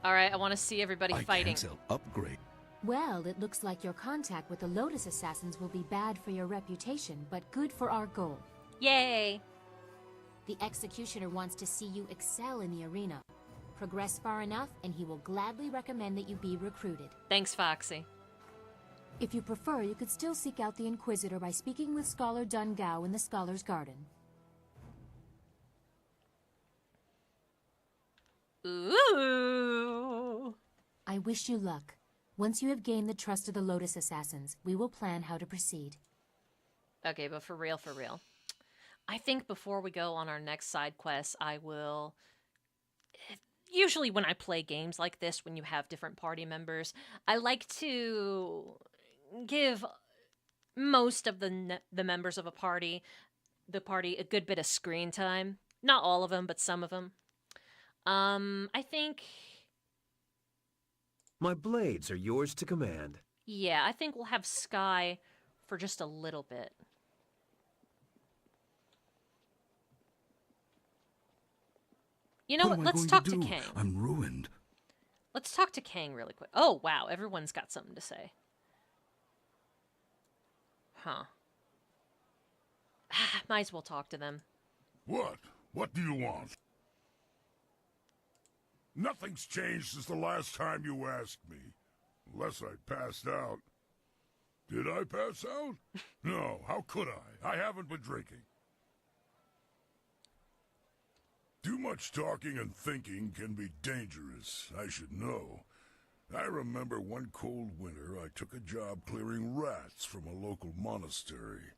Alright, I want to see everybody fighting. Upgrade. Well, it looks like your contact with the Lotus Assassins will be bad for your reputation, but good for our goal. Yay! The Executioner wants to see you excel in the arena. Progress far enough, and he will gladly recommend that you be recruited. Thanks, Foxy. If you prefer, you could still seek out the Inquisitor by speaking with Scholar Dungao in the Scholar's Garden. Ooh! I wish you luck. Once you have gained the trust of the Lotus Assassins, we will plan how to proceed. Okay, but for real, I think before we go on our next side quest, I will... Usually when I play games like this, when you have different party members, I like to give most of the members of a party, a good bit of screen time. Not all of them, but some of them. I think... My blades are yours to command. Yeah, I think we'll have Sky for just a little bit. You know what? Let's talk to Kang. I'm ruined. Let's talk to Kang really quick. Oh, wow. Everyone's got something to say. Huh. Might as well talk to them. What? What do you want? Nothing's changed since the last time you asked me. Unless I passed out. Did I pass out? No, how could I? I haven't been drinking. Too much talking and thinking can be dangerous, I should know. I remember one cold winter I took a job clearing rats from a local monastery.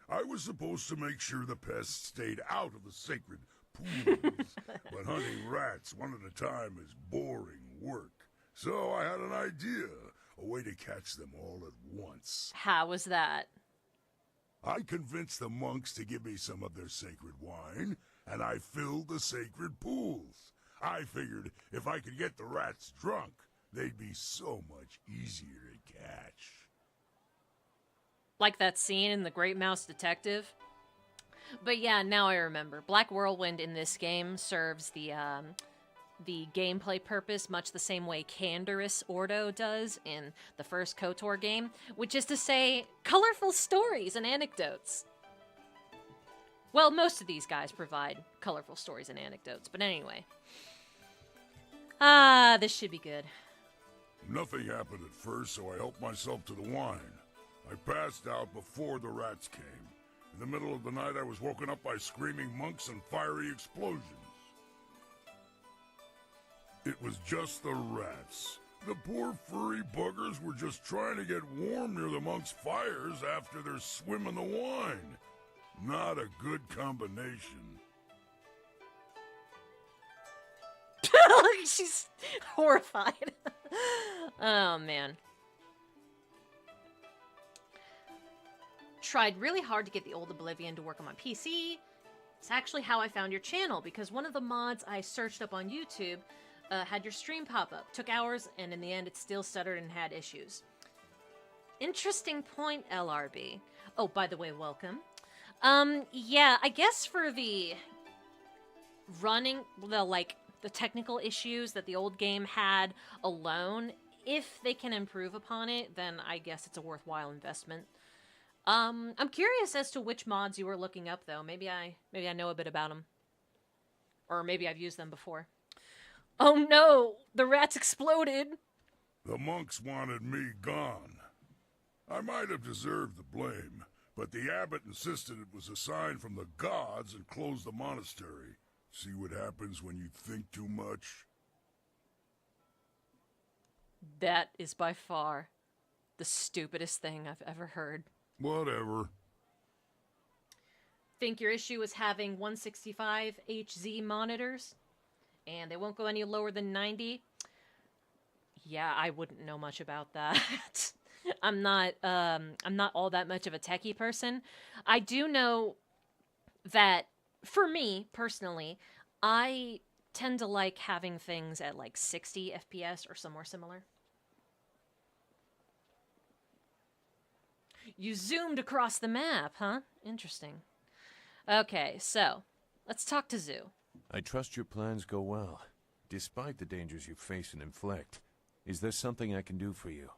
I was supposed to make sure the pests stayed out of the sacred pools, but hunting rats one at a time is boring work. So I had an idea, a way to catch them all at once. How was that? I convinced the monks to give me some of their sacred wine, and I filled the sacred pools. I figured if I could get the rats drunk, they'd be so much easier to catch. Like that scene in The Great Mouse Detective? But yeah, now I remember. Black Whirlwind in this game serves the gameplay purpose much the same way Candorus Ordo does in the first KOTOR game, which is to say, colorful stories and anecdotes. Well, most of these guys provide colorful stories and anecdotes, but anyway. This should be good. Nothing happened at first, so I helped myself to the wine. I passed out before the rats came. In the middle of the night, I was woken up by screaming monks and fiery explosions. It was just the rats. The poor furry buggers were just trying to get warm near the monks' fires after their swim in the wine. Not a good combination. She's horrified. Oh, man. Tried really hard to get the old Oblivion to work on my PC. It's actually how I found your channel, because one of the mods I searched up on YouTube had your stream pop up. Took hours, and in the end, it still stuttered and had issues. Interesting point, LRB. Oh, by the way, welcome. Yeah, I guess for the running, the technical issues that the old game had alone, if they can improve upon it, then I guess it's a worthwhile investment. I'm curious as to which mods you were looking up, though. Maybe I know a bit about them. Or maybe I've used them before. Oh no! The rats exploded! The monks wanted me gone. I might have deserved the blame, but the abbot insisted it was a sign from the gods and closed the monastery. See what happens when you think too much? That is by far the stupidest thing I've ever heard. Whatever. Think your issue is having 165 HZ monitors, and they won't go any lower than 90? Yeah, I wouldn't know much about that. I'm not all that much of a techie person. I do know that, for me, personally, I tend to like having things at like 60 FPS or somewhere similar. You zoomed across the map, huh? Interesting. Okay, so, let's talk to Zoo. I trust your plans go well, despite the dangers you face and inflict. Is there something I can do for you?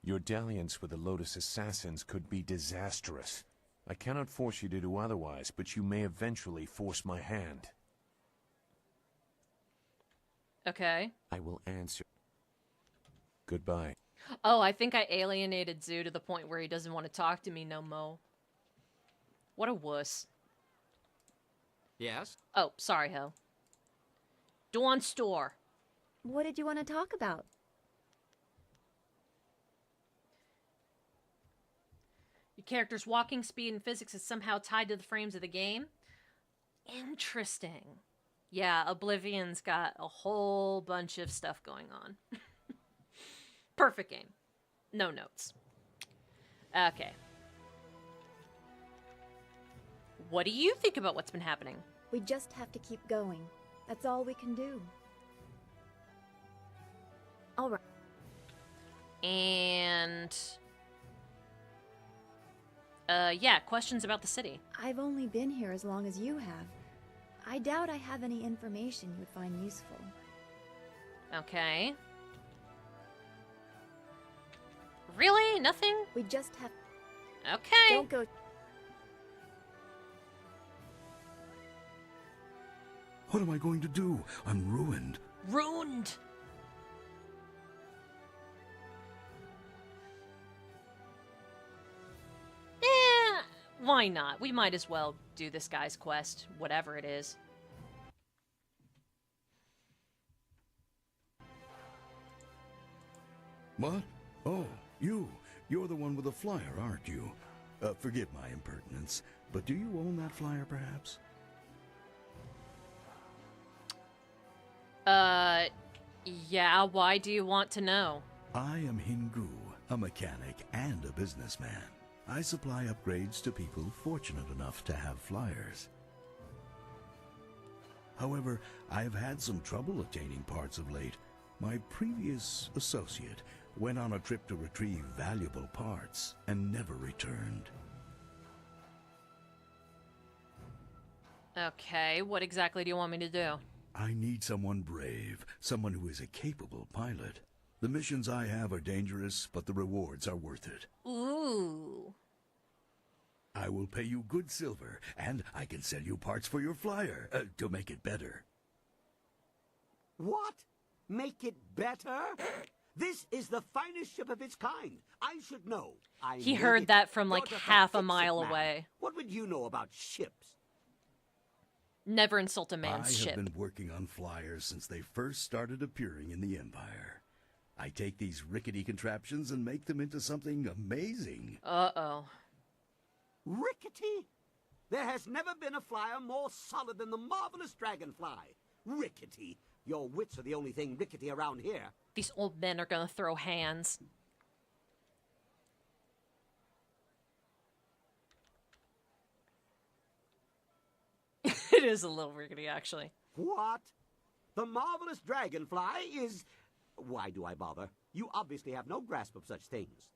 Your dalliance with the Lotus Assassins could be disastrous. I cannot force you to do otherwise, but you may eventually force my hand. Okay. I will answer. Goodbye. Oh, I think I alienated Zoo to the point where he doesn't want to talk to me no mo. What a wuss. Yes? Oh, sorry, Ho. Dawn Store. What did you want to talk about? Your character's walking speed and physics is somehow tied to the frames of the game? Interesting. Yeah, Oblivion's got a whole bunch of stuff going on. Perfect game. No notes. Okay. What do you think about what's been happening? We just have to keep going. That's all we can do. All right. And... yeah, questions about the city. I've only been here as long as you have. I doubt I have any information you would find useful. Okay. Really? Nothing? We just have... Okay. Don't go... What am I going to do? I'm ruined. Ruined! Why not? We might as well do this guy's quest, whatever it is. What? Oh, you're the one with the flyer, aren't you? Forgive my impertinence, but do you own that flyer, perhaps? Yeah, why do you want to know? I am Hingu, a mechanic and a businessman. I supply upgrades to people fortunate enough to have flyers. However, I have had some trouble obtaining parts of late. My previous associate went on a trip to retrieve valuable parts and never returned. Okay, what exactly do you want me to do? I need someone brave, someone who is a capable pilot. The missions I have are dangerous, but the rewards are worth it. Ooh. I will pay you good silver, and I can sell you parts for your flyer, to make it better. What? Make it better? This is the finest ship of its kind. I should know. He heard that from like half a mile away. What would you know about ships? Never insult a man's ship. I have been working on flyers since they first started appearing in the Empire. I take these rickety contraptions and make them into something amazing. Uh-oh. Rickety? There has never been a flyer more solid than the marvelous dragonfly. Rickety? Your wits are the only thing rickety around here. These old men are gonna throw hands. It is a little rickety, actually. What? The marvelous dragonfly is... Why do I bother? You obviously have no grasp of such things.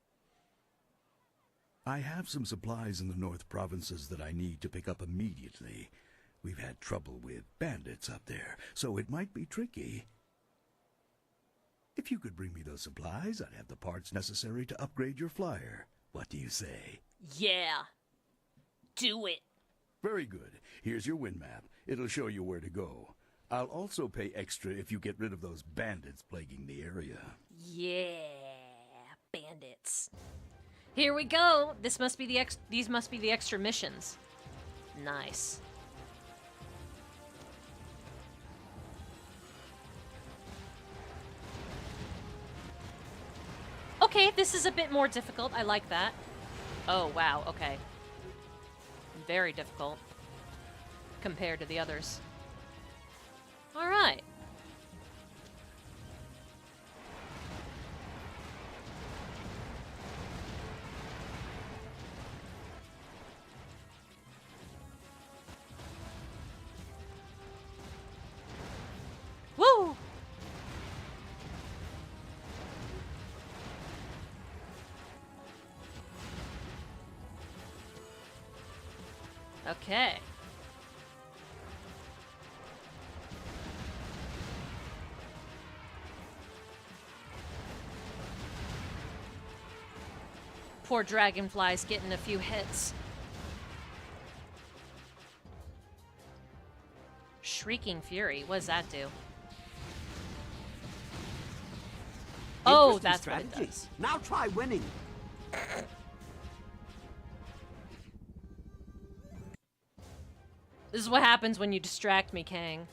I have some supplies in the North Provinces that I need to pick up immediately. We've had trouble with bandits up there, so it might be tricky. If you could bring me those supplies, I'd have the parts necessary to upgrade your flyer. What do you say? Yeah. Do it. Very good. Here's your wind map. It'll show you where to go. I'll also pay extra if you get rid of those bandits plaguing the area. Yeah, bandits. Here we go. These must be the extra missions. Nice. Okay, this is a bit more difficult. I like that. Oh, wow. Okay. Very difficult compared to the others. All right. Woo! Okay. Poor dragonfly's getting a few hits. Shrieking Fury, what does that do? Oh, that's what it does. Now try winning. This is what happens when you distract me, Kang.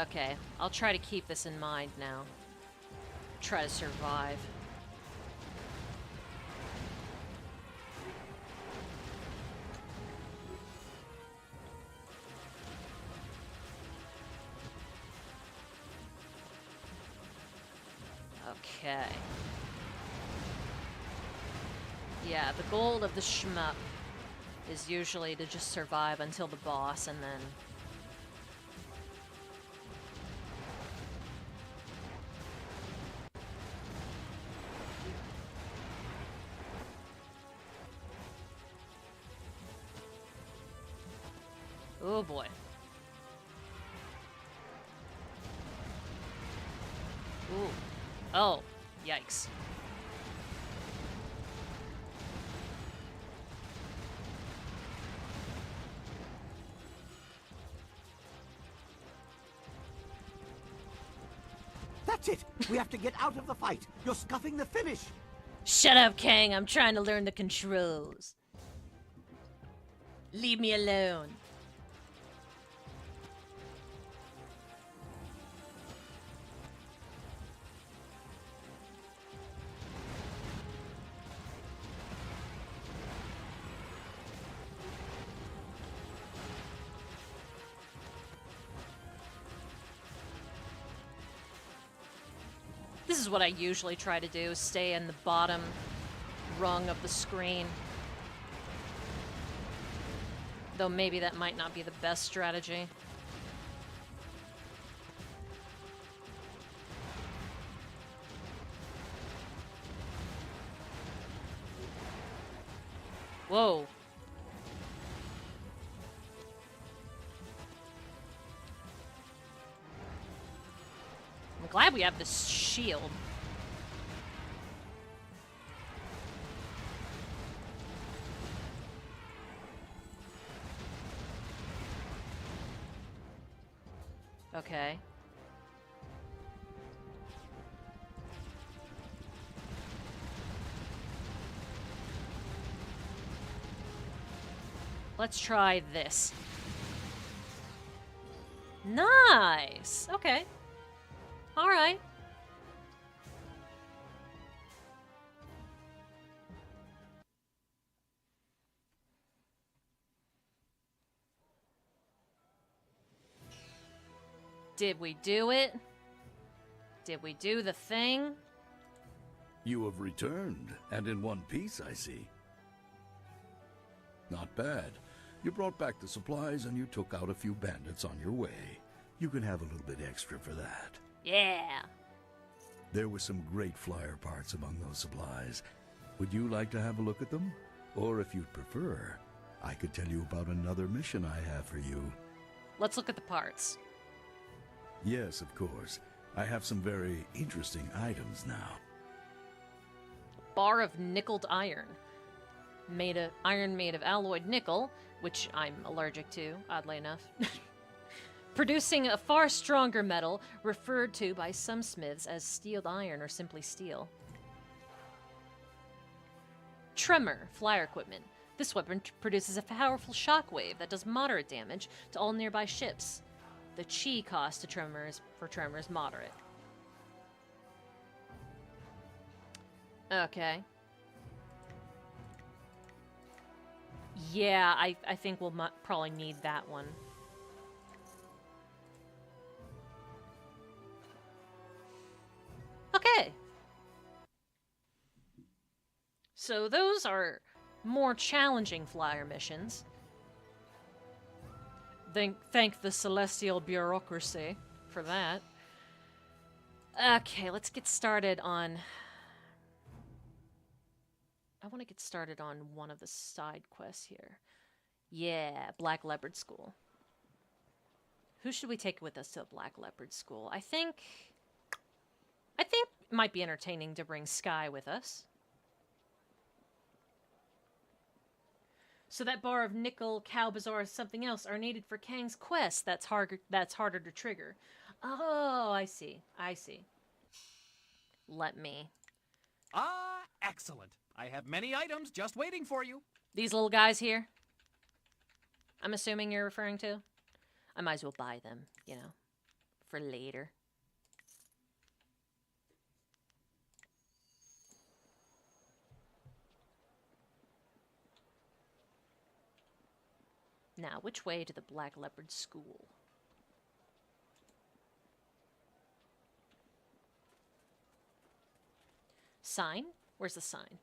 Okay, I'll try to keep this in mind now. Try to survive. Okay. Yeah, the goal of the shmup is usually to just survive until the boss and then... Oh boy. Ooh. Oh, yikes. That's it. We have to get out of the fight. You're scuffing the finish. Shut up, Kang. I'm trying to learn the controls. Leave me alone. This is what I usually try to do, stay in the bottom rung of the screen. Though maybe that might not be the best strategy. Whoa. I'm glad we have this shield. Okay. Let's try this. Nice! Okay. Alright. Did we do it? Did we do the thing? You have returned, and in one piece, I see. Not bad. You brought back the supplies and you took out a few bandits on your way. You can have a little bit extra for that. Yeah. There were some great flyer parts among those supplies. Would you like to have a look at them? Or if you'd prefer, I could tell you about another mission I have for you. Let's look at the parts. Yes, of course. I have some very interesting items now. Bar of nickeled iron. Iron made of alloyed nickel, which I'm allergic to, oddly enough. Producing a far stronger metal, referred to by some smiths as steeled iron or simply steel. Tremor, flyer equipment. This weapon produces a powerful shockwave that does moderate damage to all nearby ships. The chi cost to tremor is moderate. Okay. Yeah, I think we'll probably need that one. Okay. So those are more challenging flyer missions. Thank the celestial bureaucracy for that. Okay, let's get started on... I want to get started on one of the side quests here. Yeah, Black Leopard School. Who should we take with us to Black Leopard School? I think it might be entertaining to bring Sky with us. So that bar of nickel, cow bazaar, something else are needed for Kang's quest. That's harder to trigger. Oh, I see. Let me. Ah, excellent. I have many items just waiting for you. These little guys here? I'm assuming you're referring to? I might as well buy them, you know, for later. Now, which way to the Black Leopard School? Sign? Where's the sign?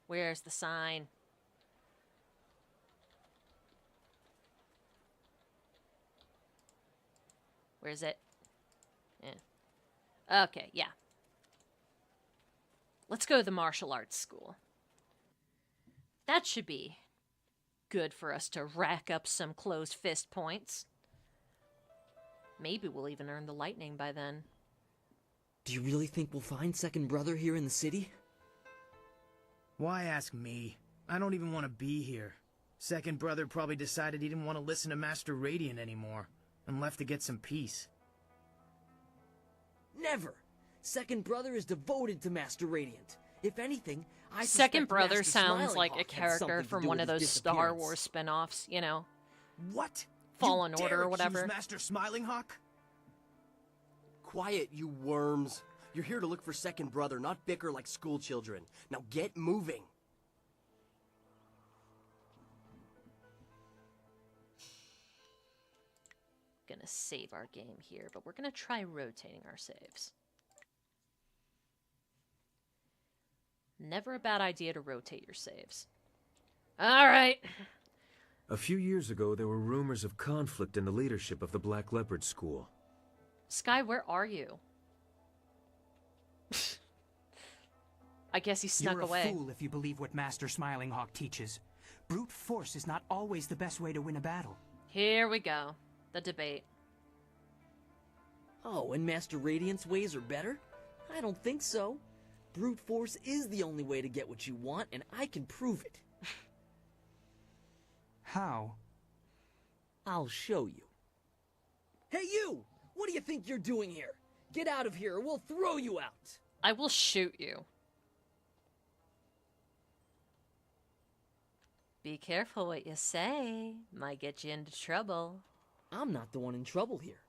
Where's the sign? Where's it? Yeah. Okay, yeah. Let's go to the martial arts school. That should be good for us to rack up some closed fist points. Maybe we'll even earn the lightning by then. Do you really think we'll find Second Brother here in the city? Why ask me? I don't even want to be here. Second Brother probably decided he didn't want to listen to Master Radiant anymore, and left to get some peace. Never! Second Brother is devoted to Master Radiant. If anything, I Second suspect Brother Master sounds like Smilinghawk a had character something to from do one with of his those Star disappearance. Wars spin-offs, you know. What? Fallen You Order dare or whatever. accuse Master Smilinghawk? Quiet, you worms. You're here to look for Second Brother, not bicker like school children. Now get moving. Gonna save our game here, but we're gonna try rotating our saves. Never a bad idea to rotate your saves. Alright. A few years ago, there were rumors of conflict in the leadership of the Black Leopard School. Sky, where are you? I guess he snuck You're away. a fool if you believe what Master Smilinghawk teaches. Brute force is not always the best way to win a battle. Here we go. The debate. Oh, and Master Radiant's ways are better? I don't think so. Brute force is the only way to get what you want, and I can prove it. How? I'll show you. Hey you! What do you think you're doing here? Get out of here or we'll throw you out! I will shoot you. Be careful what you say. Might get you into trouble. I'm not the one in trouble here.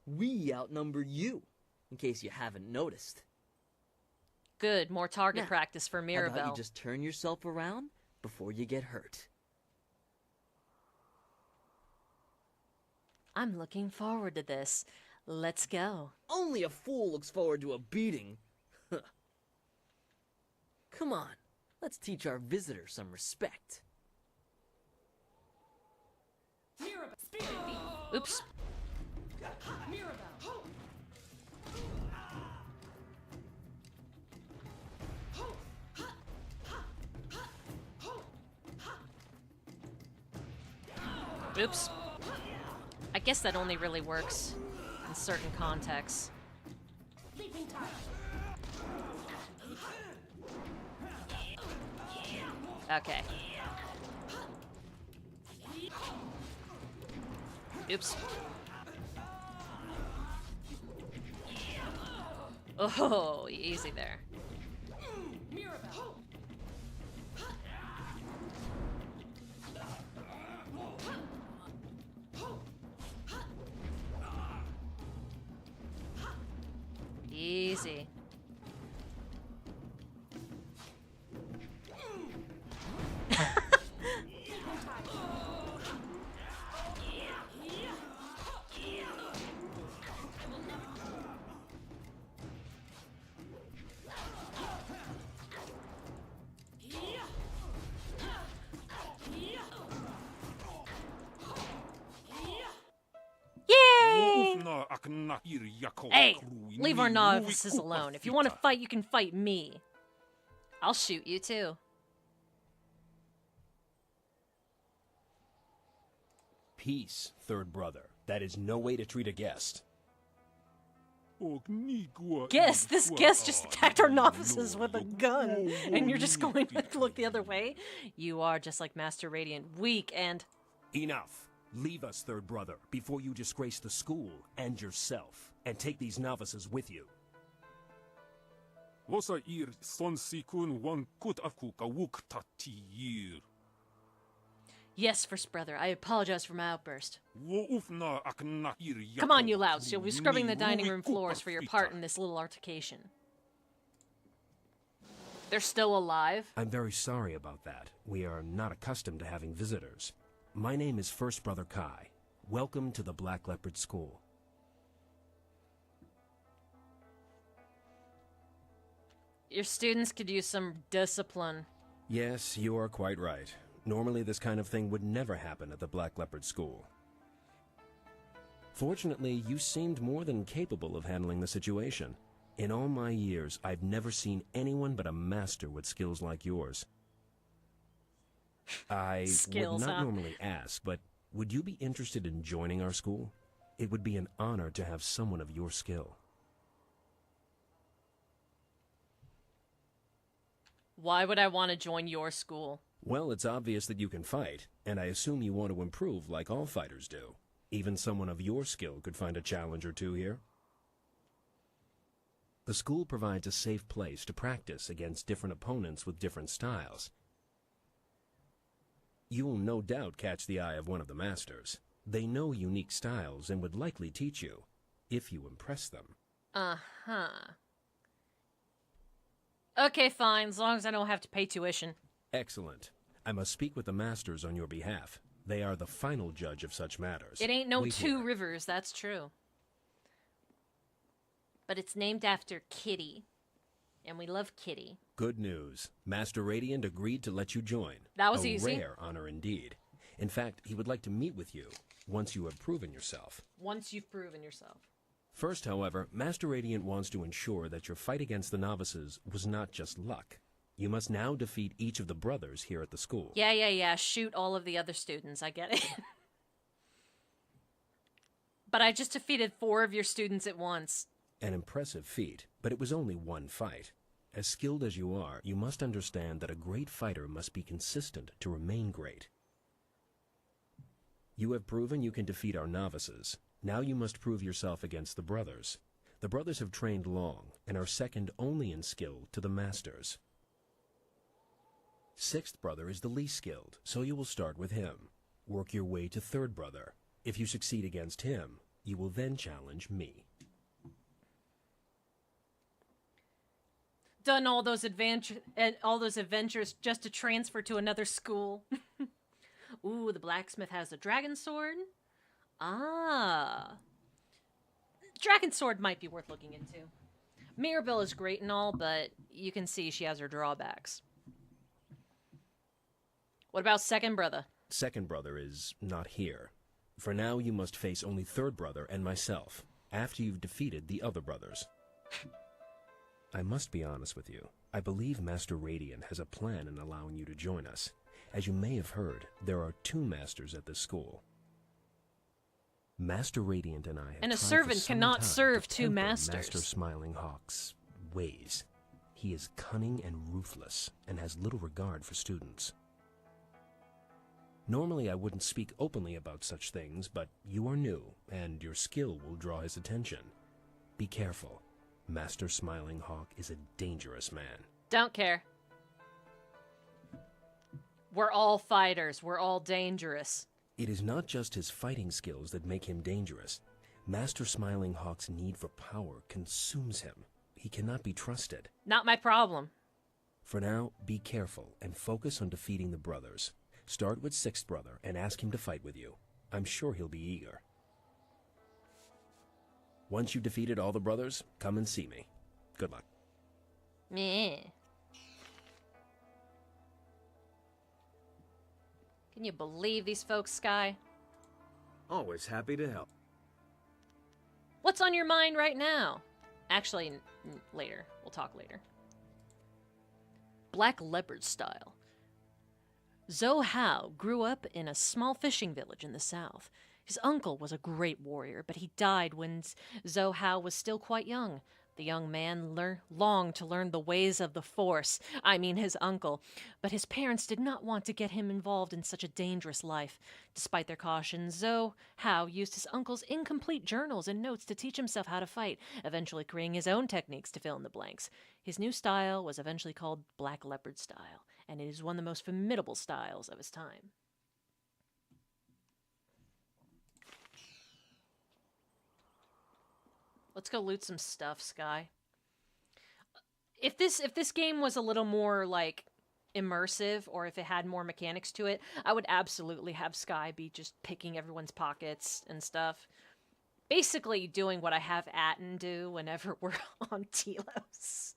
We outnumber you, in case you haven't noticed. Good, more target Now, practice for How Mirabelle. about you just turn yourself around before you get hurt? I'm looking forward to this. Let's go. Only a fool looks forward to a beating. Come on, let's teach our visitor some respect. Oops. Oops. I guess that only really works in certain contexts. Okay. Oops. Oh, easy there. Easy. Hey, leave our novices alone. If you want to fight, you can fight me. I'll shoot you too. Peace, third brother. That is no way to treat a guest. Guess this guest just attacked our novices with a gun, and you're just going to look the other way? You are just like Master Radiant, weak and... Enough. Leave us, third brother, before you disgrace the school and yourself, and take these novices with you. Yes, first brother, I apologize for my outburst. Come on, you louts, you'll be scrubbing the dining room floors for your part in this little altercation. They're still alive? I'm very sorry about that. We are not accustomed to having visitors. My name is First Brother Kai. Welcome to the Black Leopard School. Your students could use some discipline. Yes, you are quite right. Normally this kind of thing would never happen at the Black Leopard School. Fortunately, you seemed more than capable of handling the situation. In all my years, I've never seen anyone but a master with skills like yours. I would not normally ask, but would you be interested in joining our school? It would be an honor to have someone of your skill. Why would I want to join your school? Well, it's obvious that you can fight, and I assume you want to improve like all fighters do. Even someone of your skill could find a challenge or two here. The school provides a safe place to practice against different opponents with different styles. You will no doubt catch the eye of one of the masters. They know unique styles and would likely teach you, if you impress them. Uh-huh. Okay, fine, as long as I don't have to pay tuition. Excellent. I must speak with the masters on your behalf. They are the final judge of such matters. It ain't no Wait two here. rivers, that's true. But it's named after Kitty. And we love Kitty. Good news. Master Radiant agreed to let you join. That was a easy. Rare honor indeed. In fact, he would like to meet with you once you have proven yourself. Once you've proven yourself. First, however, Master Radiant wants to ensure that your fight against the novices was not just luck. You must now defeat each of the brothers here at the school. Yeah. Shoot all of the other students. I get it. But I just defeated 4 of your students at once. An impressive feat, but it was only one fight. As skilled as you are, you must understand that a great fighter must be consistent to remain great. You have proven you can defeat our novices. Now you must prove yourself against the brothers. The brothers have trained long and are second only in skill to the masters. Sixth brother is the least skilled, so you will start with him. Work your way to third brother. If you succeed against him, you will then challenge me. Done all those adventures just to transfer to another school. Ooh, the blacksmith has a dragon sword. Ah. Dragon sword might be worth looking into. Mirabelle is great and all, but you can see she has her drawbacks. What about second brother? Second brother is not here. For now, you must face only third brother and myself, after you've defeated the other brothers. I must be honest with you. I believe Master Radiant has a plan in allowing you to join us. As you may have heard, there are 2 masters at this school. Master Radiant and I have And a tried for servant some cannot time serve to 2 temper masters. Master Smiling Hawk's ways. He is cunning and ruthless, and has little regard for students. Normally I wouldn't speak openly about such things, but you are new, and your skill will draw his attention. Be careful. Master Smiling Hawk is a dangerous man. Don't care. We're all fighters. We're all dangerous. It is not just his fighting skills that make him dangerous. Master Smiling Hawk's need for power consumes him. He cannot be trusted. Not my problem. For now, be careful and focus on defeating the brothers. Start with 6th brother and ask him to fight with you. I'm sure he'll be eager. Once you've defeated all the brothers, come and see me. Good luck. Meh. Can you believe these folks, Sky? Always happy to help. What's on your mind right now? Actually, later. We'll talk later. Black Leopard style. Zhou Hao grew up in a small fishing village in the south. His uncle was a great warrior, but he died when Zhou Hao was still quite young. The young man longed to learn the ways of the Force, I mean his uncle, but his parents did not want to get him involved in such a dangerous life. Despite their caution, Zhou Hao used his uncle's incomplete journals and notes to teach himself how to fight, eventually creating his own techniques to fill in the blanks. His new style was eventually called Black Leopard style, and it is one of the most formidable styles of his time. Let's go loot some stuff, Sky. If this game was a little more, like, immersive, or if it had more mechanics to it, I would absolutely have Sky be just picking everyone's pockets and stuff. Basically doing what I have Atten do whenever we're on Telos.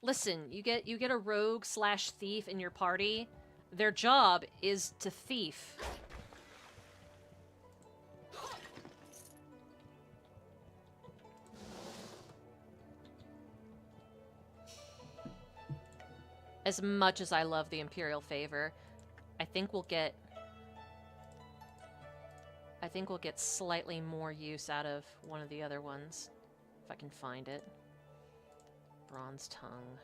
Listen, you get a rogue / thief in your party. Their job is to thief. As much as I love the Imperial Favor, I think we'll get slightly more use out of one of the other ones, if I can find it. Bronze Tongue,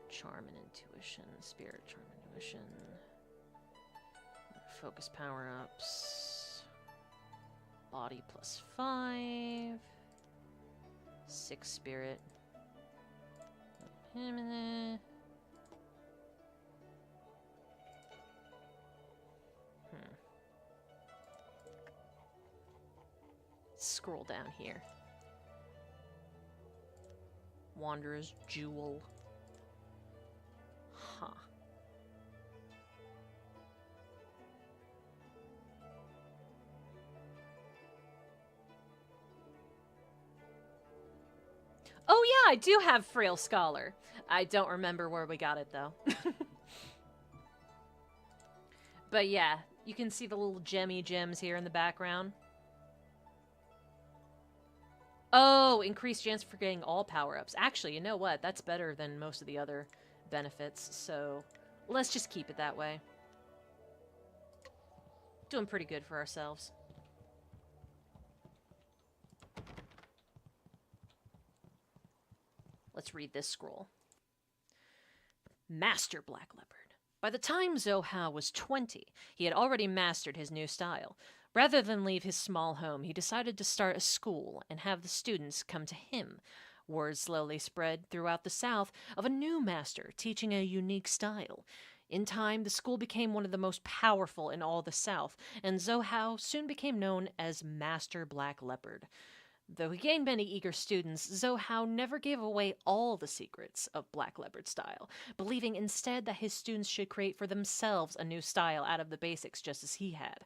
Charm and Intuition, Spirit, Charm and Intuition, Focus power-ups, Body +5, 6 Spirit, Scroll down here. Wanderer's Jewel. Huh. Oh yeah, I do have Frail Scholar. I don't remember where we got it though. But yeah, you can see the little gemmy gems here in the background. Oh, increased chance for getting all power-ups. Actually, you know what? That's better than most of the other benefits, so let's just keep it that way. Doing pretty good for ourselves. Let's read this scroll. Master Black Leopard. By the time Zhou Hao was 20, he had already mastered his new style. Rather than leave his small home, he decided to start a school and have the students come to him. Word slowly spread throughout the South of a new master teaching a unique style. In time, the school became one of the most powerful in all the South, and Zhou Hao soon became known as Master Black Leopard. Though he gained many eager students, Zhou Hao never gave away all the secrets of Black Leopard style, believing instead that his students should create for themselves a new style out of the basics just as he had.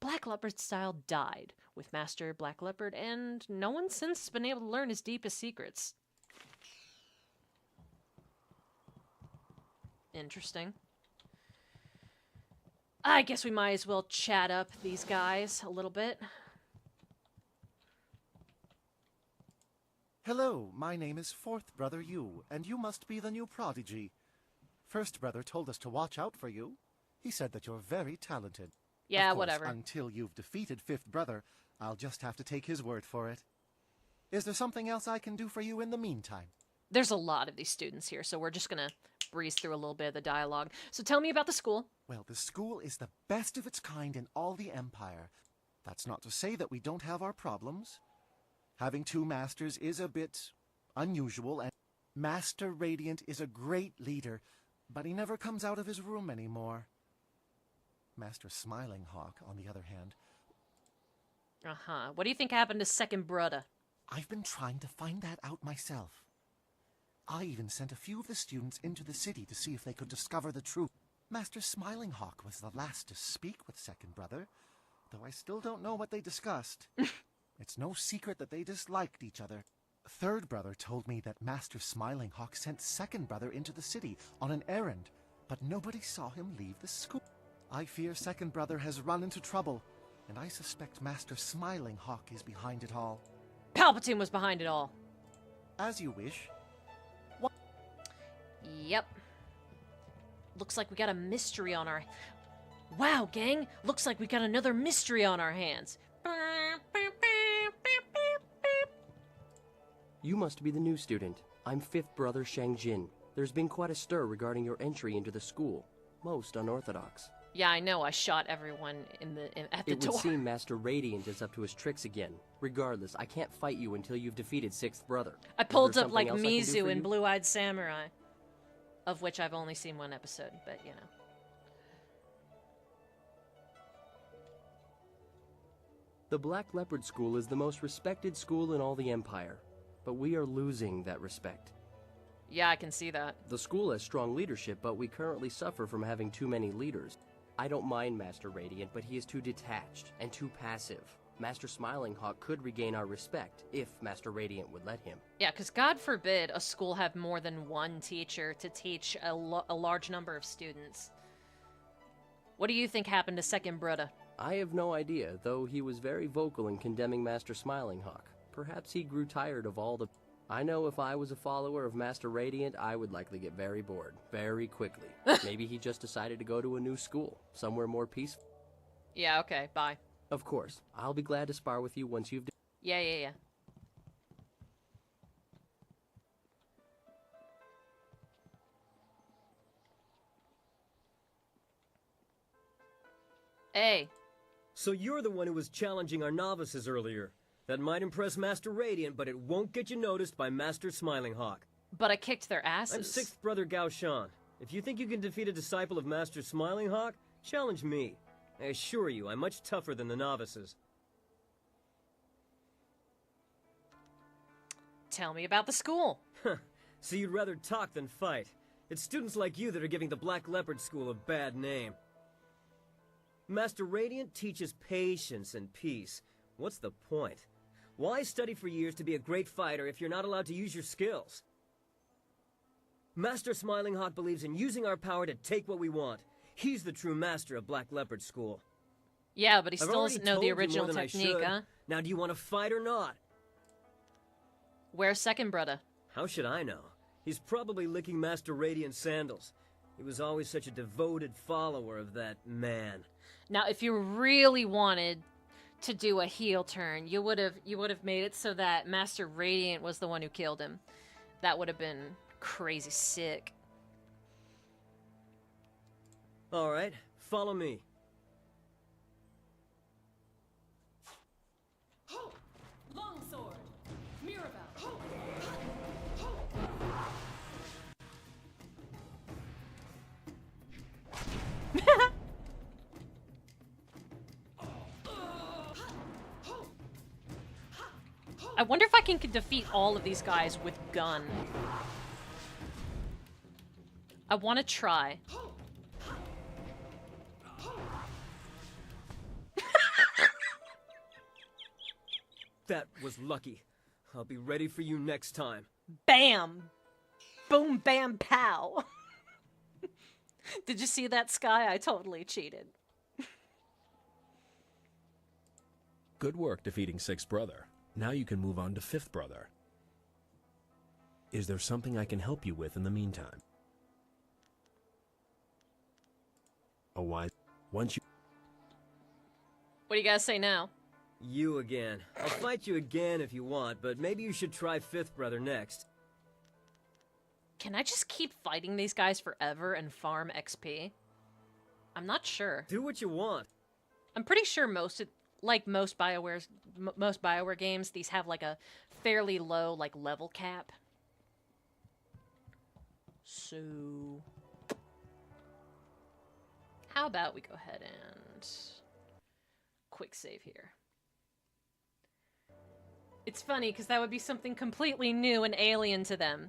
Black Leopard style died with Master Black Leopard, and no one since has been able to learn his deepest secrets. Interesting. I guess we might as well chat up these guys a little bit. Hello, my name is Fourth Brother Yu, and you must be the new prodigy. First Brother told us to watch out for you. He said that you're very talented. Yeah, of course, whatever. Until you've defeated Fifth Brother, I'll just have to take his word for it. Is there something else I can do for you in the meantime? There's a lot of these students here, so we're just gonna breeze through a little bit of the dialogue. So tell me about the school. Well, the school is the best of its kind in all the Empire. That's not to say that we don't have our problems. Having two masters is a bit unusual, and Master Radiant is a great leader, but he never comes out of his room anymore. Master Smiling Hawk, on the other hand... Uh-huh. What do you think happened to Second Brother? I've been trying to find that out myself. I even sent a few of the students into the city to see if they could discover the truth. Master Smiling Hawk was the last to speak with Second Brother, though I still don't know what they discussed. It's no secret that they disliked each other. Third Brother told me that Master Smiling Hawk sent Second Brother into the city on an errand, but nobody saw him leave the school. I fear Second Brother has run into trouble, and I suspect Master Smiling Hawk is behind it all. Palpatine was behind it all. As you wish. Yep. Looks like we got a mystery on our... Wow, gang! Looks like we got another mystery on our hands. You must be the new student. I'm Fifth Brother Shangjin. There's been quite a stir regarding your entry into the school. Most unorthodox. Yeah, I know. I shot everyone at the door. It would seem Master Radiant is up to his tricks again. Regardless, I can't fight you until you've defeated Sixth Brother. I pulled up like Mizu in Blue-Eyed Samurai. Of which I've only seen one episode, but you know. The Black Leopard School is the most respected school in all the Empire. But we are losing that respect. Yeah, I can see that. The school has strong leadership, but we currently suffer from having too many leaders. I don't mind Master Radiant, but he is too detached and too passive. Master Smiling Hawk could regain our respect, if Master Radiant would let him. Yeah, because God forbid a school have more than one teacher to teach a large number of students. What do you think happened to Second Brother? I have no idea, though he was very vocal in condemning Master Smiling Hawk. Perhaps he grew tired of all the... I know if I was a follower of Master Radiant, I would likely get very bored, very quickly. Maybe he just decided to go to a new school, somewhere more peaceful. Yeah, okay, bye. Of course. I'll be glad to spar with you once you've... Yeah. Hey. So you're the one who was challenging our novices earlier. That might impress Master Radiant, but it won't get you noticed by Master Smiling Hawk. But I kicked their asses. I'm Sixth Brother Gao Shan. If you think you can defeat a disciple of Master Smiling Hawk, challenge me. I assure you, I'm much tougher than the novices. Tell me about the school. So you'd rather talk than fight. It's students like you that are giving the Black Leopard School a bad name. Master Radiant teaches patience and peace. What's the point? Why study for years to be a great fighter if you're not allowed to use your skills? Master Smiling Hawk believes in using our power to take what we want. He's the true master of Black Leopard School. Yeah, but he still doesn't know the original technique, huh? Now, do you want to fight or not? Where's Second Brother? How should I know? He's probably licking Master Radiant's sandals. He was always such a devoted follower of that man. Now, if you really wanted to do a heel turn, you would have made it so that Master Radiant was the one who killed him. That would have been crazy sick. All right, follow me. Longsword, Mirabelle. I wonder if I can defeat all of these guys with gun. I want to try. That was lucky. I'll be ready for you next time. Bam! Boom, bam, pow! Did you see that, Sky? I totally cheated. Good work defeating Sixth Brother. Now you can move on to Fifth Brother. Is there something I can help you with in the meantime? A wise... Once you... What do you guys say now? You again. I'll fight you again if you want, but maybe you should try Fifth Brother next. Can I just keep fighting these guys forever and farm XP? I'm not sure. Do what you want. I'm pretty sure most BioWare games, these have like a fairly low like level cap. So how about we go ahead and quick save here. It's funny because that would be something completely new and alien to them.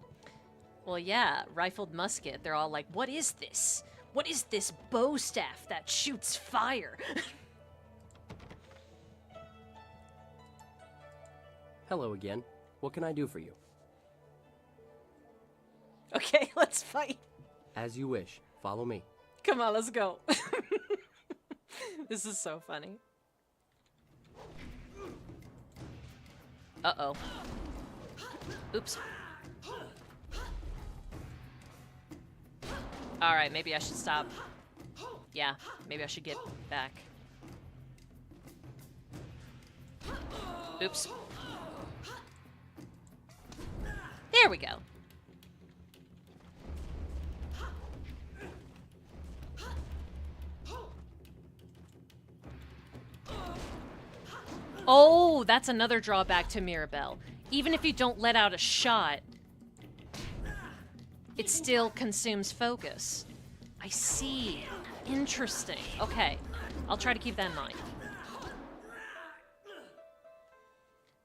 Well, yeah, rifled musket. They're all like, what is this? What is this bow staff that shoots fire? Hello again. What can I do for you? Okay, let's fight. As you wish. Follow me. Come on, let's go. This is so funny. Uh-oh. Oops. Alright, maybe I should stop. Yeah, maybe I should get back. Oops. There we go. Oh, that's another drawback to Mirabelle. Even if you don't let out a shot, it still consumes focus. I see. Interesting. Okay, I'll try to keep that in mind.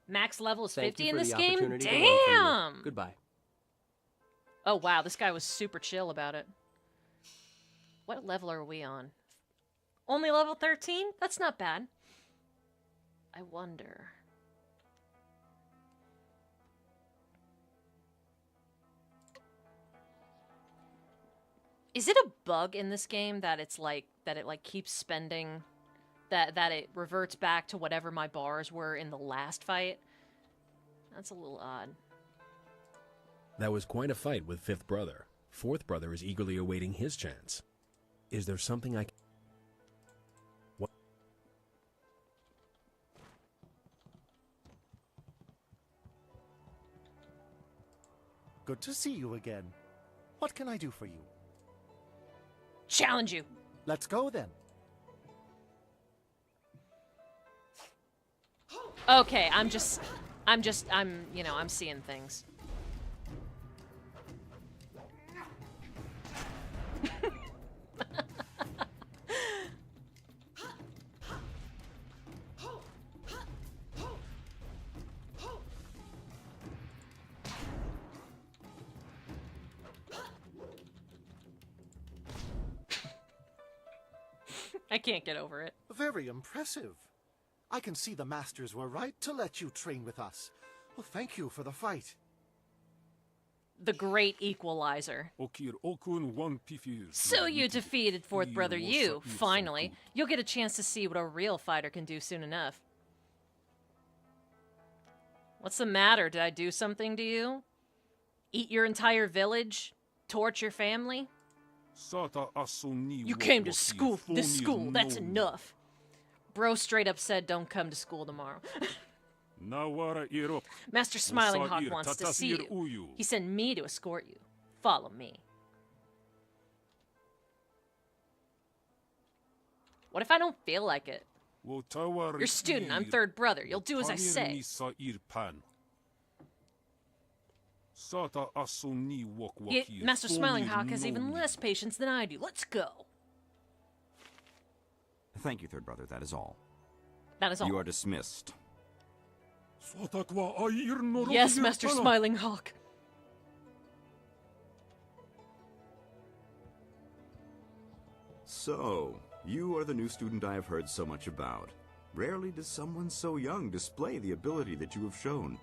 Max level is 50 in this game? Damn! Goodbye. Oh, wow, this guy was super chill about it. What level are we on? Only level 13? That's not bad. I wonder... Is it a bug in this game that it's like that it like keeps spending that it reverts back to whatever my bars were in the last fight? That's a little odd. That was quite a fight with Fifth Brother. Fourth Brother is eagerly awaiting his chance. Is there something I can... What? Good to see you again. What can I do for you? Challenge you. Let's go then. Okay, I'm seeing things. I can't get over it. Very impressive. I can see the masters were right to let you train with us. Well, thank you for the fight. The great equalizer. So you defeated Fourth Brother Yu. Finally, you'll get a chance to see what a real fighter can do soon enough. What's the matter? Did I do something to you? Eat your entire village? Torch your family? You came to school, this school, that's enough. Bro straight up said don't come to school tomorrow. Master Smiling Hawk wants to see you. He sent me to escort you. Follow me. What if I don't feel like it? You're student, I'm third brother. You'll do as I say. Master Smiling Hawk has even less patience than I do. Let's go. Thank you, third brother. That is all. That is all. You are dismissed. Yes, Master Smiling Hawk. So, you are the new student I have heard so much about. Rarely does someone so young display the ability that you have shown.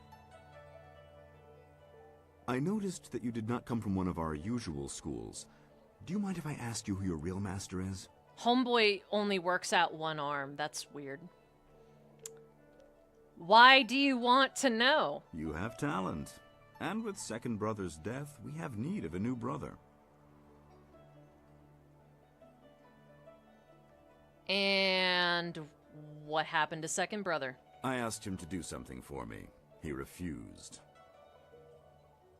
I noticed that you did not come from one of our usual schools. Do you mind if I ask you who your real master is? Homeboy only works out one arm. That's weird. Why do you want to know? You have talent. And with second brother's death, we have need of a new brother. And what happened to second brother? I asked him to do something for me. He refused.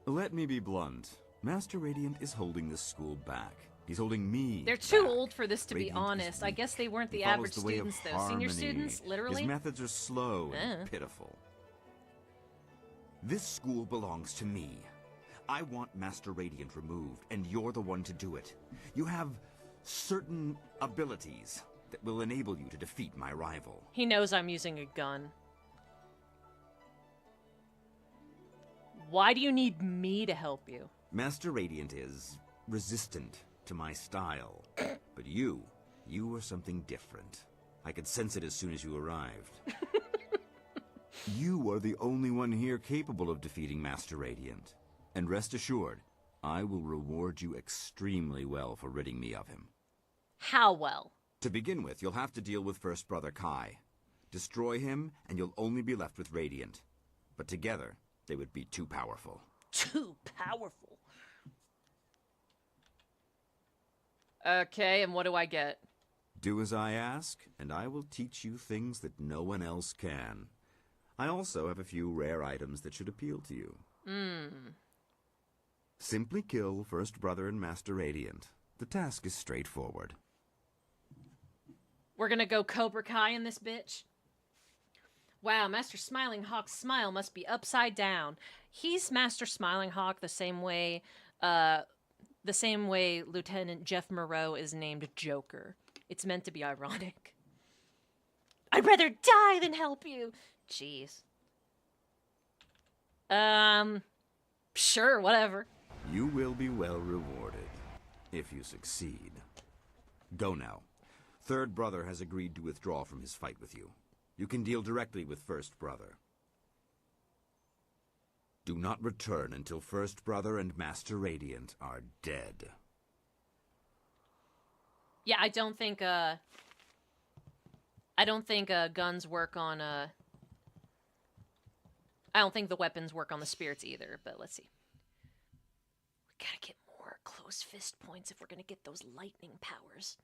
Let me be blunt. Master Radiant is holding this school back. He's holding me They're too back. old for this, to be Radiant honest. I guess they weren't He the follows average the way of students, though. Senior harmony. students, literally? His methods are slow and pitiful. This school belongs to me. I want Master Radiant removed, and you're the one to do it. You have certain abilities that will enable you to defeat my rival. He knows I'm using a gun. Why do you need me to help you? Master Radiant is resistant to my style. But you are something different. I could sense it as soon as you arrived. You are the only one here capable of defeating Master Radiant. And rest assured, I will reward you extremely well for ridding me of him. How well? To begin with, you'll have to deal with First Brother Kai. Destroy him, and you'll only be left with Radiant. But together, they would be too powerful. Too powerful? Okay, and what do I get? Do as I ask, and I will teach you things that no one else can. I also have a few rare items that should appeal to you. Simply kill First Brother and Master Radiant. The task is straightforward. We're gonna go Cobra Kai in this bitch? Wow, Master Smiling Hawk's smile must be upside down. He's Master Smiling Hawk the same way Lieutenant Jeff Moreau is named Joker. It's meant to be ironic. I'd rather die than help you. Jeez. Sure, whatever. You will be well rewarded, if you succeed. Go now. Third Brother has agreed to withdraw from his fight with you. You can deal directly with First Brother. Do not return until First Brother and Master Radiant are dead. Yeah, I don't think guns work on, I don't think the weapons work on the spirits either, but let's see. We gotta get more close fist points if we're gonna get those lightning powers.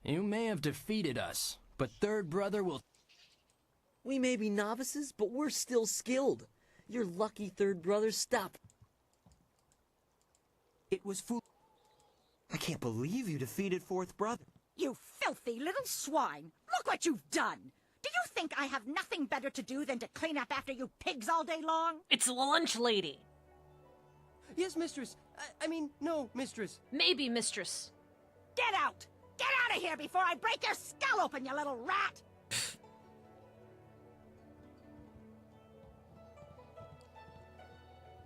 You may have defeated us, but Third Brother will... We may be novices, but we're still skilled. Your lucky Third Brother stopped. It was fool... I can't believe you defeated Fourth Brother. You filthy little swine! Look what you've done! Do you think I have nothing better to do than to clean up after you pigs all day long? It's the lunch lady! Yes, mistress. I mean, no, mistress. Maybe, mistress. Get out! Get out of here before I break your skull open, you little rat!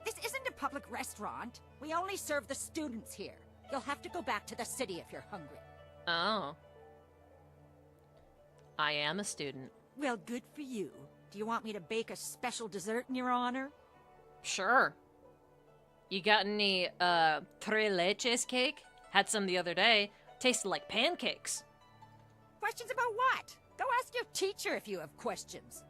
This isn't a public restaurant. We only serve the students here. You'll have to go back to the city if you're hungry. Oh. I am a student. Well, good for you. Do you want me to bake a special dessert in your honor? Sure. You got any, tres leches cake? Had some the other day. Tasted like pancakes. Questions about what? Go ask your teacher if you have questions.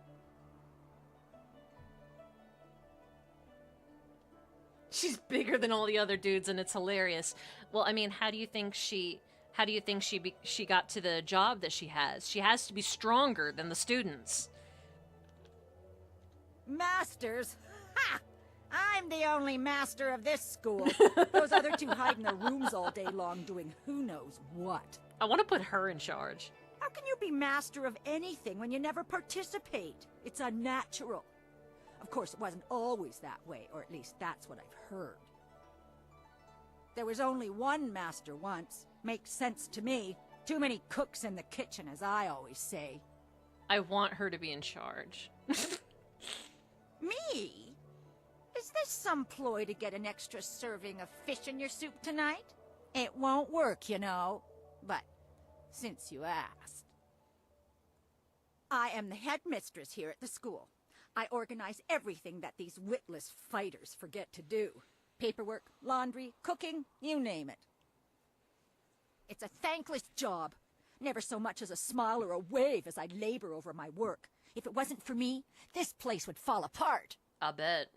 She's bigger than all the other dudes, and it's hilarious. Well, I mean, how do you think she got to the job that she has? She has to be stronger than the students. Masters? Ha! I'm the only master of this school. Those other two hide in their rooms all day long doing who knows what. I want to put her in charge. How can you be master of anything when you never participate? It's unnatural. Of course, it wasn't always that way, or at least that's what I've heard. There was only one master once. Makes sense to me. Too many cooks in the kitchen, as I always say. I want her to be in charge. Me? Is this some ploy to get an extra serving of fish in your soup tonight? It won't work, you know. But since you asked, I am the headmistress here at the school. I organize everything that these witless fighters forget to do. Paperwork, laundry, cooking, you name it. It's a thankless job. Never so much as a smile or a wave as I labor over my work. If it wasn't for me, this place would fall apart. I bet.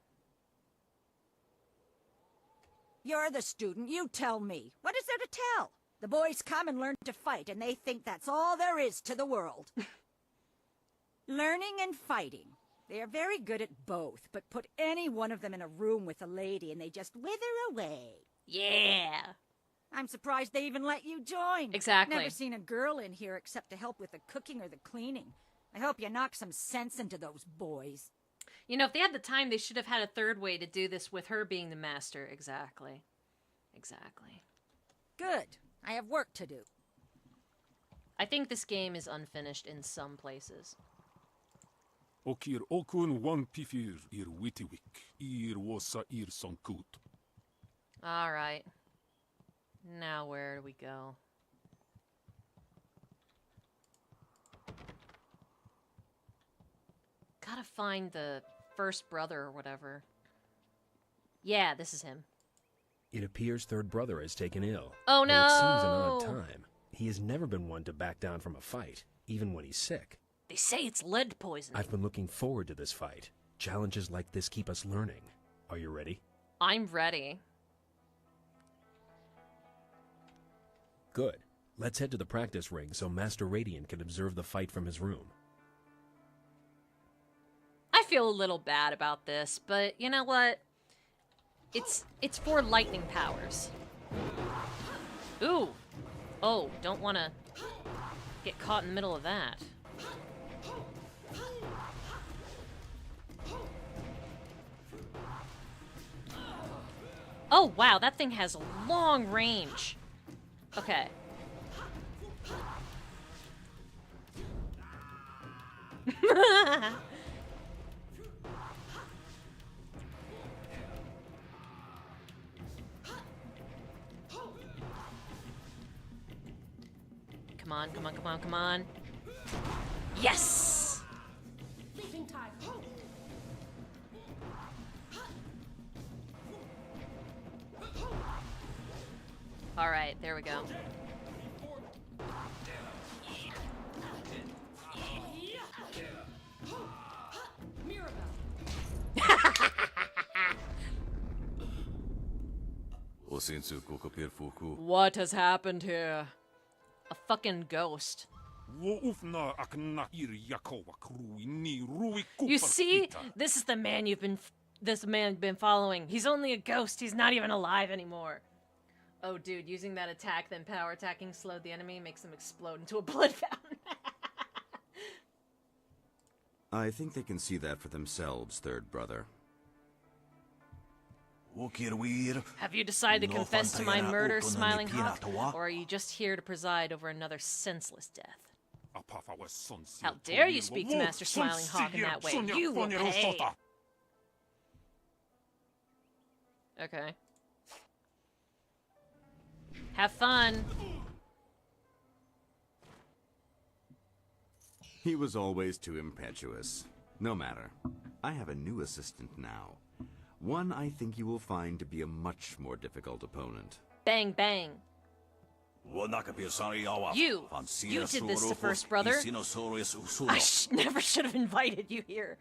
You're the student, you tell me. What is there to tell? The boys come and learn to fight, and they think that's all there is to the world. Learning and fighting. They are very good at both, but put any one of them in a room with a lady and they just wither away. Yeah. I'm surprised they even let you join. Exactly. Never seen a girl in here except to help with the cooking or the cleaning. I hope you knock some sense into those boys. You know, if they had the time, they should have had a third way to do this with her being the master. Exactly. Exactly. Good. I have work to do. I think this game is unfinished in some places. Okir okun wan pifir ir witiwik, ir wosa ir sonkut. Alright. Now where do we go? Gotta find the first brother or whatever. Yeah, this is him. It appears third brother has taken ill. Oh no! Though it seems an odd time. He has never been one to back down from a fight, even when he's sick. They say it's lead poisoning. I've been looking forward to this fight. Challenges like this keep us learning. Are you ready? I'm ready. Good. Let's head to the practice ring so Master Radiant can observe the fight from his room. I feel a little bad about this, but you know what? It's for lightning powers. Ooh. Oh, don't want to get caught in the middle of that. Oh, wow, that thing has a long range. Okay. Come on, come on, come on, come on. Yes! All right, there we go. What has happened here? A fucking ghost. You see? This is the man this man's been following. He's only a ghost. He's not even alive anymore. Oh, dude, using that attack, then power attacking slowed the enemy, makes them explode into a blood fountain. I think they can see that for themselves, third brother. Have you decided to confess to my murder, Smiling Hawk, or are you just here to preside over another senseless death? How dare you speak to Master Smiling Hawk in that way? You will pay! Okay. Have fun! He was always too impetuous. No matter. I have a new assistant now. One I think you will find to be a much more difficult opponent. Bang, bang. You did this to first brother. I never should have invited you here.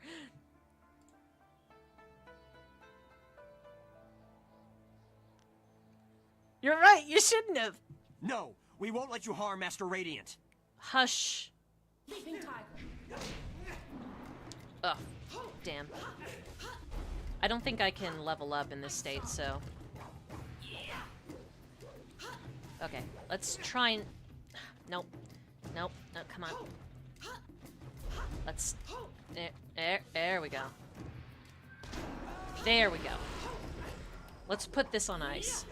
You're right, you shouldn't have. No, we won't let you harm Master Radiant. Hush. Ugh, damn. I don't think I can level up in this state, so... Okay, let's try and... Nope. Nope. No, come on. Let's... There we go. There we go. Let's put this on ice.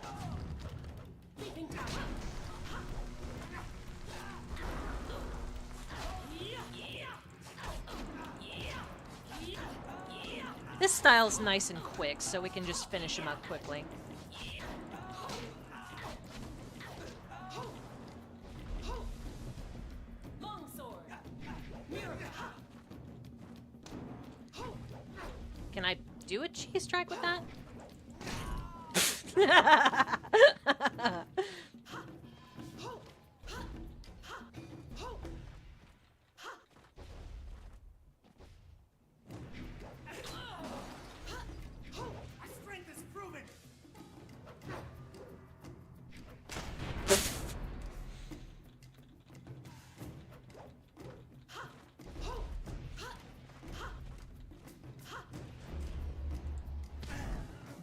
This style's nice and quick, so we can just finish him up quickly. do a cheese strike with that?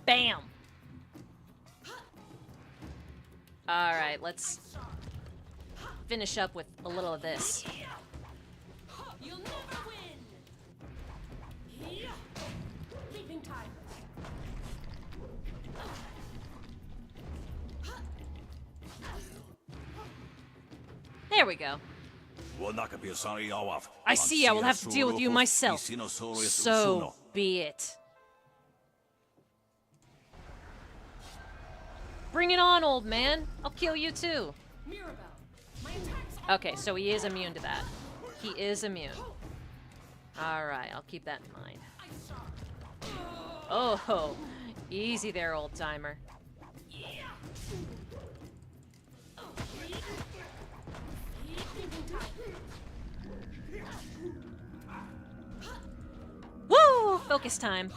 Bam! Alright, let's finish up with a little of this. You'll never win. Leaping tiger. There we go. I see I will have to deal with you myself. So be it. Bring it on, old man. I'll kill you too. Okay, so he is immune to that. He is immune. Alright, I'll keep that in mind. Oh, easy there, old timer. Woo! Focus time.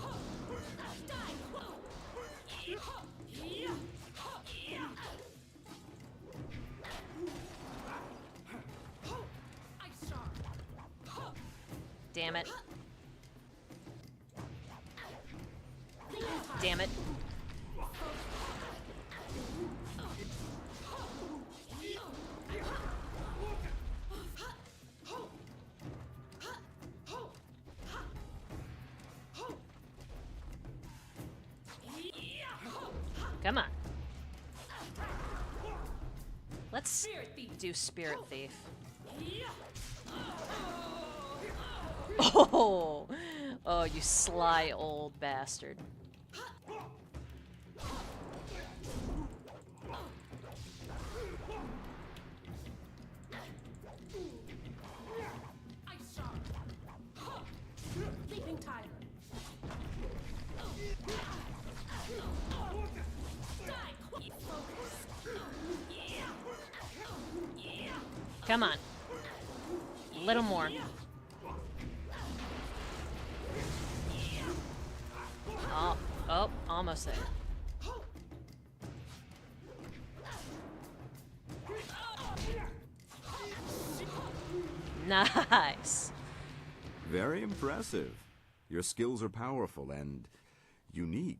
Damn it. Damn it. Come on. Let's do Spirit Thief. Oh, oh, you sly old bastard. Leaping tiger. Come on. A little more. Oh, oh, almost there. Nice. Very impressive. Your skills are powerful and unique.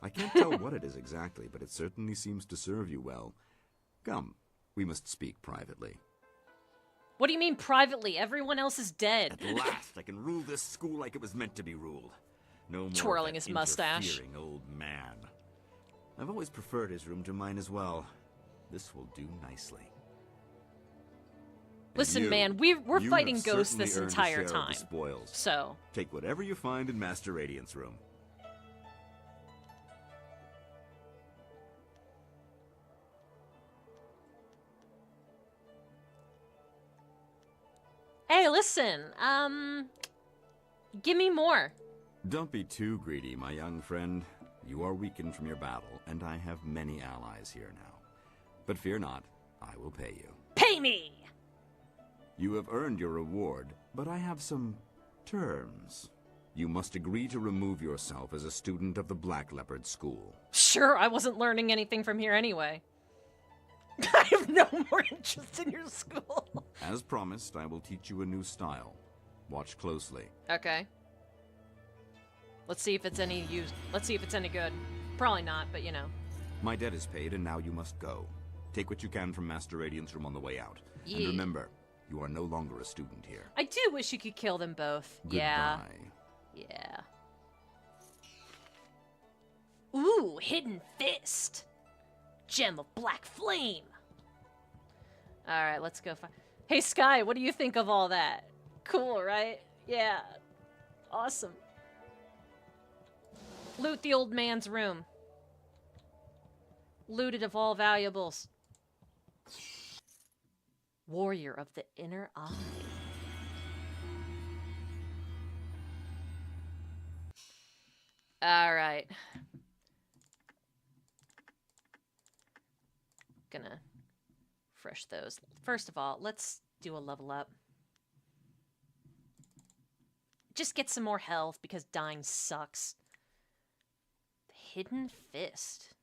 I can't tell what it is exactly, but it certainly seems to serve you well. Come, we must speak privately. What do you mean privately? Everyone else is dead. At last, I can rule this school like it was meant to be ruled. No more Twirling of that his mustache. interfering old man. I've always preferred his room to mine as well. This will do nicely. Listen, you, man, we're you fighting have ghosts certainly this earned a entire share of the time. spoils. So take whatever you find in Master Radiant's room. hey, listen, give me more. Don't be too greedy, my young friend. You are weakened from your battle, and I have many allies here now. But fear not, I will pay you. Pay me! You have earned your reward, but I have some terms. You must agree to remove yourself as a student of the Black Leopard School. Sure, I wasn't learning anything from here anyway. I have no more interest in your school. As promised, I will teach you a new style. Watch closely. Okay. Let's see if it's any use. Let's see if it's any good. Probably not, but you know. My debt is paid, and now you must go. Take what you can from Master Radiant's room on the way out. Yeah. And remember, you are no longer a student here. I do wish you could kill them both. Goodbye. Yeah. Yeah. Ooh, Hidden Fist. Gem of Black Flame. Alright, let's go find... Hey, Sky, what do you think of all that? Cool, right? Yeah. Awesome. Loot the old man's room. Looted of all valuables. Warrior of the Inner Eye. Alright. Gonna refresh those. First of all, let's do a level up. Just get some more health because dying sucks. The Hidden Fist.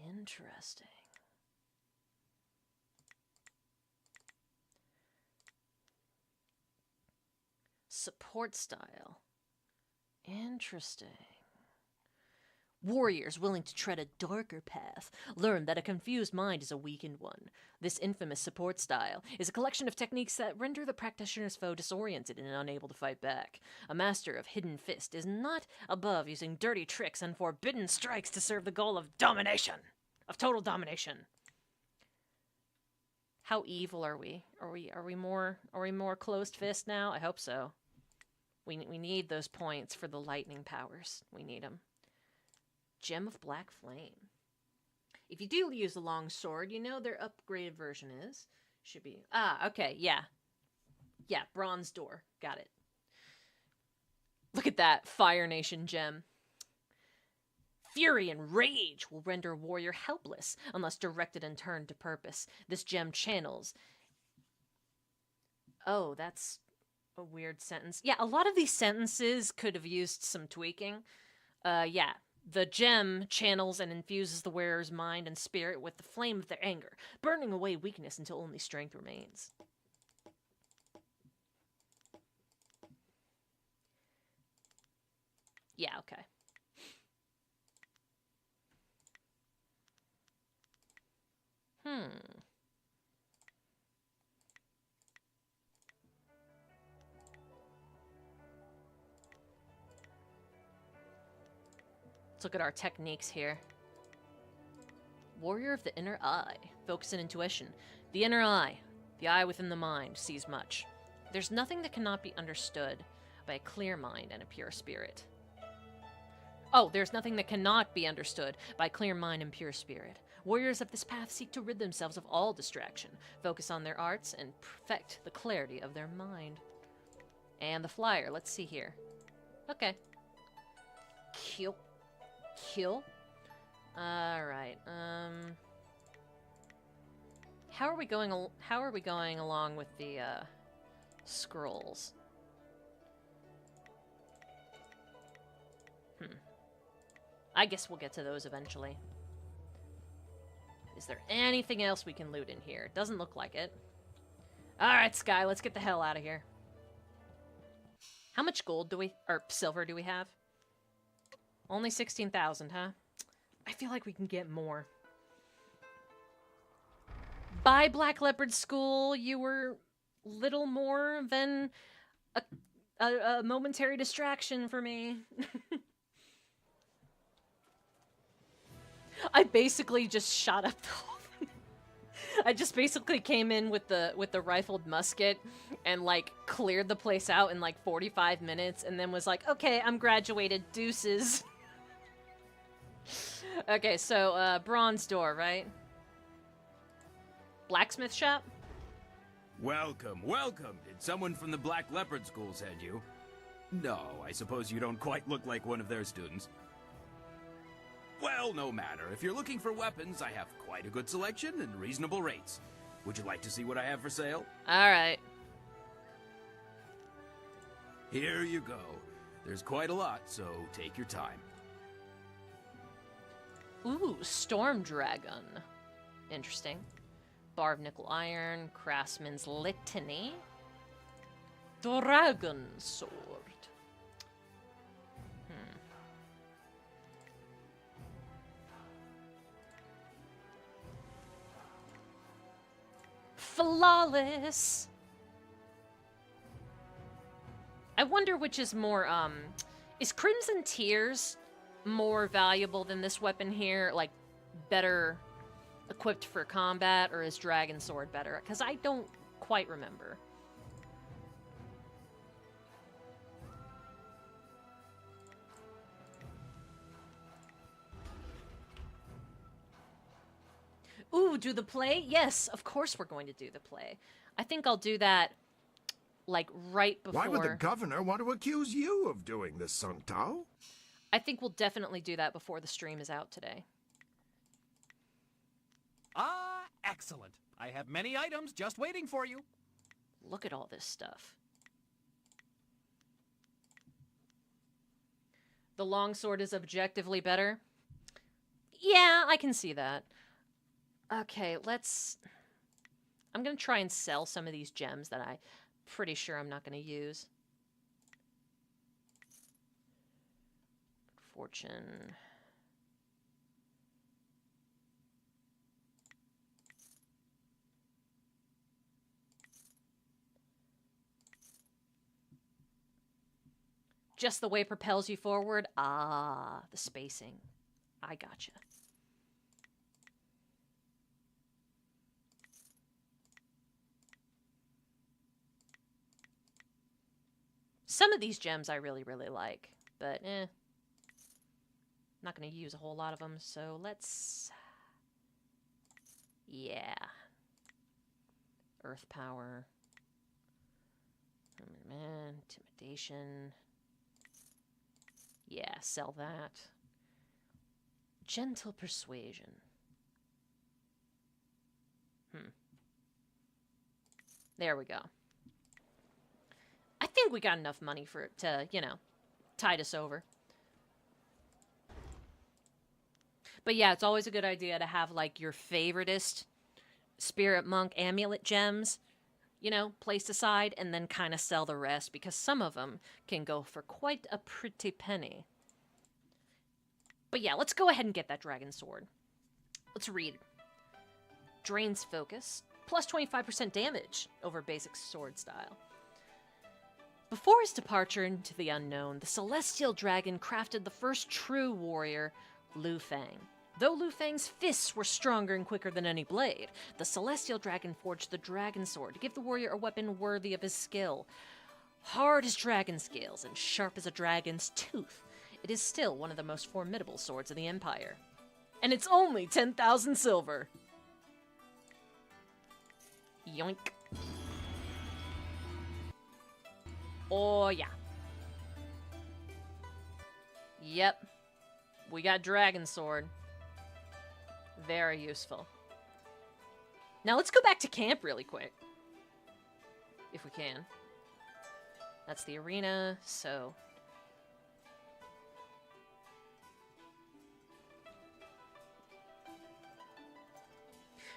Interesting. Support style. Interesting. Warriors willing to tread a darker path learn that a confused mind is a weakened one. This infamous support style is a collection of techniques that render the practitioner's foe disoriented and unable to fight back. A master of Hidden Fist is not above using dirty tricks and forbidden strikes to serve the goal of domination. Of total domination. How evil are we? Are we more closed fist now? I hope so. We need those points for the lightning powers. We need them. Gem of Black Flame. If you do use the long sword, you know their upgraded version is. Should be... Ah, okay, yeah. Yeah, Bronze Door. Got it. Look at that Fire Nation gem. Fury and Rage will render a warrior helpless unless directed and turned to purpose. This gem channels... Oh, that's a weird sentence. Yeah, a lot of these sentences could have used some tweaking. Yeah. The gem channels and infuses the wearer's mind and spirit with the flame of their anger, burning away weakness until only strength remains. Yeah, okay. Let's look at our techniques here. Warrior of the Inner Eye. Focus on intuition. The inner eye, the eye within the mind, sees much. There's nothing that cannot be understood by a clear mind and a pure spirit. Oh, there's nothing that cannot be understood by a clear mind and pure spirit. Warriors of this path seek to rid themselves of all distraction, focus on their arts, and perfect the clarity of their mind. And the flyer, let's see here. Okay. Kill. Kill? Alright, how are we going along with the, scrolls? I guess we'll get to those eventually. Is there anything else we can loot in here? Doesn't look like it. Alright, Sky, let's get the hell out of here. How much gold do we, or silver do we have? Only 16,000, huh? I feel like we can get more. By Black Leopard School, you were little more than a momentary distraction for me. I basically just shot up the whole thing. I just basically came in with the rifled musket and like cleared the place out in like 45 minutes and then was like, okay, I'm graduated, deuces. Okay, so, Bronze Door, right? Blacksmith shop? Welcome, welcome. Did someone from the Black Leopard School send you? No, I suppose you don't quite look like one of their students. Well, no matter. If you're looking for weapons, I have quite a good selection and reasonable rates. Would you like to see what I have for sale? Alright. Here you go. There's quite a lot, so take your time. Ooh, Storm Dragon. Interesting. Bar of Nickel Iron, Craftsman's Litany. Dragon Sword. Flawless! I wonder which is more, is Crimson Tears more valuable than this weapon here? Like, better equipped for combat, or is Dragon Sword better? Because I don't quite remember. Ooh, do the play? Yes, of course we're going to do the play. I think I'll do that, like, right before... Why would the governor want to accuse you of doing this, Sung Tao? I think we'll definitely do that before the stream is out today. Ah, excellent. I have many items just waiting for you. Look at all this stuff. The longsword is objectively better. Yeah, I can see that. Okay, let's... I'm going to try and sell some of these gems that I'm pretty sure I'm not going to use. Fortune. Just the way it propels you forward? Ah, the spacing. I gotcha. Some of these gems I really, really like, but not going to use a whole lot of them, so let's... Yeah. Earth power. Man, intimidation. Yeah, sell that. Gentle persuasion. There we go. I think we got enough money for it to, you know, tide us over. But yeah, it's always a good idea to have, like, your favoritist Spirit Monk amulet gems, you know, placed aside, and then kind of sell the rest, because some of them can go for quite a pretty penny. But yeah, let's go ahead and get that dragon sword. Let's read. Drains focus, plus 25% damage over basic sword style. Before his departure into the unknown, the celestial dragon crafted the first true warrior, Lu Fang. Though Lu Fang's fists were stronger and quicker than any blade, the celestial dragon forged the dragon sword to give the warrior a weapon worthy of his skill. Hard as dragon scales and sharp as a dragon's tooth, it is still one of the most formidable swords in the Empire. And it's only 10,000 silver. Yoink. Oh, yeah. Yep. We got dragon sword. Very useful. Now let's go back to camp really quick. If we can. That's the arena, so...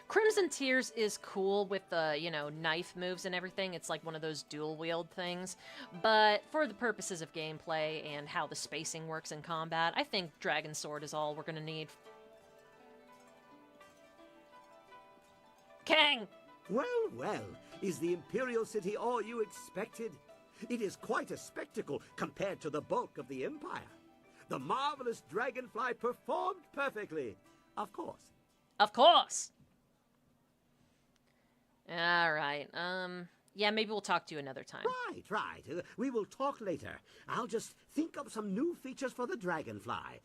Crimson Tears is cool with the, you know, knife moves and everything. It's like one of those dual-wield things. But for the purposes of gameplay and how the spacing works in combat, I think Dragon Sword is all we're going to need. Kang! Well, well, is the Imperial City all you expected? It is quite a spectacle compared to the bulk of the Empire. The marvelous dragonfly performed perfectly. Of course. Of course! Alright, yeah, maybe we'll talk to you another time. Right. We will talk later. I'll just think up some new features for the dragonfly.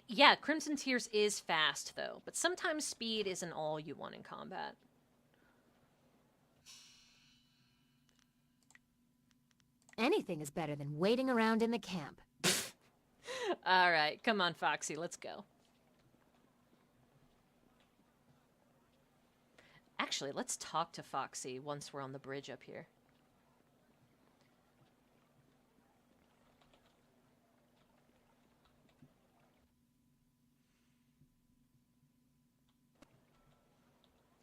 Yeah, Crimson Tears is fast, though, but sometimes speed isn't all you want in combat. Anything is better than waiting around in the camp. Alright, come on, Foxy, let's go. Actually, let's talk to Foxy once we're on the bridge up here.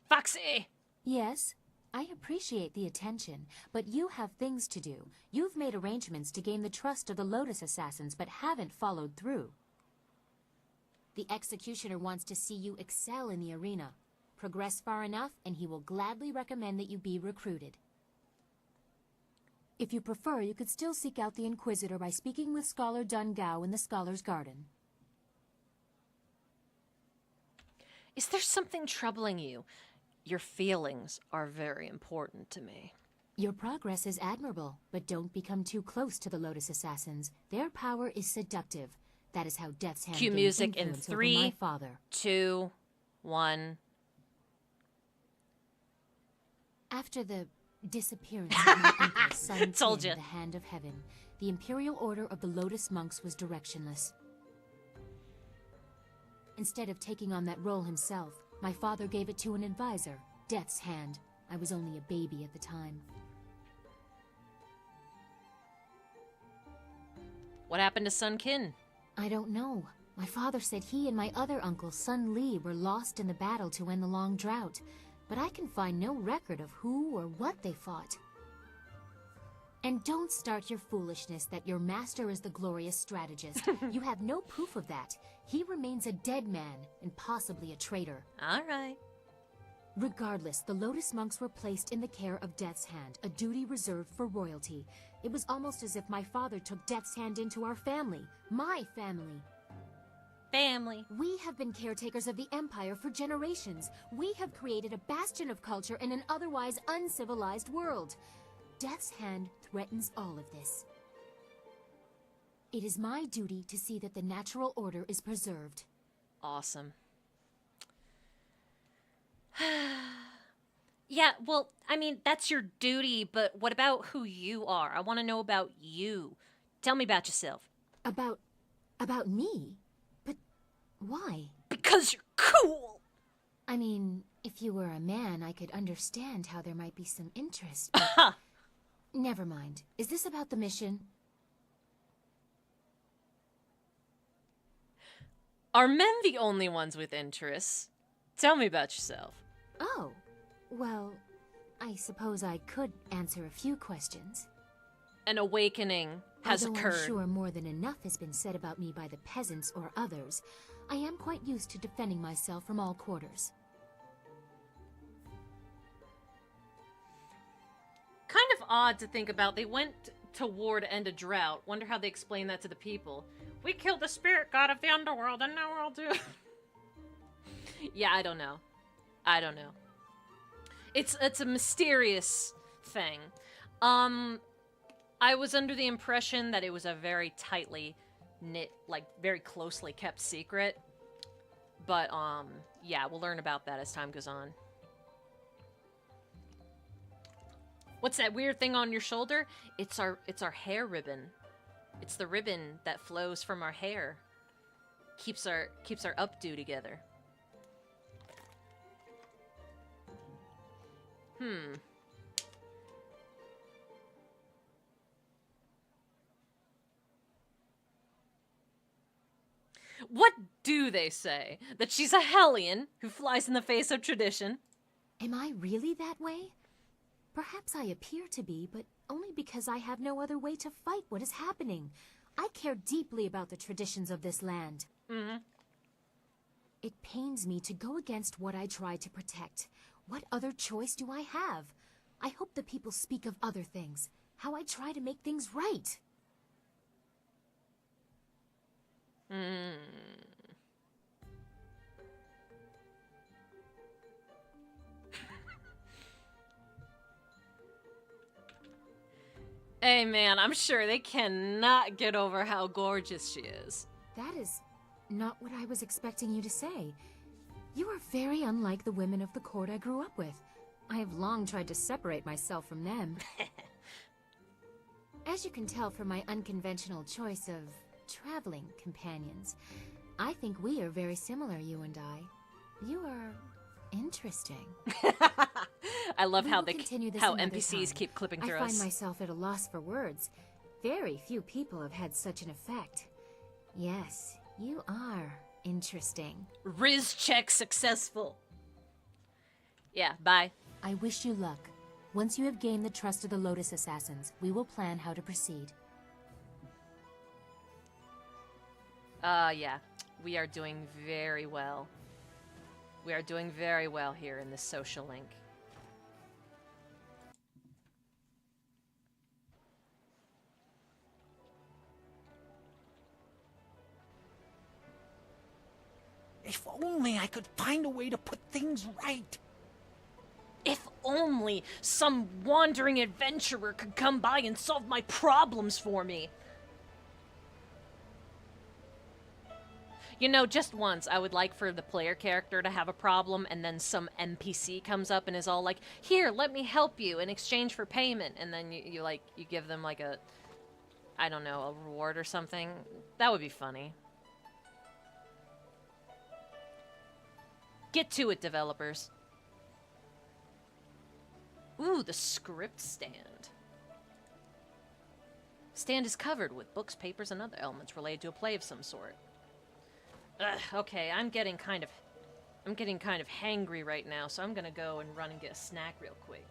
Foxy! Yes, I appreciate the attention, but you have things to do. You've made arrangements to gain the trust of the Lotus Assassins, but haven't followed through. The Executioner wants to see you excel in the arena. Progress far enough, and he will gladly recommend that you be recruited. If you prefer, you could still seek out the Inquisitor by speaking with Scholar Dun Gao in the Scholar's Garden. Is there something troubling you? Your feelings are very important to me. Your progress is admirable, but don't become too close to the Lotus Assassins. Their power is seductive. That is how Death's Hand Cue gained music in influence over 3, my father. 2, 1... After the Disappearance of my uncle, Sun Told Qin, ya. the Hand of Heaven. The Imperial Order of the Lotus Monks was directionless. Instead of taking on that role himself, my father gave it to an advisor, Death's Hand. I was only a baby at the time. What happened to Sun Qin? I don't know. My father said he and my other uncle, Sun Li, were lost in the battle to end the long drought, but I can find no record of who or what they fought. And don't start your foolishness that your master is the glorious strategist. You have no proof of that. He remains a dead man, and possibly a traitor. All right. Regardless, the Lotus Monks were placed in the care of Death's Hand, a duty reserved for royalty. It was almost as if my father took Death's Hand into our family. My family. Family. We have been caretakers of the Empire for generations. We have created a bastion of culture in an otherwise uncivilized world. Death's Hand threatens all of this. It is my duty to see that the natural order is preserved. Awesome. Yeah, well, I mean, that's your duty, but what about who you are? I want to know about you. Tell me about yourself. About me? But why? Because you're cool! I mean, if you were a man, I could understand how there might be some interest. Never mind. Is this about the mission? Are men the only ones with interests? Tell me about yourself. Oh, well, I suppose I could answer a few questions. An awakening has Although occurred. I'm sure more than enough has been said about me by the peasants or others, I am quite used to defending myself from all quarters. Kind of odd to think about. They went to war to end a drought. Wonder how they explain that to the people. We killed the spirit god of the underworld, and now we'll do... Yeah, I don't know. I don't know. It's a mysterious thing. I was under the impression that it was a very tightly knit, like, very closely kept secret. But, yeah, we'll learn about that as time goes on. What's that weird thing on your shoulder? It's our hair ribbon. It's the ribbon that flows from our hair. Keeps our updo together. What do they say? That she's a Hellion who flies in the face of tradition? Am I really that way? Perhaps I appear to be, but only because I have no other way to fight what is happening. I care deeply about the traditions of this land. It pains me to go against what I try to protect. What other choice do I have? I hope the people speak of other things, how I try to make things right. Hey man, I'm sure they cannot get over how gorgeous she is. That is not what I was expecting you to say. You are very unlike the women of the court I grew up with. I have long tried to separate myself from them. As you can tell from my unconventional choice of traveling companions, I think we are very similar, you and I. You are interesting. I love We how will they continue this how another NPCs time. keep clipping through I find us. myself at a loss for words. Very few people have had such an effect. Yes, you are interesting. Riz check successful. Yeah, bye. I wish you luck. Once you have gained the trust of the Lotus Assassins, we will plan how to proceed. Yeah. We are doing very well. We are doing very well here in this social link. If only I could find a way to put things right. If only some wandering adventurer could come by and solve my problems for me. You know, just once, I would like for the player character to have a problem, and then some NPC comes up and is all like, "Here, let me help you in exchange for payment," and then you give them like a, I don't know, a reward or something. That would be funny. Get to it, developers. Ooh, the script stand. Stand is covered with books, papers, and other elements related to a play of some sort. Ugh, okay, I'm getting kind of hangry right now, so I'm gonna go and run and get a snack real quick.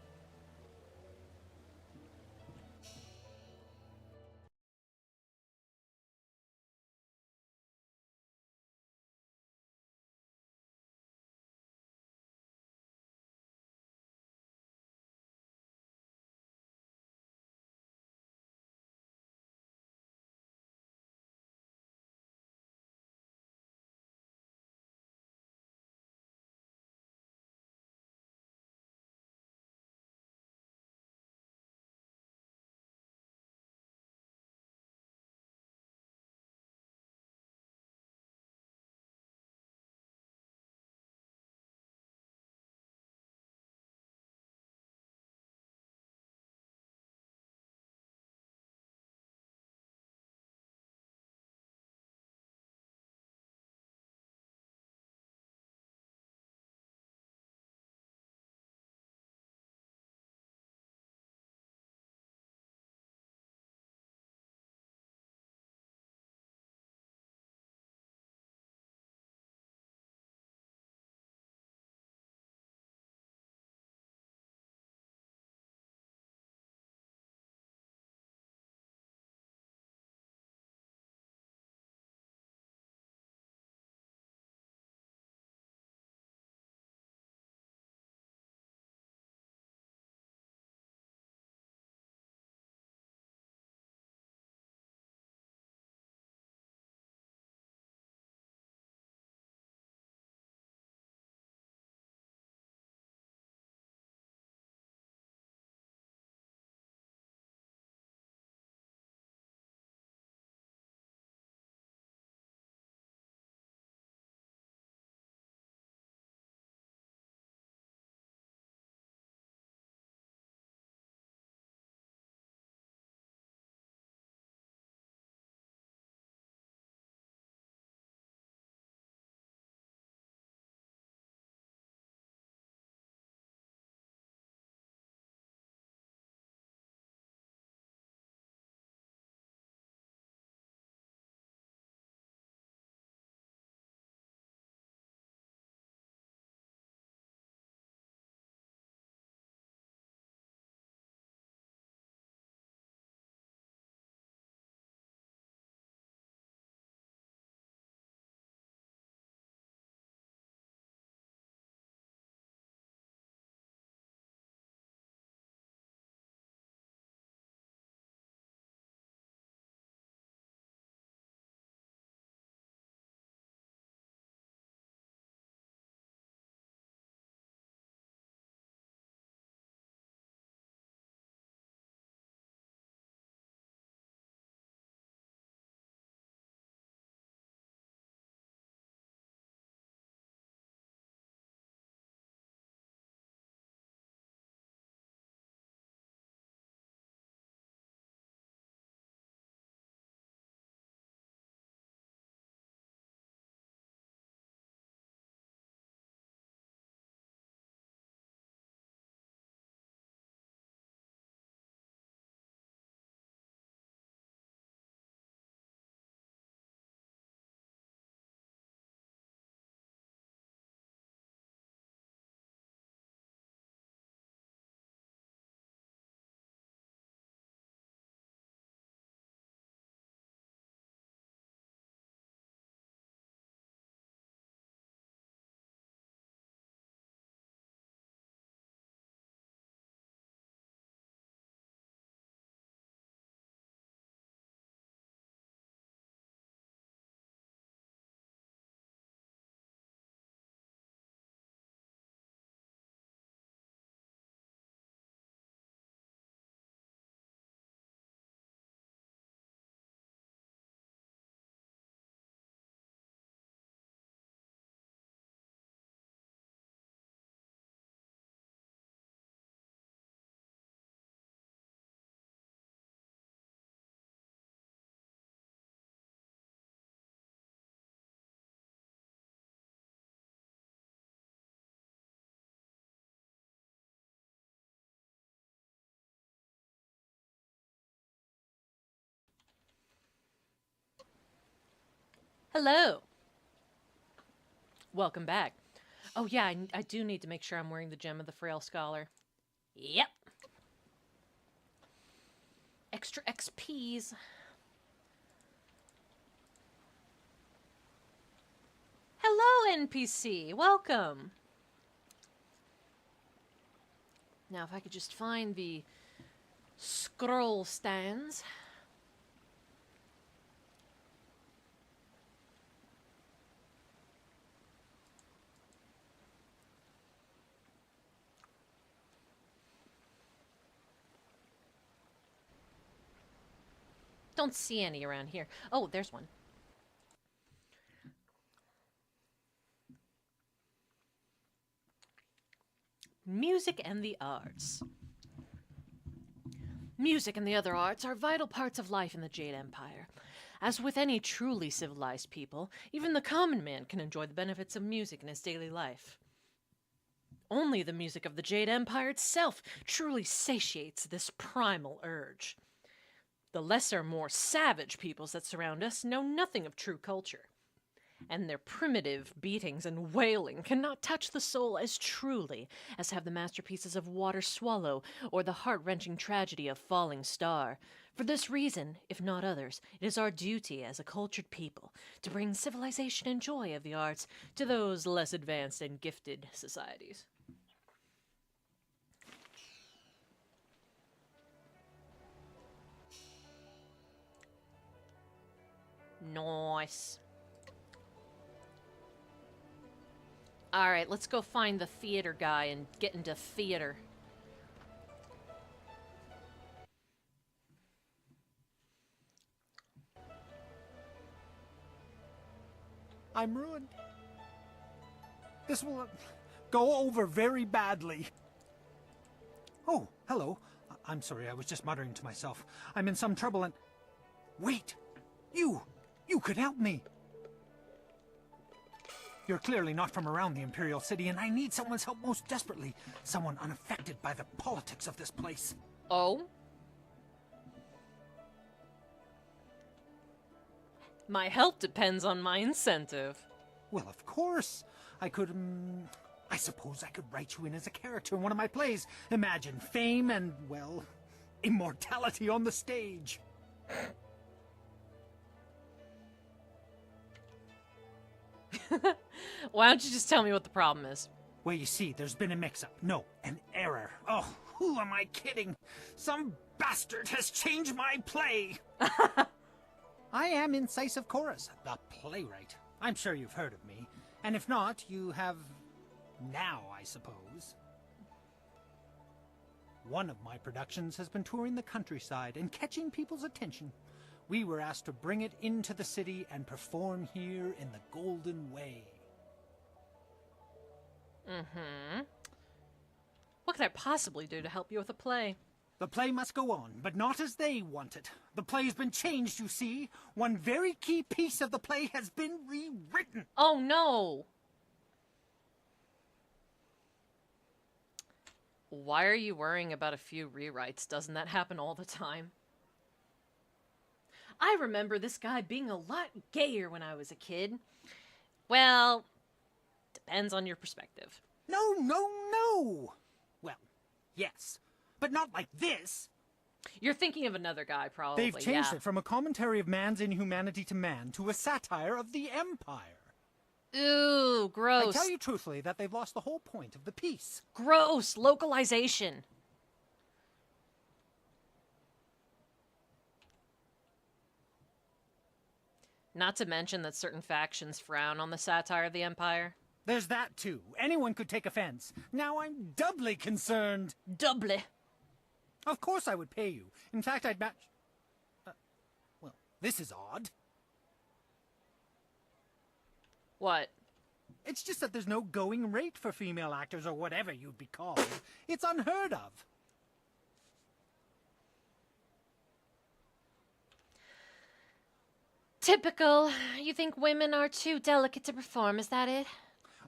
Hello. Welcome back. Oh yeah, I do need to make sure I'm wearing the Gem of the Frail Scholar. Yep. Extra XPs. Hello, NPC. Welcome. Now, if I could just find the scroll stands. Don't see any around here. Oh, there's one. Music and the arts. Music and the other arts are vital parts of life in the Jade Empire. As with any truly civilized people, even the common man can enjoy the benefits of music in his daily life. Only the music of the Jade Empire itself truly satiates this primal urge. The lesser, more savage peoples that surround us know nothing of true culture, and their primitive beatings and wailing cannot touch the soul as truly as have the masterpieces of Water Swallow or the heart-wrenching tragedy of Falling Star. For this reason, if not others, it is our duty as a cultured people to bring civilization and joy of the arts to those less advanced and gifted societies. Nice. Alright, let's go find the theater guy and get into theater. I'm ruined. This will go over very badly. Oh, hello. I'm sorry, I was just muttering to myself. I'm in some trouble and... Wait! You could help me! You're clearly not from around the Imperial City, and I need someone's help most desperately. Someone unaffected by the politics of this place. Oh? My help depends on my incentive. Well, of course. I suppose I could write you in as a character in one of my plays. Imagine fame and, well, immortality on the stage. Why don't you just tell me what the problem is? Well, you see, there's been a mix-up. No, an error. Oh, who am I kidding? Some bastard has changed my play. I am Incisive Chorus, the playwright. I'm sure you've heard of me. And if not, you have now, I suppose. One of my productions has been touring the countryside and catching people's attention. We were asked to bring it into the city and perform here in the Golden Way. Mm-hmm. What could I possibly do to help you with a play? The play must go on, but not as they want it. The play's been changed, you see. One very key piece of the play has been rewritten. Oh, no! Why are you worrying about a few rewrites? Doesn't that happen all the time? I remember this guy being a lot gayer when I was a kid. Well, depends on your perspective. No! Well, yes, but not like this. You're thinking of another guy, probably. They've changed it from a commentary of man's inhumanity to man to a satire of the Empire. Ooh, gross. I tell you truthfully that they've lost the whole point of the piece. Gross. Localization. Not to mention that certain factions frown on the satire of the Empire. There's that, too. Anyone could take offense. Now I'm doubly concerned. Doubly? Of course I would pay you. In fact, I'd match... well, this is odd. What? It's just that there's no going rate for female actors or whatever you'd be called. It's unheard of. Typical. You think women are too delicate to perform, is that it?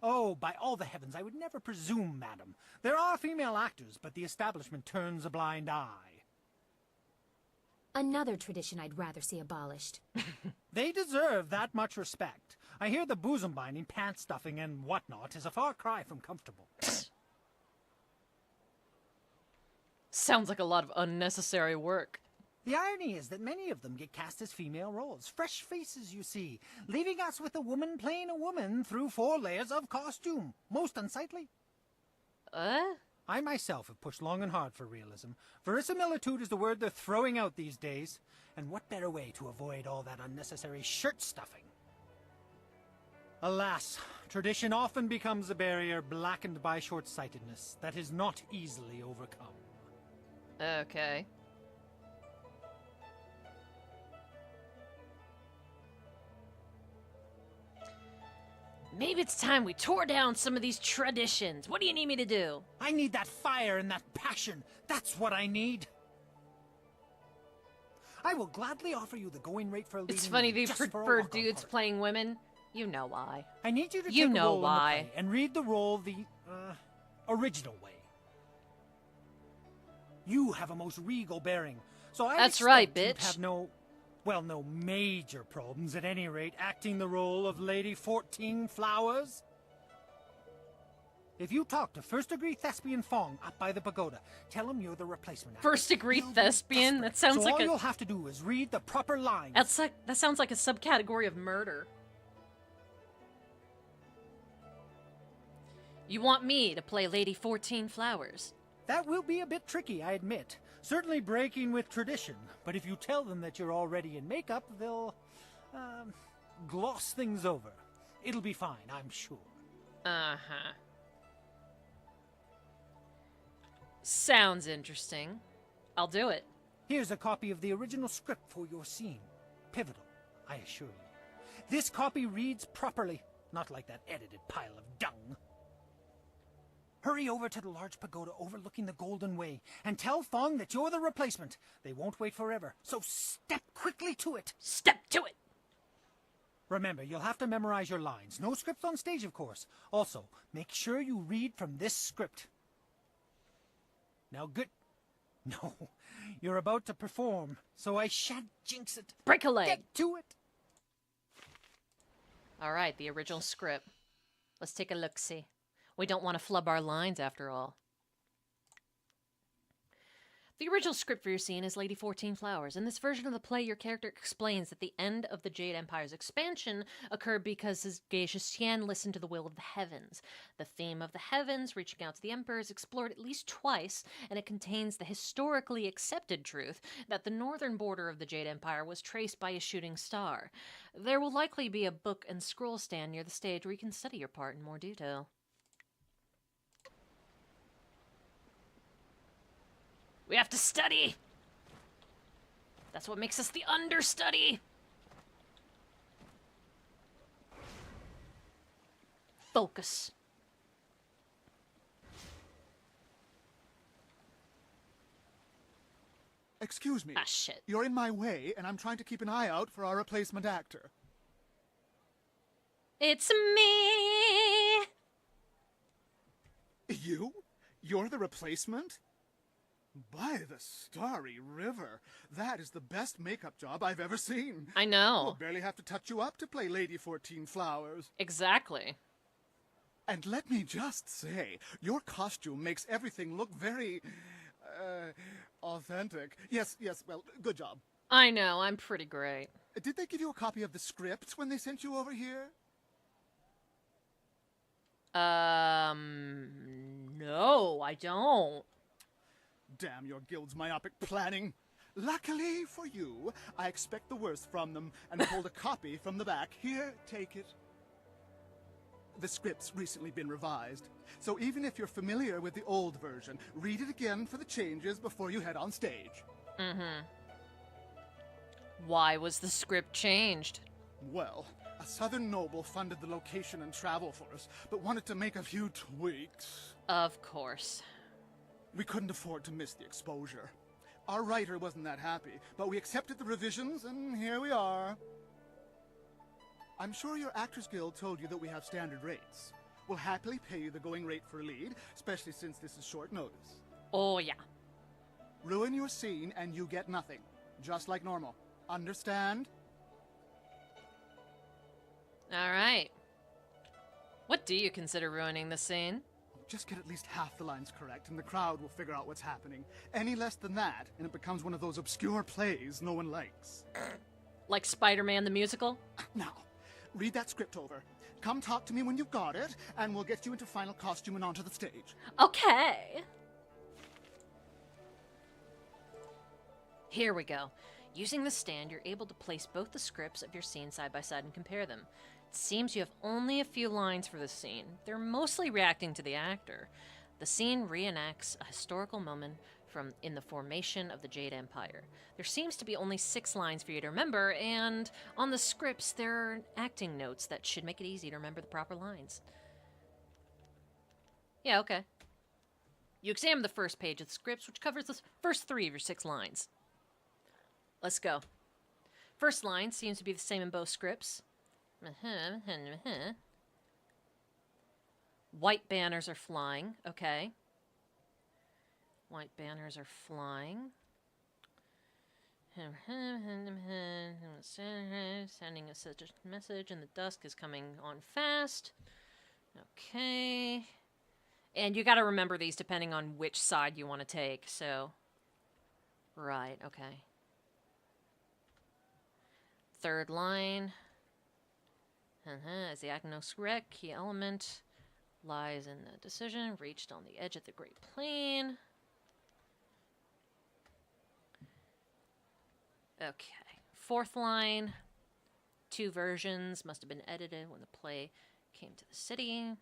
Oh, by all the heavens, I would never presume, madam. There are female actors, but the establishment turns a blind eye. Another tradition I'd rather see abolished. They deserve that much respect. I hear the bosom binding, pant stuffing, and whatnot is a far cry from comfortable. Sounds like a lot of unnecessary work. The irony is that many of them get cast as female roles. Fresh faces, you see, leaving us with a woman playing a woman through 4 layers of costume. Most unsightly. I myself have pushed long and hard for realism. Verisimilitude is the word they're throwing out these days. And what better way to avoid all that unnecessary shirt stuffing? Alas, tradition often becomes a barrier blackened by short-sightedness that is not easily overcome. Okay. Maybe it's time we tore down some of these traditions. What do you need me to do? I need that fire and that passion. That's what I need. I will gladly offer you the going rate for a leading It's funny they just for a prefer walk-on dudes part. playing women. You know why. I need you to You take a know role in the why. play and read the role the original way. You have a most regal bearing, so I That's right, you'd bitch. have no major problems at any rate acting the role of Lady 14 Flowers. If you talk to first-degree thespian Fong up by the pagoda, tell him you're the replacement actor. First-degree thespian? That sounds So like all a... you'll have to do is read the proper lines. That sounds like a subcategory of murder. You want me to play Lady 14 Flowers? That will be a bit tricky, I admit. Certainly breaking with tradition, but if you tell them that you're already in makeup, they'll, gloss things over. It'll be fine, I'm sure. Uh-huh. Sounds interesting. I'll do it. Here's a copy of the original script for your scene. Pivotal, I assure you. This copy reads properly, not like that edited pile of dung. Hurry over to the large pagoda overlooking the Golden Way and tell Fong that you're the replacement. They won't wait forever, so step quickly to it. Step to it! Remember, you'll have to memorize your lines. No script on stage, of course. Also, make sure you read from this script. Now, good... No, you're about to perform, so I shan't jinx it. Break a leg. Get to it. All right, the original script. Let's take a look-see. We don't want to flub our lines, after all. The original script for your scene is Lady 14 Flowers. In this version of the play, your character explains that the end of the Jade Empire's expansion occurred because his geisha Xian listened to the will of the heavens. The theme of the heavens reaching out to the Emperor is explored at least twice, and it contains the historically accepted truth that the northern border of the Jade Empire was traced by a shooting star. There will likely be a book and scroll stand near the stage where you can study your part in more detail. We have to study! That's what makes us the understudy! Focus. Excuse me. Ah, shit. You're in my way, and I'm trying to keep an eye out for our replacement actor. It's me! You? You're the replacement? By the starry river, that is the best makeup job I've ever seen. I know. We'll barely have to touch you up to play Lady 14 Flowers. Exactly. And let me just say, your costume makes everything look very, authentic. Yes, well, good job. I know, I'm pretty great. Did they give you a copy of the script when they sent you over here? No, I don't. Damn your guild's myopic planning. Luckily for you, I expect the worst from them and pulled a copy from the back. Here, take it. The script's recently been revised, so even if you're familiar with the old version, read it again for the changes before you head on stage. Mm-hmm. Why was the script changed? Well, a southern noble funded the location and travel for us, but wanted to make a few tweaks. Of course. We couldn't afford to miss the exposure. Our writer wasn't that happy, but we accepted the revisions, and here we are. I'm sure your Actors Guild told you that we have standard rates. We'll happily pay you the going rate for a lead, especially since this is short notice. Oh, yeah. Ruin your scene, and you get nothing. Just like normal. Understand? All right. What do you consider ruining the scene? Just get at least half the lines correct, and the crowd will figure out what's happening. Any less than that, and it becomes one of those obscure plays no one likes. Like Spider-Man the musical? Now, read that script over. Come talk to me when you've got it, and we'll get you into final costume and onto the stage. Okay. Here we go. Using the stand, you're able to place both the scripts of your scene side by side and compare them. It seems you have only a few lines for this scene. They're mostly reacting to the actor. The scene reenacts a historical moment in the formation of the Jade Empire. There seems to be only 6 lines for you to remember, and on the scripts there are acting notes that should make it easy to remember the proper lines. Yeah, okay. You examine the first page of the scripts, which covers the first 3 of your 6 lines. Let's go. First line seems to be the same in both scripts. White banners are flying. Okay. White banners are flying. Sending a message and the dusk is coming on fast. Okay. And you gotta remember these depending on which side you want to take, so... Right, okay. Third line. As the Agnos wreck, key element lies in the decision reached on the edge of the Great Plain. Okay. Fourth line. 2 versions must have been edited when the play came to the city.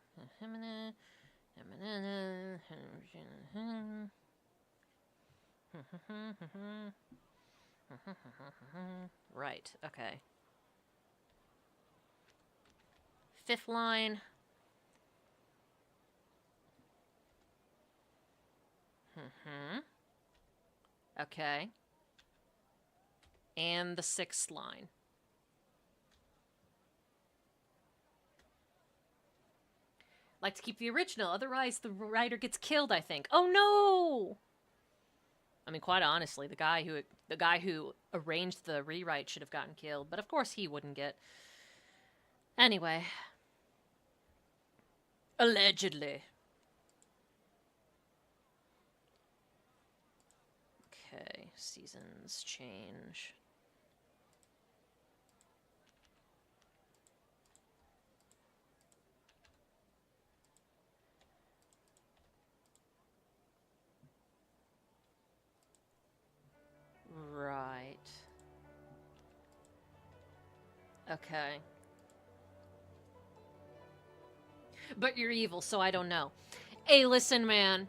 Right, okay. Fifth line. Okay. And the 6th line. Like to keep the original, otherwise the writer gets killed, I think. Oh no! I mean, quite honestly, the guy who arranged the rewrite should have gotten killed, but of course he wouldn't get. Anyway. Allegedly. Okay, seasons change. Right. Okay. But you're evil, so I don't know. Hey, listen, man.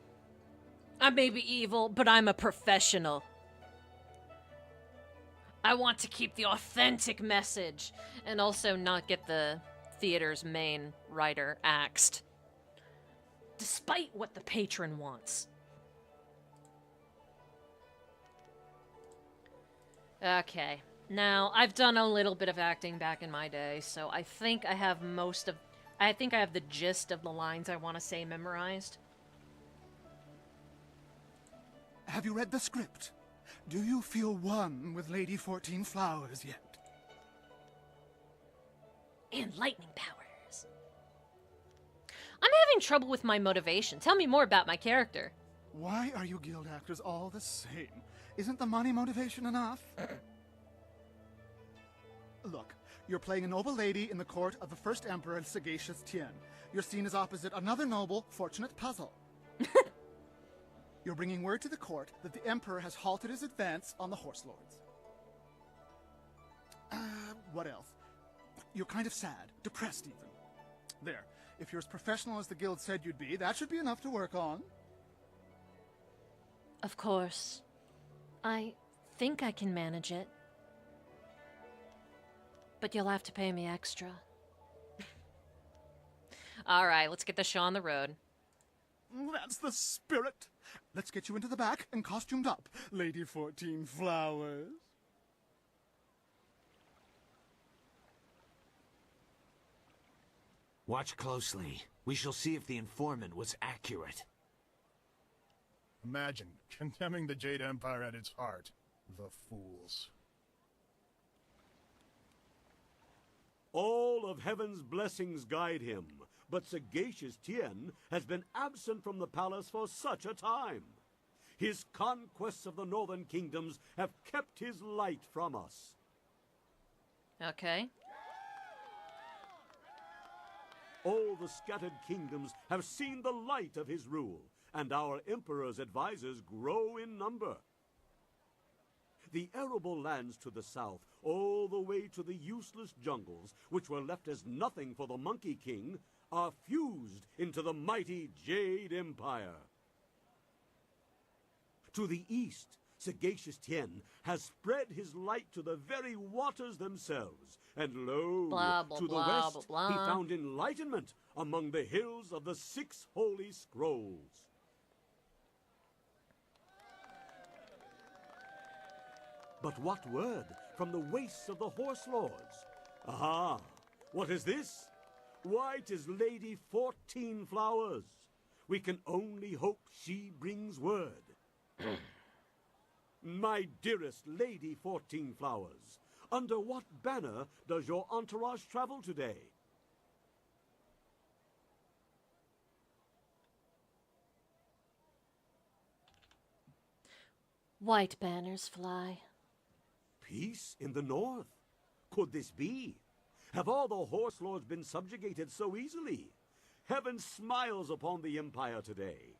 I may be evil, but I'm a professional. I want to keep the authentic message, and also not get the theater's main writer axed. Despite what the patron wants. Okay. Now, I've done a little bit of acting back in my day, so I think I have the gist of the lines I want to say memorized. Have you read the script? Do you feel one with Lady 14 Flowers yet? And lightning powers. I'm having trouble with my motivation. Tell me more about my character. Why are you guild actors all the same? Isn't the money motivation enough? Look, you're playing a noble lady in the court of the first emperor, Sagacious Tien. Your scene is opposite another noble, Fortunate Puzzle. You're bringing word to the court that the emperor has halted his advance on the horse lords. What else? You're kind of sad, depressed even. There, if you're as professional as the guild said you'd be, that should be enough to work on. Of course. I think I can manage it. But you'll have to pay me extra. Alright, let's get the show on the road. That's the spirit. Let's get you into the back and costumed up, Lady 14 Flowers. Watch closely. We shall see if the informant was accurate. Imagine condemning the Jade Empire at its heart. The fools. All of heaven's blessings guide him, but sagacious Tien has been absent from the palace for such a time. His conquests of the northern kingdoms have kept his light from us. Okay. All the scattered kingdoms have seen the light of his rule, and our emperor's advisors grow in number. The arable lands to the south, all the way to the useless jungles, which were left as nothing for the Monkey King, are fused into the mighty Jade Empire. To the east, sagacious Tien has spread his light to the very waters themselves, and lo, blah, blah, to the blah, west, blah, blah. he found enlightenment among the hills of the 6 holy scrolls. But what word from the wastes of the Horse Lords? Aha! What is this? Why, 'tis Lady 14 Flowers. We can only hope she brings word. My dearest Lady 14 Flowers, under what banner does your entourage travel today? White banners fly. Peace in the north? Could this be? Have all the Horse Lords been subjugated so easily? Heaven smiles upon the Empire today.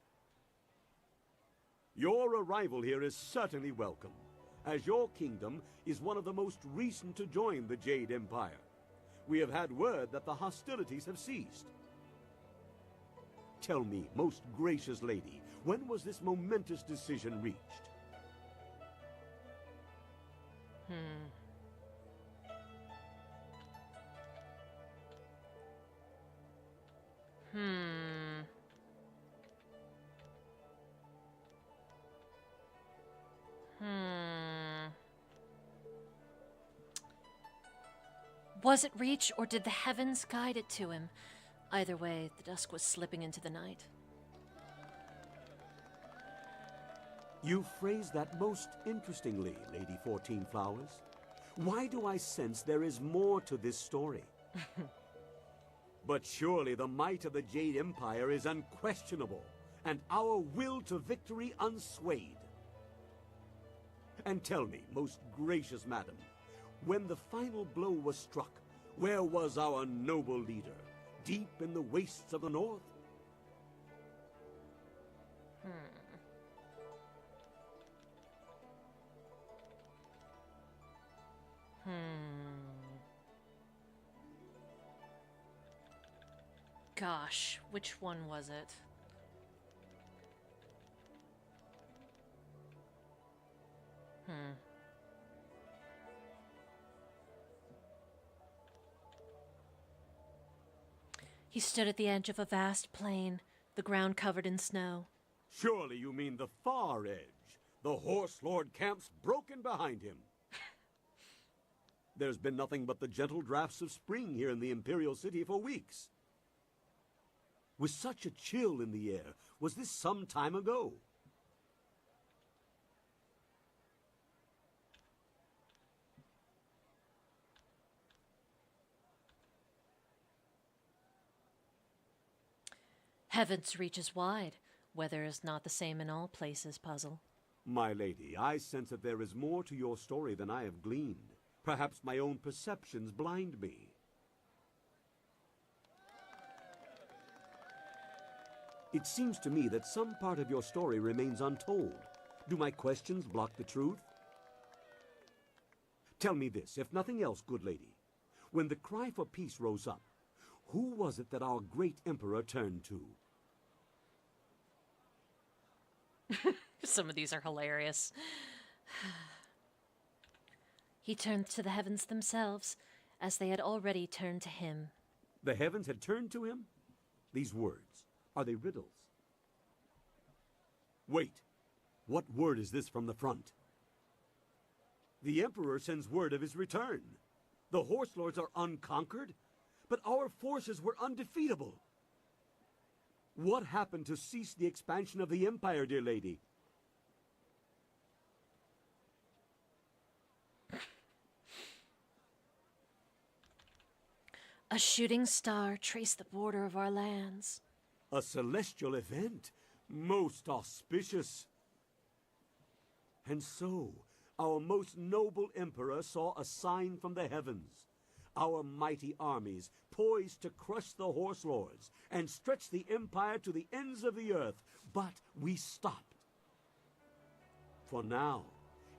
Your arrival here is certainly welcome, as your kingdom is one of the most recent to join the Jade Empire. We have had word that the hostilities have ceased. Tell me, most gracious lady, when was this momentous decision reached? Was it reach, or did the heavens guide it to him? Either way, the dusk was slipping into the night. You phrase that most interestingly, Lady 14 Flowers. Why do I sense there is more to this story? But surely the might of the Jade Empire is unquestionable, and our will to victory unswayed. And tell me, most gracious madam, when the final blow was struck, where was our noble leader? Deep in the wastes of the north? Gosh, which one was it? He stood at the edge of a vast plain, the ground covered in snow. Surely you mean the far edge, the Horse Lord camps broken behind him. There's been nothing but the gentle drafts of spring here in the Imperial City for weeks. With such a chill in the air, was this some time ago? Heaven's reach is wide. Weather is not the same in all places, Puzzle. My lady, I sense that there is more to your story than I have gleaned. Perhaps my own perceptions blind me. It seems to me that some part of your story remains untold. Do my questions block the truth? Tell me this, if nothing else, good lady. When the cry for peace rose up, who was it that our great emperor turned to? Some of these are hilarious. He turned to the heavens themselves, as they had already turned to him. The heavens had turned to him? These words, are they riddles? Wait, what word is this from the front? The Emperor sends word of his return. The Horse Lords are unconquered, but our forces were undefeatable. What happened to cease the expansion of the Empire, dear lady? A shooting star traced the border of our lands. A celestial event, most auspicious. And so, our most noble emperor saw a sign from the heavens. Our mighty armies poised to crush the horse lords and stretch the empire to the ends of the earth, but we stopped. For now,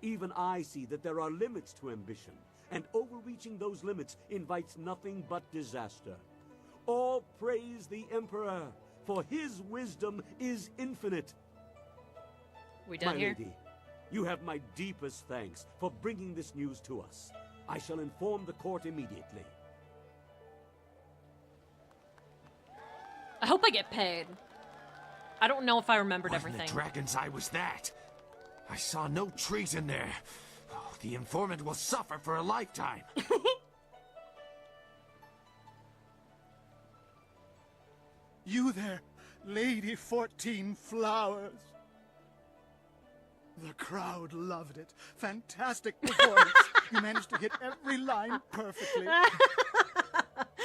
even I see that there are limits to ambition, and overreaching those limits invites nothing but disaster. All praise the emperor, for his wisdom is infinite. We done my here? lady, you have my deepest thanks for bringing this news to us. I shall inform the court immediately. I hope I get paid. I don't know if I remembered What in everything. the dragon's eye was that? I saw no treason there. Oh, the informant will suffer for a lifetime. You there, Lady 14 Flowers. The crowd loved it. Fantastic performance. You managed to hit every line perfectly.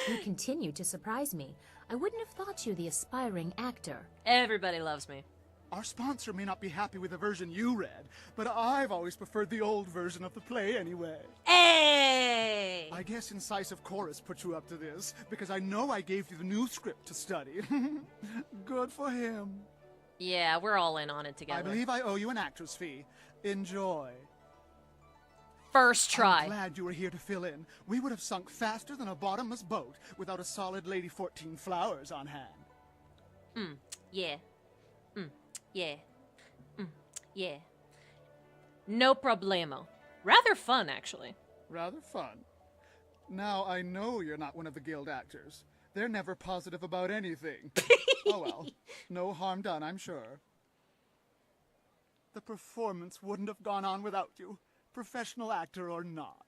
You continue to surprise me. I wouldn't have thought you the aspiring actor. Everybody loves me. Our sponsor may not be happy with the version you read, but I've always preferred the old version of the play anyway. Hey! I guess Incisive Chorus put you up to this, because I know I gave you the new script to study. Good for him. Yeah, we're all in on it together. I believe I owe you an actor's fee. Enjoy. First try. I'm glad you were here to fill in. We would have sunk faster than a bottomless boat without a solid Lady 14 Flowers on hand. Yeah. Yeah. Yeah. No problemo. Rather fun, actually. Rather fun. Now, I know you're not one of the guild actors. They're never positive about anything. Oh well. No harm done, I'm sure. The performance wouldn't have gone on without you, professional actor or not.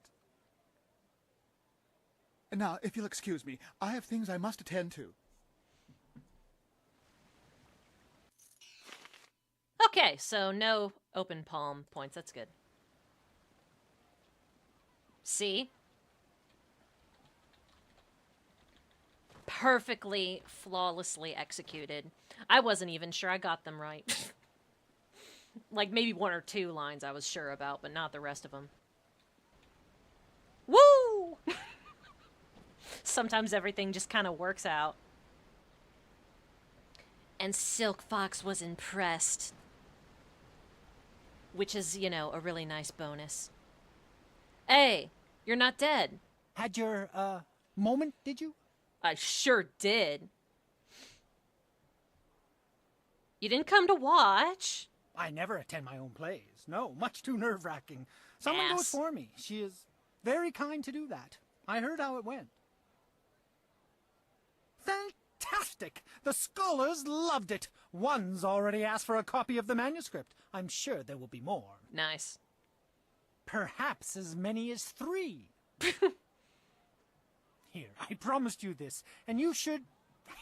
Now, if you'll excuse me, I have things I must attend to. Okay, so no open palm points. That's good. See? Perfectly, flawlessly executed. I wasn't even sure I got them right. Like, maybe one or two lines I was sure about, but not the rest of them. Woo! Sometimes everything just kind of works out. And Silk Fox was impressed. Which is, you know, a really nice bonus. Hey, you're not dead. Had your, moment, did you? I sure did. You didn't come to watch. I never attend my own plays. No, much too nerve-wracking. Someone goes for me. She is very kind to do that. I heard how it went. Fantastic! The scholars loved it. One's already asked for a copy of the manuscript. I'm sure there will be more. Nice. Perhaps as many as 3. Here, I promised you this, and you should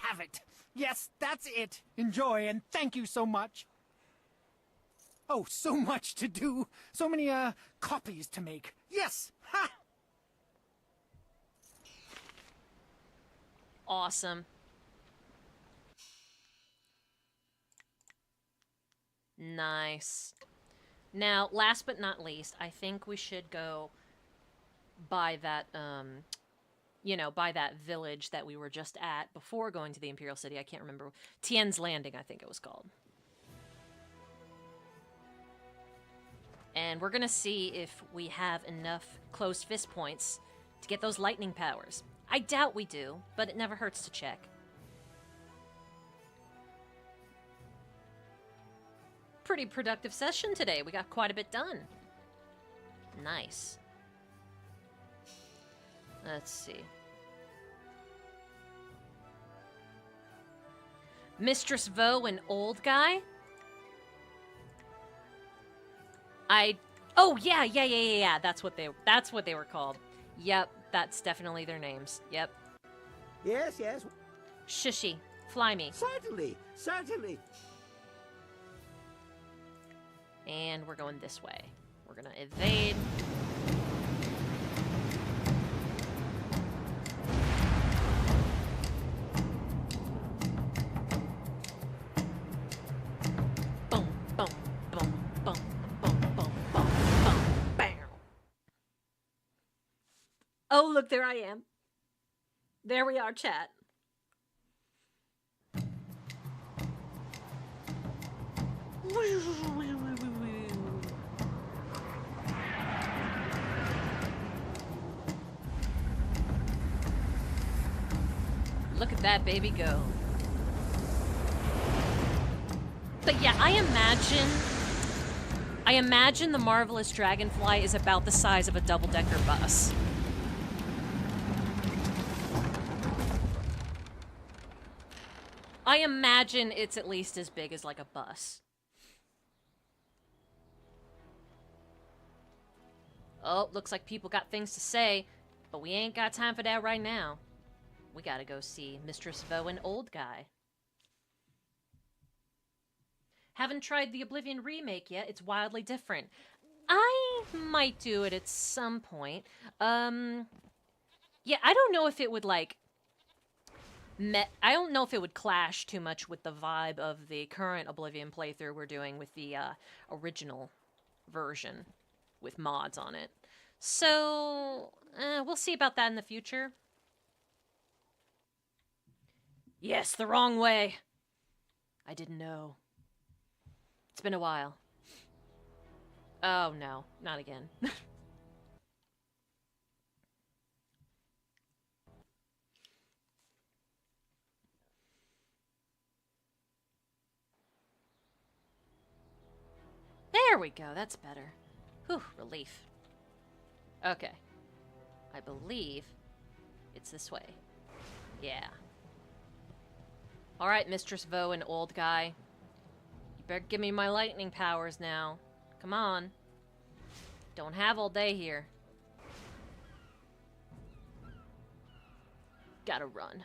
have it. Yes, that's it. Enjoy, and thank you so much. Oh, so much to do. So many, copies to make. Yes! Ha! Awesome. Nice. Now, last but not least, I think we should go by that, you know, by that village that we were just at before going to the Imperial City. I can't remember. Tien's Landing, I think it was called. And we're gonna see if we have enough closed fist points to get those lightning powers. I doubt we do, but it never hurts to check. Pretty productive session today. We got quite a bit done. Nice. Let's see. Mistress Vo and Old Guy? Oh yeah. That's what they were called. Yep, that's definitely their names. Yep. Yes, yes. Shushy, fly me. Certainly, certainly. And we're going this way. We're gonna evade. Oh, look, there I am. There we are, chat. Look at that baby go. But yeah, I imagine the Marvelous Dragonfly is about the size of a double-decker bus. I imagine it's at least as big as like a bus. Oh, looks like people got things to say, but we ain't got time for that right now. We gotta go see Mistress Vo and Old Guy. Haven't tried the Oblivion remake yet. It's wildly different. I might do it at some point. Yeah, I don't know if it would like... I don't know if it would clash too much with the vibe of the current Oblivion playthrough we're doing with the original version with mods on it. So, we'll see about that in the future. Yes, the wrong way. I didn't know. It's been a while. Oh no, not again. There we go, that's better. Whew, relief. Okay. I believe it's this way. Yeah. Alright, Mistress Vo and Old Guy. You better give me my lightning powers now. Come on. Don't have all day here. Gotta run.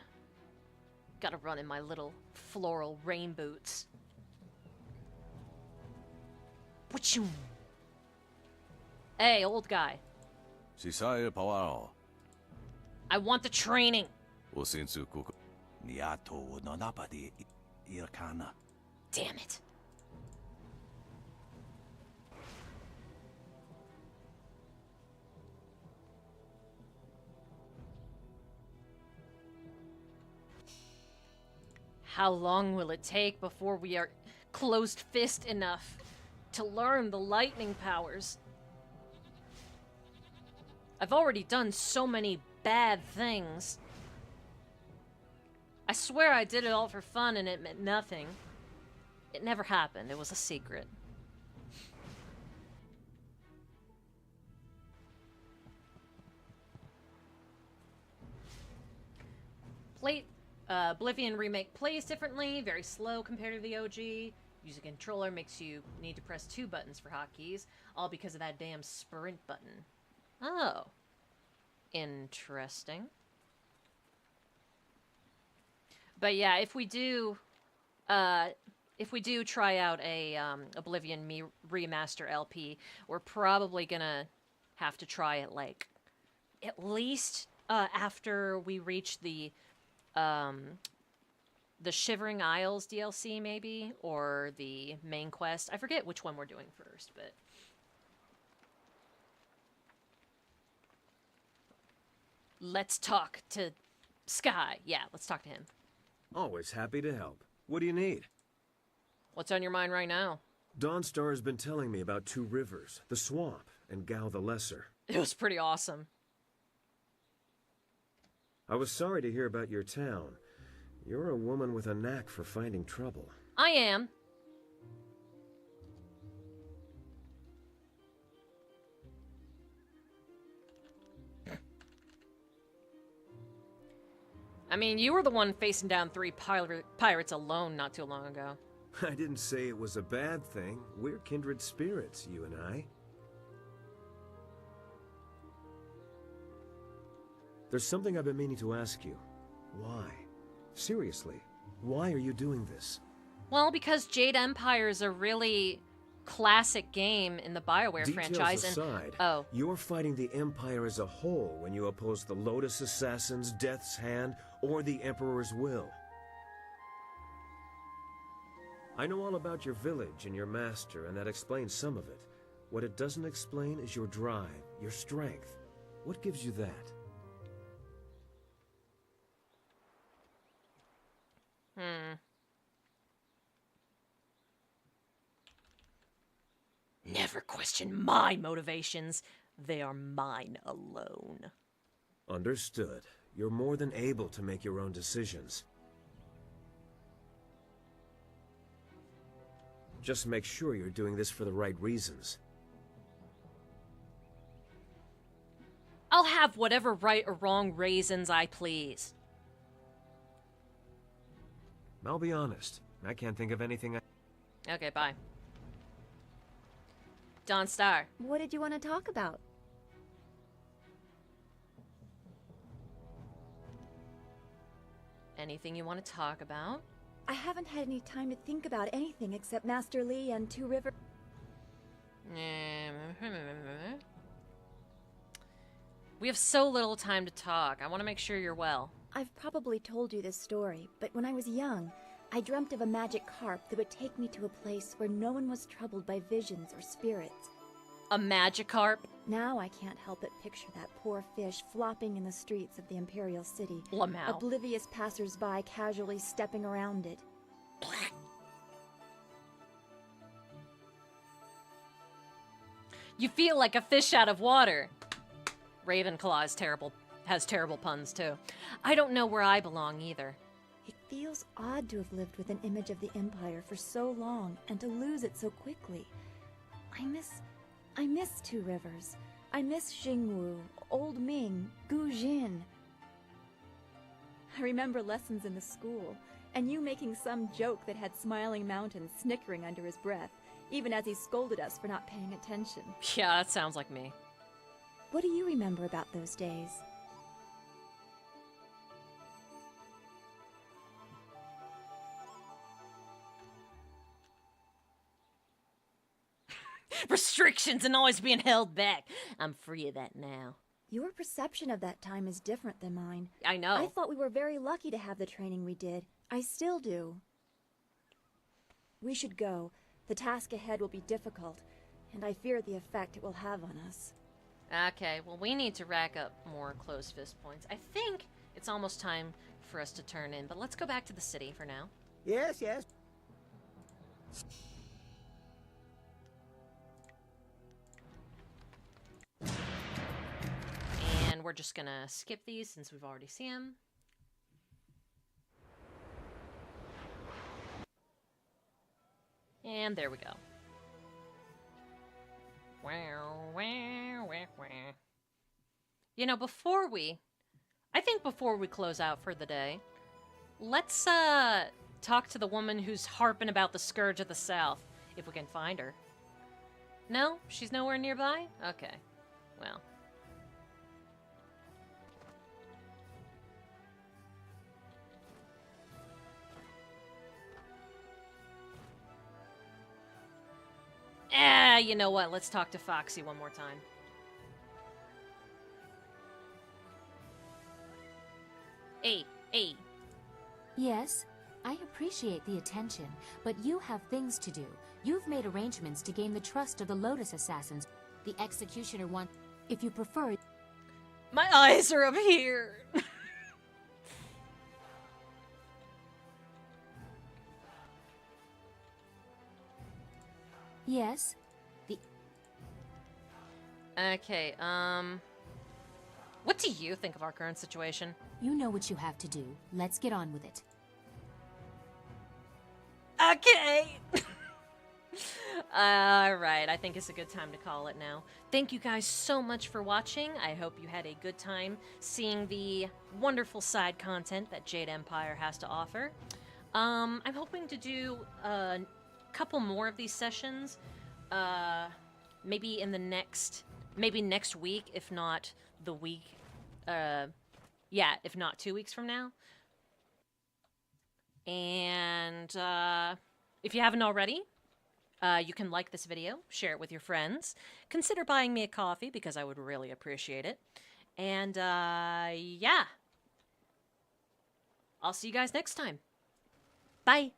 Gotta run in my little floral rain boots. Wachoo! Hey, Old Guy. I want the training. Damn it. How long will it take before we are closed fist enough to learn the lightning powers? I've already done so many bad things. I swear I did it all for fun and it meant nothing. It never happened. It was a secret. Oblivion Remake plays differently, very slow compared to the OG. Using a controller makes you need to press 2 buttons for hotkeys, all because of that damn sprint button. Oh. Interesting. But yeah, if we do try out a Oblivion Remaster LP, we're probably gonna have to try it like at least after we reach the Shivering Isles DLC maybe, or the main quest. I forget which one we're doing first, but let's talk to Sky. Yeah, let's talk to him. Always happy to help. What do you need? What's on your mind right now? Dawnstar has been telling me about 2 rivers, the Swamp and Gao the Lesser. It was pretty awesome. I was sorry to hear about your town. You're a woman with a knack for finding trouble. I am. I mean, you were the one facing down 3 pirates alone not too long ago. I didn't say it was a bad thing. We're kindred spirits, you and I. There's something I've been meaning to ask you. Why? Seriously, why are you doing this? Well, because Jade Empire is a really classic game in the BioWare franchise. Aside, oh, you're fighting the Empire as a whole when you oppose the Lotus Assassins, Death's Hand, or the Emperor's will. I know all about your village and your master, and that explains some of it. What it doesn't explain is your drive, your strength. What gives you that? Never question my motivations. They are mine alone. Understood. You're more than able to make your own decisions. Just make sure you're doing this for the right reasons. I'll have whatever right or wrong reasons I please. I'll be honest. I can't think of anything I... Okay, bye. Dawn Star. What did you want to talk about? Anything you want to talk about? I haven't had any time to think about anything except Master Li and Two River. We have so little time to talk. I want to make sure you're well. I've probably told you this story, but when I was young, I dreamt of a magic carp that would take me to a place where no one was troubled by visions or spirits. A Magikarp? Now I can't help but picture that poor fish flopping in the streets of the Imperial City. Lamau. Oblivious passers-by casually stepping around it. You feel like a fish out of water. Ravenclaw is terrible. Has terrible puns, too. I don't know where I belong, either. It feels odd to have lived with an image of the Empire for so long and to lose it so quickly. I miss Two Rivers. I miss Xingwu, Old Ming, Gu Jin. I remember lessons in the school, and you making some joke that had Smiling Mountain snickering under his breath, even as he scolded us for not paying attention. Yeah, that sounds like me. What do you remember about those days? Restrictions and always being held back. I'm free of that now. Your perception of that time is different than mine. I know. I thought we were very lucky to have the training we did. I still do. We should go. The task ahead will be difficult, and I fear the effect it will have on us. Okay, well, we need to rack up more closed fist points. I think it's almost time for us to turn in, but let's go back to the city for now. Yes, yes. And we're just gonna skip these since we've already seen them. And there we go. You know, before we close out for the day, let's talk to the woman who's harping about the Scourge of the South, if we can find her. No? She's nowhere nearby? Okay. Well. You know what? Let's talk to Foxy one more time. Hey. Yes, I appreciate the attention, but you have things to do. You've made arrangements to gain the trust of the Lotus Assassins. The Executioner wants... If you prefer... My eyes are up here! Yes, Okay, what do you think of our current situation? You know what you have to do. Let's get on with it. Okay! Alright, I think it's a good time to call it now. Thank you guys so much for watching. I hope you had a good time seeing the wonderful side content that Jade Empire has to offer. I'm hoping to do a couple more of these sessions, maybe in the next... Maybe next week, if not the week, yeah, if not 2 weeks from now. And if you haven't already, you can like this video, share it with your friends, consider buying me a coffee because I would really appreciate it. And yeah, I'll see you guys next time. Bye.